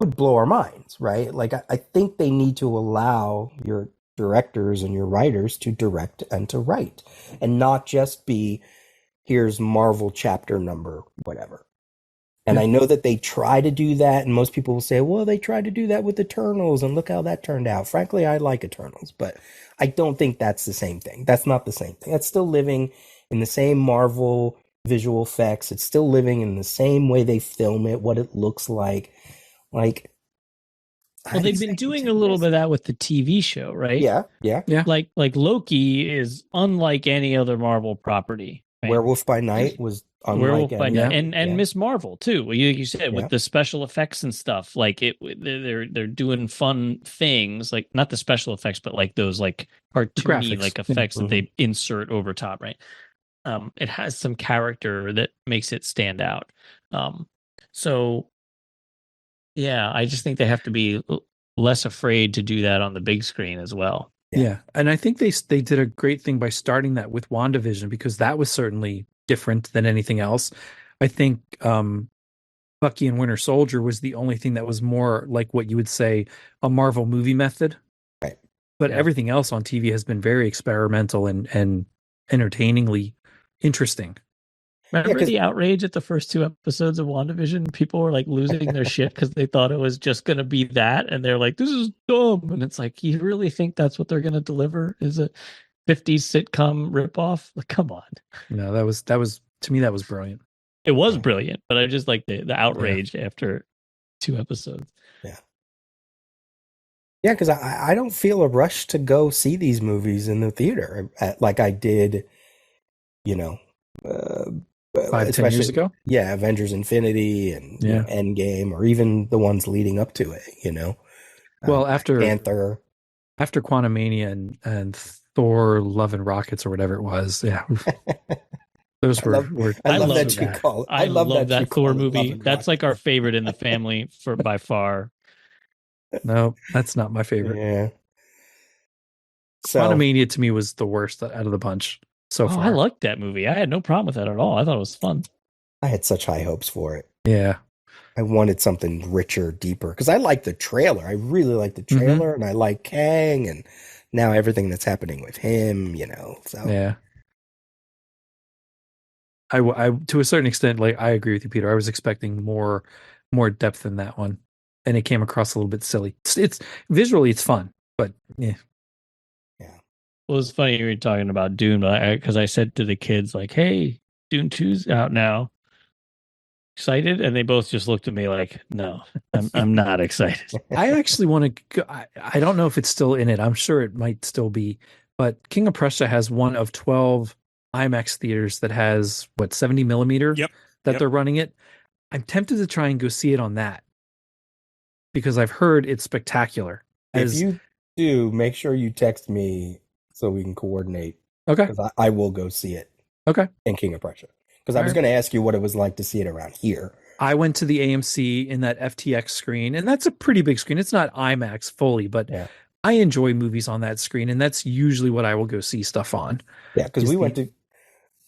Would blow our minds, right? Like, I think they need to allow your directors and your writers to direct and to write, and not just be, here's Marvel chapter number whatever. And I know that they try to do that, and most people will say, well, they tried to do that with Eternals, and look how that turned out. Frankly, I like Eternals, but I don't think that's the same thing. That's not the same thing. That's still living in the same Marvel visual effects. It's still living in the same way they film it, what it looks like. Like, well, they've been doing a little bit of that with the TV show, right? Yeah. Like Loki is unlike any other Marvel property. Right? Werewolf by Night was unlike Werewolf by Night, any. and Miss Marvel too. Well, you said with the special effects and stuff, like they're doing fun things, like not the special effects, but like those like cartoony like effects that they insert over top, right? It has some character that makes it stand out. So yeah, I just think they have to be less afraid to do that on the big screen as well. Yeah. And I think they did a great thing by starting that with WandaVision, because that was certainly different than anything else. I think Bucky and Winter Soldier was the only thing that was more like what you would say a Marvel movie method. Right. But everything else on TV has been very experimental and entertainingly interesting. Remember the outrage at the first 2 episodes of WandaVision? People were like losing their shit because they thought it was just going to be that. And they're like, this is dumb. And it's like, you really think that's what they're going to deliver? Is a 50s sitcom ripoff? Like, come on. No, that was to me, that was brilliant. It was brilliant, but I just like the outrage after 2 episodes. Yeah. Yeah, because I don't feel a rush to go see these movies in the theater like I did, you know, 5-10 years ago. Yeah, Avengers Infinity and you know, Endgame, or even the ones leading up to it, you know. Well, after Panther, after Quantumania and Thor Love and Rockets or whatever it was. Yeah. Those were I love that you call it. I love that Thor movie. That's like our favorite in the family for by far. No, that's not my favorite. Yeah. So, Quantumania to me was the worst out of the bunch so far. I liked that movie. I had no problem with that at all. I thought it was fun. I had such high hopes for it. Yeah. I wanted something richer, deeper, because I like the trailer. I really like the trailer, and I like Kang, and now everything that's happening with him, you know. So yeah. I to a certain extent, like I agree with you, Peter. I was expecting more depth in that one, and it came across a little bit silly. It's visually it's fun, but yeah. Well, it's funny you were talking about Dune, because I said to the kids like, "Hey, Dune 2's out now. Excited?" And they both just looked at me like, "No, I'm not excited." I actually want to. I don't know if it's still in it. I'm sure it might still be, but King of Prussia has one of 12 IMAX theaters that has 70 millimeter that they're running it. I'm tempted to try and go see it on that because I've heard it's spectacular. do, make sure you text me so we can coordinate. Okay. Because I will go see it. Okay. In King of Prussia. Because I was going to ask you what it was like to see it around here. I went to the AMC in that FTX screen, and that's a pretty big screen. It's not IMAX fully, but I enjoy movies on that screen, and that's usually what I will go see stuff on. Yeah, because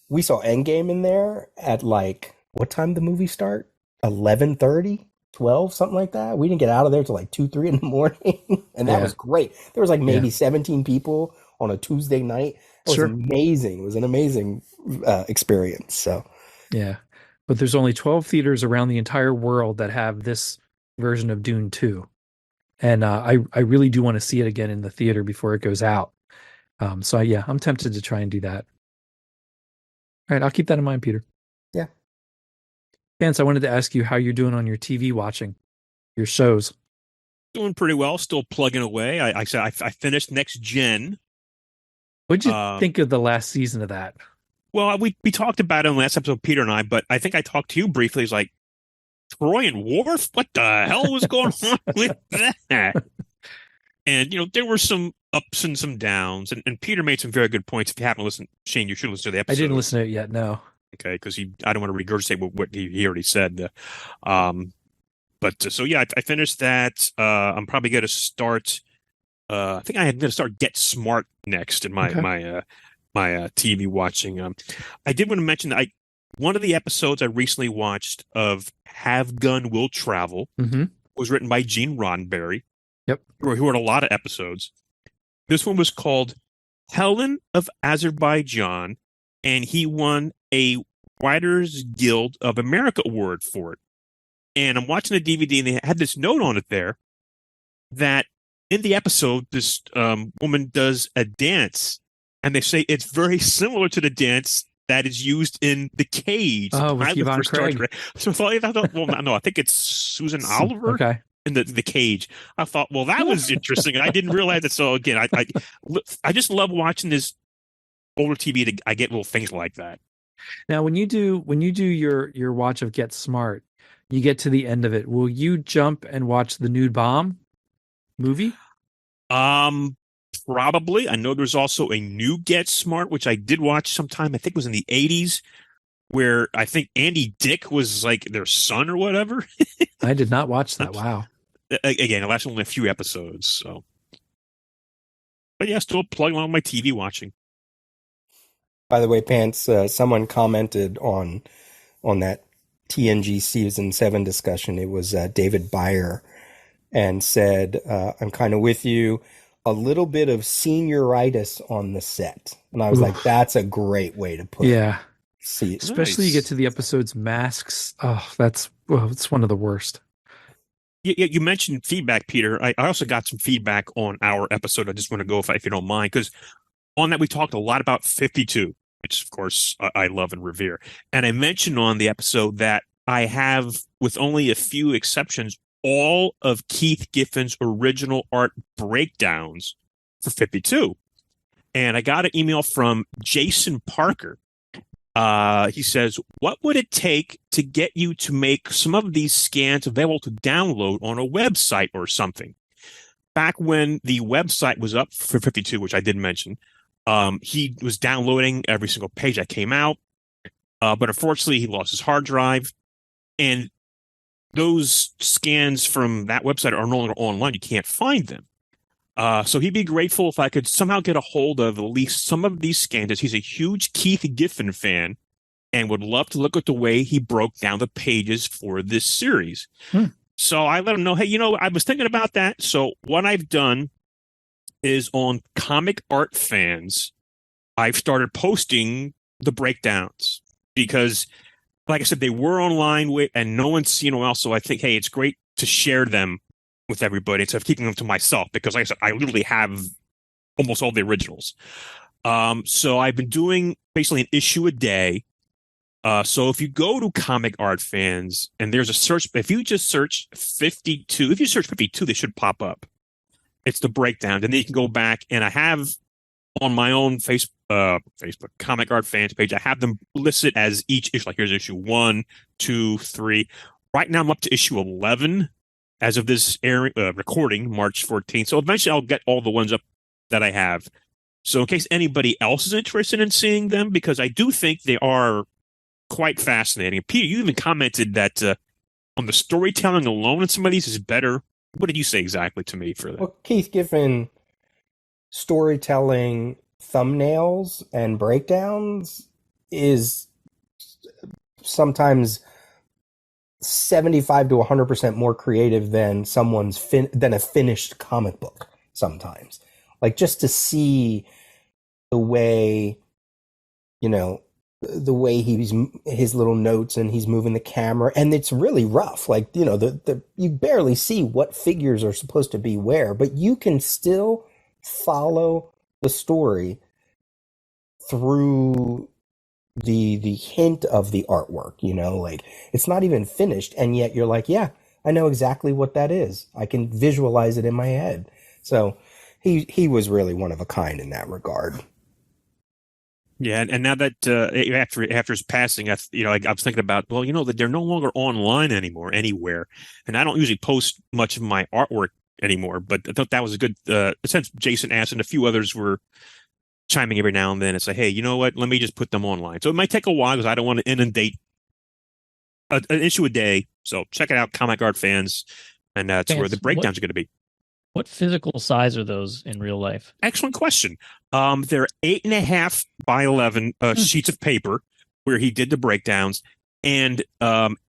we saw Endgame in there at like, what time did the movie start? 11:30, 12, something like that. We didn't get out of there till like 2, 3 in the morning, and that was great. There was like maybe 17 people on a Tuesday night. It was amazing. It was an amazing experience. So yeah, but there's only 12 theaters around the entire world that have this version of Dune 2, and I really do want to see it again in the theater before it goes out. So yeah, I'm tempted to try and do that. All right, I'll keep that in mind, Peter. Yeah. Vance, I wanted to ask you how you're doing on your TV watching, your shows. Doing pretty well. Still plugging away. I said I finished Next Gen. What'd you think of the last season of that? Well, we talked about it in the last episode, Peter and I, but I think I talked to you briefly. It's like, Troy and Worf? What the hell was going on with that? And, there were some ups and some downs, and Peter made some very good points. If you haven't listened, Shane, you should listen to the episode. I didn't listen to it yet, no. Okay, because I don't want to regurgitate what he already said. So yeah, I finished that. I'm probably going to start. I think I'm going to start Get Smart next in my TV watching. I did want to mention that one of the episodes I recently watched of Have Gun Will Travel was written by Gene Roddenberry. Yep, who wrote a lot of episodes. This one was called Helen of Azerbaijan, and he won a Writers Guild of America award for it. And I'm watching the DVD, and they had this note on it there that in the episode, this woman does a dance, and they say it's very similar to the dance that is used in The Cage. With Yvonne Craig. So I thought, well, no, I think it's Susan Oliver. Okay. In the Cage. I thought, well, that was interesting, and I didn't realize it. So again, I just love watching this older TV. I get little things like that. Now, when you do your watch of Get Smart, you get to the end of it. Will you jump and watch the Nude Bomb movie? Probably. I know there's also a new Get Smart, which I did watch sometime. I think it was in the 80s, where I think Andy Dick was like their son or whatever. I did not watch that. Wow. Again, it lasted only a few episodes. So, but yeah, still plugging on my TV watching. By the way, Pants, someone commented on that TNG Season 7 discussion. It was David Byer, and said, I'm kind of with you. A little bit of senioritis on the set. And I was like, that's a great way to put it. See, especially you get to the episode's masks. Oh, it's one of the worst. You mentioned feedback, Peter. I also got some feedback on our episode. I just want to go if you don't mind, because on that we talked a lot about 52, which of course I love and revere. And I mentioned on the episode that I have, with only a few exceptions, all of Keith Giffen's original art breakdowns for 52. And I got an email from Jason Parker. He says, what would it take to get you to make some of these scans available to download on a website or something? Back when the website was up for 52, which I did mention, he was downloading every single page that came out. But unfortunately, he lost his hard drive. And those scans from that website are no longer online. You can't find them. So he'd be grateful if I could somehow get a hold of at least some of these scans. He's a huge Keith Giffen fan and would love to look at the way he broke down the pages for this series. So I let him know, hey, I was thinking about that. So what I've done is on Comic Art Fans, I've started posting the breakdowns because, like I said, they were online and no one's seen them else. So I think, hey, it's great to share them with everybody instead of keeping them to myself, because like I said, I literally have almost all the originals. So I've been doing basically an issue a day. So if you go to Comic Art Fans and there's a search, if you just search 52, if you search 52, they should pop up. It's the breakdown. And then you can go back, and I have on my own Facebook Comic Art Fans page, I have them listed as each issue. Like here's issue 1, 2, 3. Right now I'm up to issue 11. as of this recording, March 14th. So eventually I'll get all the ones up that I have. So in case anybody else is interested in seeing them, because I do think they are quite fascinating. Peter, you even commented that on the storytelling alone in some of these is better. What did you say exactly to me for that? Well, Keith, given storytelling thumbnails and breakdowns is sometimes 75 to 100% more creative than than a finished comic book sometimes. Like, just to see the way, the way his little notes, and he's moving the camera, and it's really rough. Like, you barely see what figures are supposed to be where, but you can still follow the story through the hint of the artwork, like it's not even finished, and yet you're like, yeah, I know exactly what that is. I can visualize it in my head. So he was really one of a kind in that regard. Yeah, and now that after his passing, I was thinking about, that they're no longer online anymore anywhere, and I don't usually post much of my artwork anymore. But I thought that was a good. Since Jason asked, and a few others were chiming every now and then, it's like, hey, you know what? Let me just put them online. So it might take a while because I don't want to inundate an issue a day. So check it out, Comic Art fans, and that's where the breakdowns are going to be. What physical size are those in real life? Excellent question. They're 8.5 by 11 sheets of paper where he did the breakdowns. And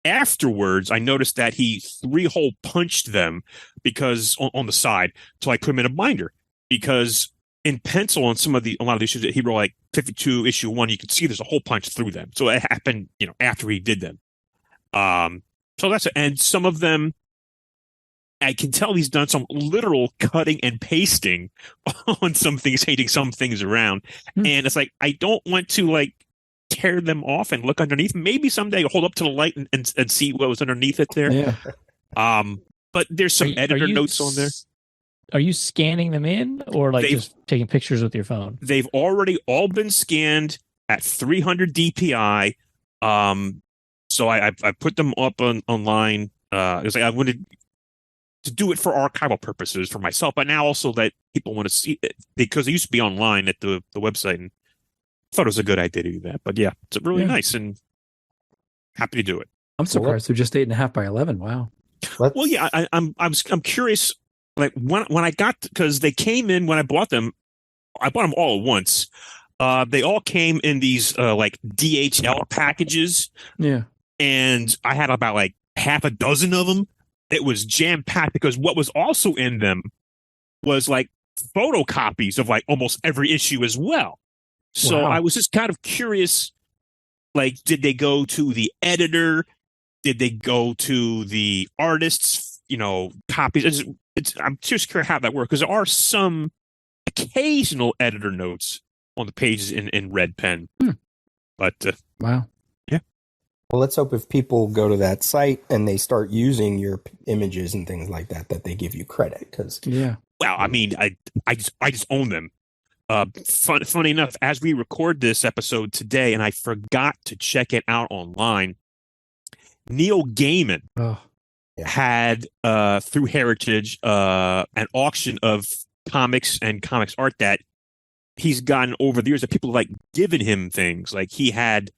afterwards, I noticed that he 3-hole punched them because on the side. So I put them in a binder because in pencil on a lot of the issues that he wrote, like 52 issue 1, you can see there's a hole punch through them. So it happened, after he did them. So that's it. And some of them, I can tell he's done some literal cutting and pasting on some things, changing some things around. And it's like, I don't want to tear them off and look underneath. Maybe someday I'll hold up to the light and see what was underneath it there. Yeah. But there's some editor notes on there. Are you scanning them in, or just taking pictures with your phone? They've already all been scanned at 300 DPI. So I put them up online. It was like I wanted to do it for archival purposes for myself, but now also that people want to see it because it used to be online at the website, and I thought it was a good idea to do that. But yeah, it's really nice, and happy to do it. I'm surprised they're just 8.5 by 11. Wow. Well, yeah, I'm curious. Like when I got, because they came in when I bought them all at once. They all came in these like DHL packages. Yeah. And I had about half a dozen of them. It was jam packed because what was also in them was photocopies of almost every issue as well. So I was just kind of curious, did they go to the editor? Did they go to the artists, copies? I'm just curious how that works, because there are some occasional editor notes on the pages in red pen. But wow. Yeah. Well, let's hope if people go to that site and they start using your images and things like that, that they give you credit. Because well, I mean, I just own them. Funny enough, as we record this episode today, and I forgot to check it out online, Neil Gaiman had through Heritage an auction of comics and comics art that he's gotten over the years that people given him things. Like he has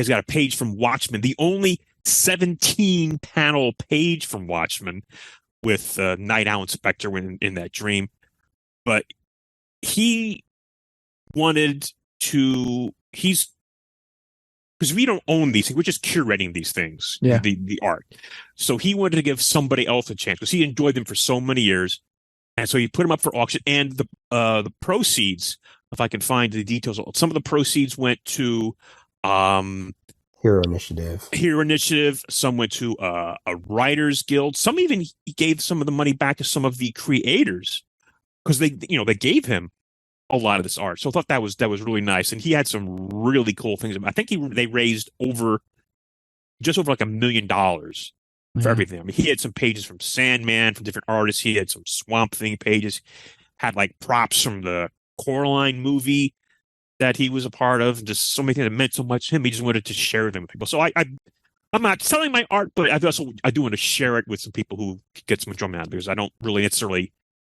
got a page from Watchmen, the only 17 panel page from Watchmen with Night Owl and Spectre in that dream. But he wanted to, because we don't own these things, we're just curating these things, the art. So he wanted to give somebody else a chance because he enjoyed them for so many years. And so he put them up for auction, and the proceeds, if I can find the details, some of the proceeds went to Hero Initiative. Some went to a writers guild. Some even he gave some of the money back to some of the creators because they gave him a lot of this art. So I thought that was really nice, and he had some really cool things. I think they raised just over $1 million for everything. I mean, he had some pages from Sandman from different artists. He had some Swamp Thing pages. Had props from the Coraline movie that he was a part of. Just so many things that meant so much to him. He just wanted to share them with people. So I I'm not selling my art, but I do want to share it with some people who get some enjoyment out of it, because I don't really necessarily.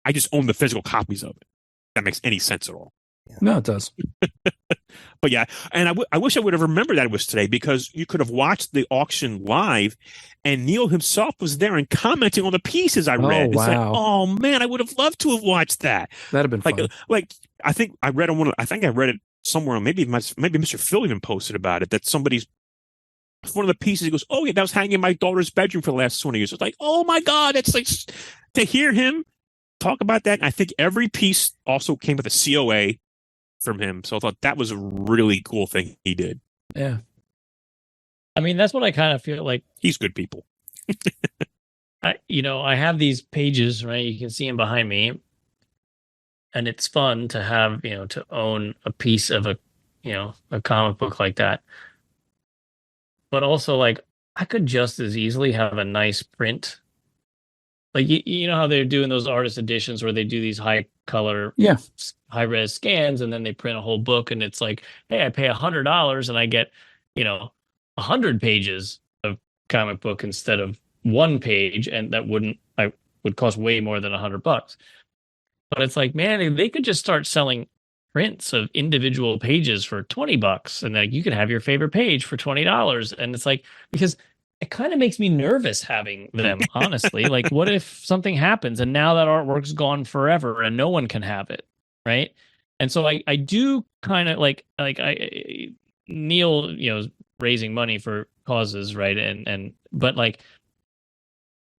I just own the physical copies of it. If that makes any sense at all. No, it does. But yeah, and I wish I would have remembered that it was today, because you could have watched the auction live, and Neil himself was there and commenting on the pieces I read. It's like, wow. oh man, I would have loved to have watched that. That'd have been fun. Like I think I read on one. I think I read it somewhere. Maybe Mr. Phil even posted about it. That somebody's one of the pieces. He goes, "Oh yeah, that was hanging in my daughter's bedroom for the last 20 years." It's like, oh my god, it's like to hear him talk about that. I think every piece also came with a COA from him, so I thought that was a really cool thing he did. Yeah, I mean, that's what I kind of feel like. He's good people. I have these pages, right? You can see them behind me, and it's fun to have, to own a piece of a comic book like that. But also, like, I could just as easily have a nice print. Like, you know how they're doing those artist editions where they do these high color, high res scans, and then they print a whole book, and it's like, hey, I pay $100 and I get, 100 pages of comic book instead of one page, and that would cost way more than $100. But it's like, man, they could just start selling prints of individual pages for $20, and like you could have your favorite page for $20. And it's like, because it kind of makes me nervous having them, honestly. Like, what if something happens and now that artwork's gone forever and no one can have it, right? And so I do kind of like Neil, raising money for causes, right? But like,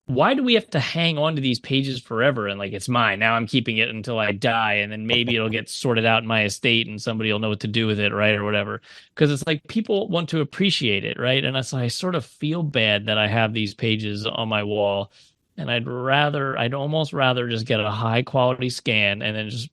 why do we have to hang on to these pages forever? And like, it's mine. Now I'm keeping it until I die. And then maybe it'll get sorted out in my estate and somebody will know what to do with it, right? Or whatever. Because it's like people want to appreciate it, right? And I sort of feel bad that I have these pages on my wall. And I'd almost rather just get a high quality scan and then just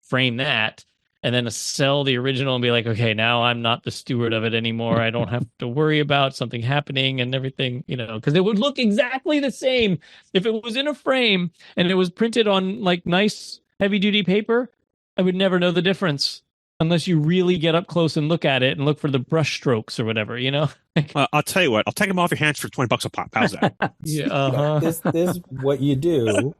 frame that, and then sell the original and be like, okay, now I'm not the steward of it anymore. I don't have to worry about something happening and everything, because it would look exactly the same if it was in a frame and it was printed on like nice heavy duty paper. I would never know the difference unless you really get up close and look at it and look for the brush strokes or whatever, I'll tell you what, I'll take them off your hands for $20 a pop. How's that? Yeah. This what you do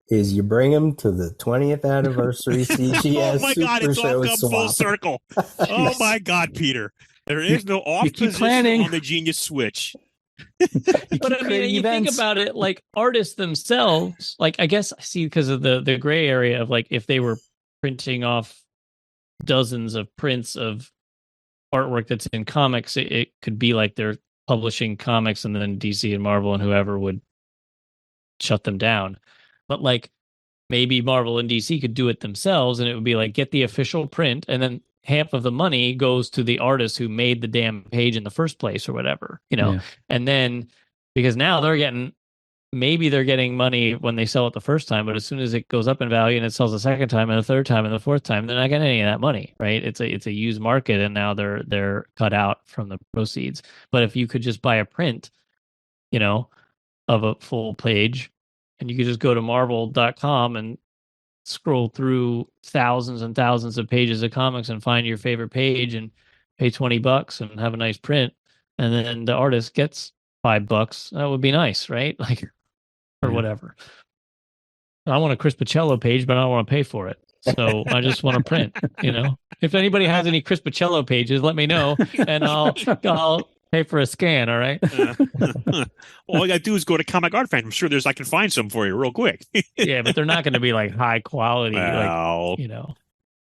is you bring them to the 20th anniversary CGS Oh my God, Super it's all Show come swap. full circle. Oh my God, Peter. There is no off position on the Genius Switch. But I mean, you think about it, like artists themselves, like I guess I see, because of the gray area of like if they were printing off dozens of prints of artwork that's in comics, it could be like they're publishing comics and then DC and Marvel and whoever would shut them down. But like maybe Marvel and DC could do it themselves, and it would be like, get the official print, and then half of the money goes to the artist who made the damn page in the first place or whatever, And then, because now they're getting money when they sell it the first time, but as soon as it goes up in value and it sells the second time and the third time and the fourth time, they're not getting any of that money, right? It's a used market, and now they're cut out from the proceeds. But if you could just buy a print, of a full page, and you could just go to marvel.com and scroll through thousands and thousands of pages of comics and find your favorite page and pay $20 and have a nice print, and then the artist gets $5. That would be nice, right? Like, or whatever. I want a Chris Pacello page, but I don't want to pay for it. So I just want to print, If anybody has any Chris Pacello pages, let me know, and I'll pay for a scan. All right. All you gotta do is go to Comic Art Fan. I'm sure I can find some for you real quick. Yeah, but they're not going to be like high quality, well,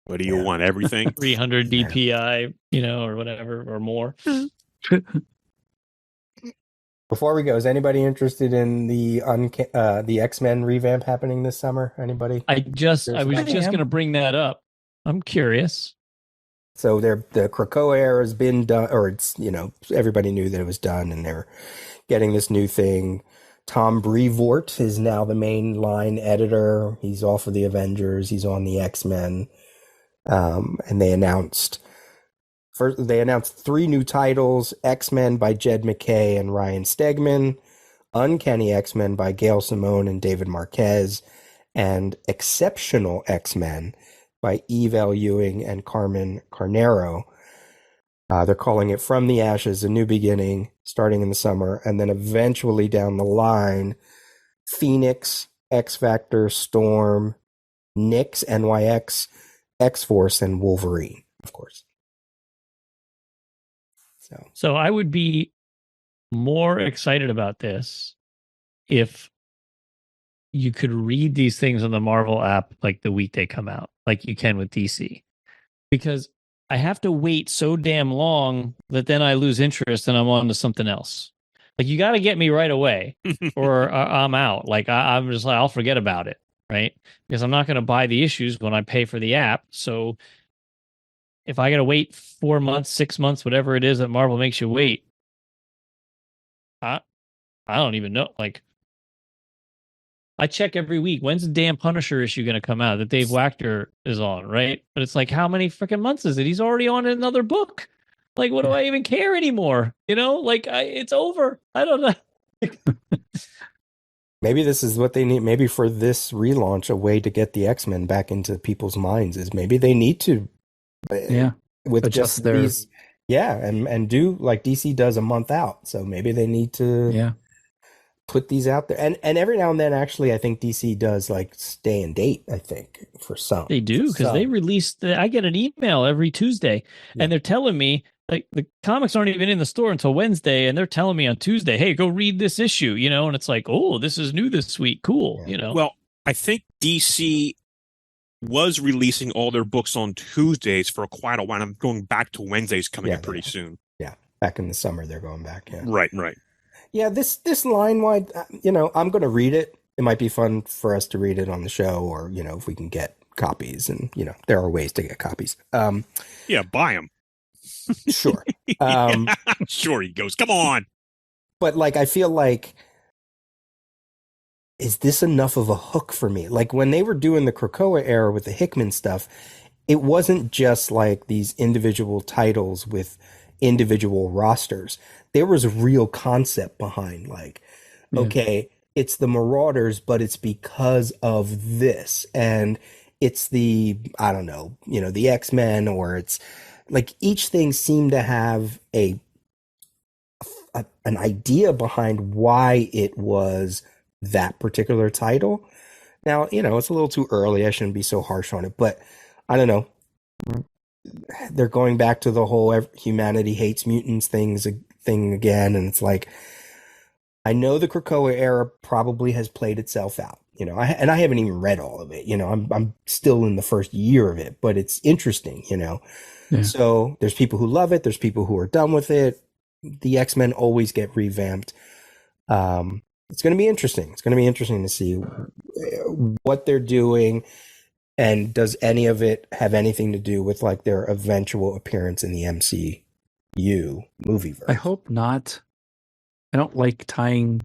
What do you want? Everything 300 DPI, or whatever, or more. Before we go, is anybody interested in the X-Men revamp happening this summer? Anybody? I was just going to bring that up. I'm curious. So the Krakoa era has been done, or it's, everybody knew that it was done, and they're getting this new thing. Tom Brevoort is now the mainline editor. He's off of the Avengers. He's on the X-Men. And they announced 3 new titles: X-Men by Jed MacKay and Ryan Stegman, Uncanny X-Men by Gail Simone and David Marquez, and Exceptional X-Men by Eve L. Ewing and Carmen Carnero. They're calling it From the Ashes, A New Beginning, starting in the summer, and then eventually down the line, Phoenix, X-Factor, Storm, Nyx, NYX, X-Force, and Wolverine, of course. So I would be more excited about this if you could read these things on the Marvel app like the week they come out, like you can with DC. Because I have to wait so damn long that then I lose interest and I'm on to something else. Like, you got to get me right away or I'm out. Like, I'm just like, I'll forget about it, right? Because I'm not going to buy the issues when I pay for the app. So if I got to wait 4 months, 6 months, whatever it is that Marvel makes you wait, I don't even know. Like, I check every week. When's the damn Punisher issue going to come out that Dave Wachter is on, right? But it's like, how many freaking months is it? He's already on another book. Like, what do I even care anymore? You know, like, it's over. I don't know. Maybe this is what they need. Maybe for this relaunch, a way to get the X-Men back into people's minds is maybe they need to, with adjust just their these, and do like DC does a month out. So maybe they need to put these out there, and every now and then, actually, I think DC does like stay and date. I think for some they do, because they release. I get an email every Tuesday, and they're telling me, like, the comics aren't even in the store until Wednesday, and they're telling me on Tuesday, hey, go read this issue, you know, and it's like, oh, this is new this week. Cool. You know? Well, I think DC was releasing all their books on Tuesdays for quite a while. I'm going back to Wednesdays coming up pretty soon. Yeah. Back in the summer, they're going back. Yeah. Right. Yeah. This line wide, I'm going to read it. It might be fun for us to read it on the show, or, if we can get copies, and, there are ways to get copies. Buy them. Sure. Sure, he goes, come on. But, like, I feel like, is this enough of a hook for me? Like, when they were doing the Krakoa era with the Hickman stuff, it wasn't just like these individual titles with individual rosters. There was a real concept behind, like, okay, it's the Marauders, but it's because of this. And it's the, I don't know, the X-Men, or it's like each thing seemed to have an idea behind why it was that particular title. Now, it's a little too early. I shouldn't be so harsh on it, but I don't know. They're going back to the whole humanity hates mutants thing again. And it's like, I know the Krakoa era probably has played itself out, I haven't even read all of it. I'm still in the first year of it, but it's interesting, Yeah. So there's people who love it. There's people who are done with it. The X-Men always get revamped. It's going to be interesting. It's going to be interesting to see what they're doing. And does any of it have anything to do with, like, their eventual appearance in the MCU movieverse? I hope not. I don't like tying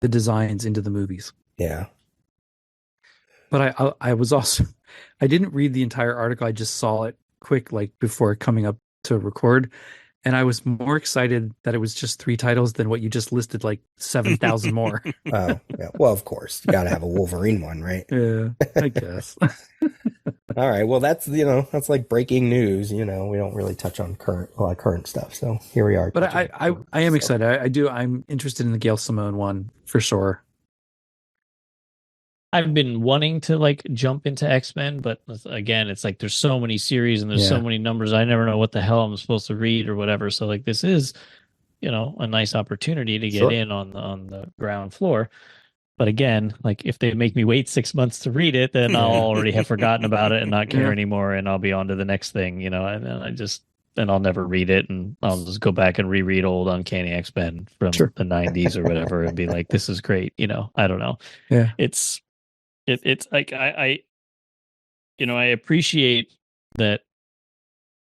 the designs into the movies. Yeah. But I was also, I didn't read the entire article. I just saw it quick, like, before coming up to record. And I was more excited that it was just 3 titles than what you just listed, like 7,000 more. Oh, yeah. Well, of course. You got to have a Wolverine one, right? Yeah, I guess. All right. Well, that's, that's like breaking news. We don't really touch on current stuff. So here we are. But I am excited. I'm interested in the Gail Simone one for sure. I've been wanting to, like, jump into X-Men, but again, it's like there's so many series and there's so many numbers. I never know what the hell I'm supposed to read or whatever. So, like, this is, a nice opportunity to get in on the ground floor. But again, like, if they make me wait 6 months to read it, then I'll already have forgotten about it and not care anymore, and I'll be on to the next thing, and I'll never read it, and I'll just go back and reread old Uncanny X-Men from the 90s or whatever and be like, this is great. I don't know. Yeah. It's like I appreciate that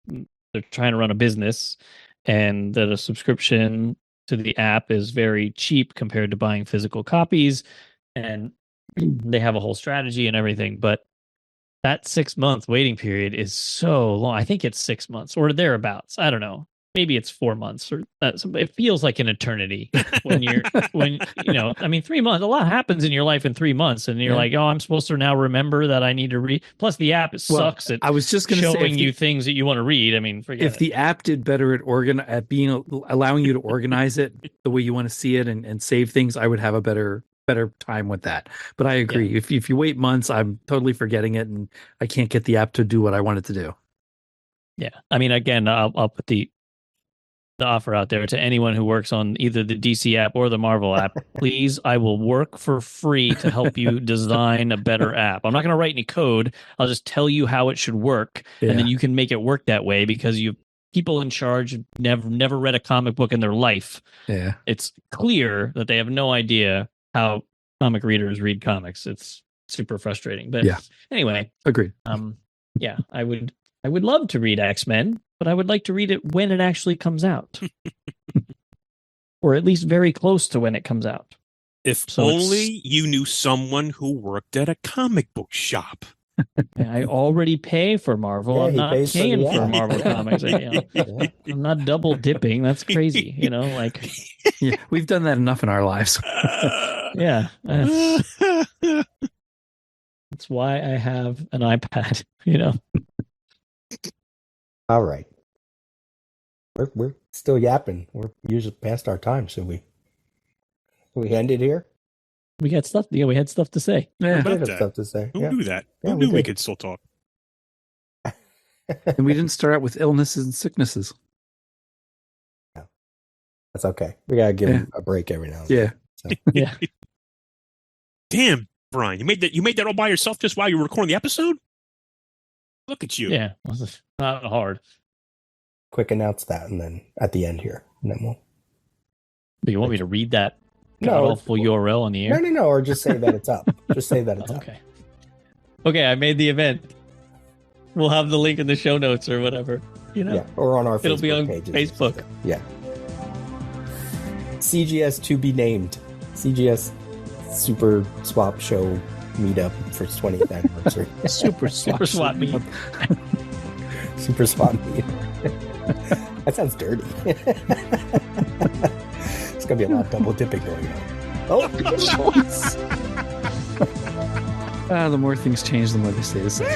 they're trying to run a business and that a subscription to the app is very cheap compared to buying physical copies, and they have a whole strategy and everything. But that 6 month waiting period is so long. I think it's 6 months or thereabouts. I don't know. maybe it's 4 months, or it feels like an eternity when I mean, 3 months, a lot happens in your life in 3 months, and you're like, oh, I'm supposed to now remember that I need to read. Plus the app sucks at I was just going to say, showing you things that you want to read. I mean, if the app did better at allowing you to organize it the way you want to see it and save things, I would have a better time with that. But I agree. Yeah. If you wait months, I'm totally forgetting it, and I can't get the app to do what I want it to do. Yeah. I mean, again, I'll put the offer out there to anyone who works on either the DC app or the Marvel app. Please, I will work for free to help you design a better app. I'm not going to write any code. I'll just tell you how it should work, and then you can make it work that way, because you people in charge never read a comic book in their life. Yeah. It's clear that they have no idea how comic readers read comics. It's super frustrating. But anyway, agreed. Yeah, I would love to read X-Men, but I would like to read it when it actually comes out. Or at least very close to when it comes out. If only you knew someone who worked at a comic book shop. I already pay for Marvel. I'm not paying for Marvel comics. I'm not double dipping. That's crazy. We've done that enough in our lives. Yeah. That's why I have an iPad, All right. We're still yapping. We're usually past our time. Should we end it here? We got stuff. Yeah, we had stuff to say. Yeah, we had stuff to say. Who knew that? Who knew we could still talk? And we didn't start out with illnesses and sicknesses. No. That's okay. We gotta give him a break every now and then. So. Yeah. Damn, Bryan, you made that all by yourself just while you were recording the episode? Look at you. Yeah, it's not hard. Quick announce that, and then at the end here, and then we'll. But you want me to read that awful URL on the air? No, or just say that it's up. Just say that it's up. Okay, I made the event. We'll have the link in the show notes or whatever. Yeah, or on our It'll be on pages. Facebook. Yeah. CGS to be named. CGS Super Swap Show meetup for its 20th anniversary. Super Swap meet. Super Swap meet. That sounds dirty. It's gonna be a lot of double dipping going on. Oh, the more things change, the more they stay the same.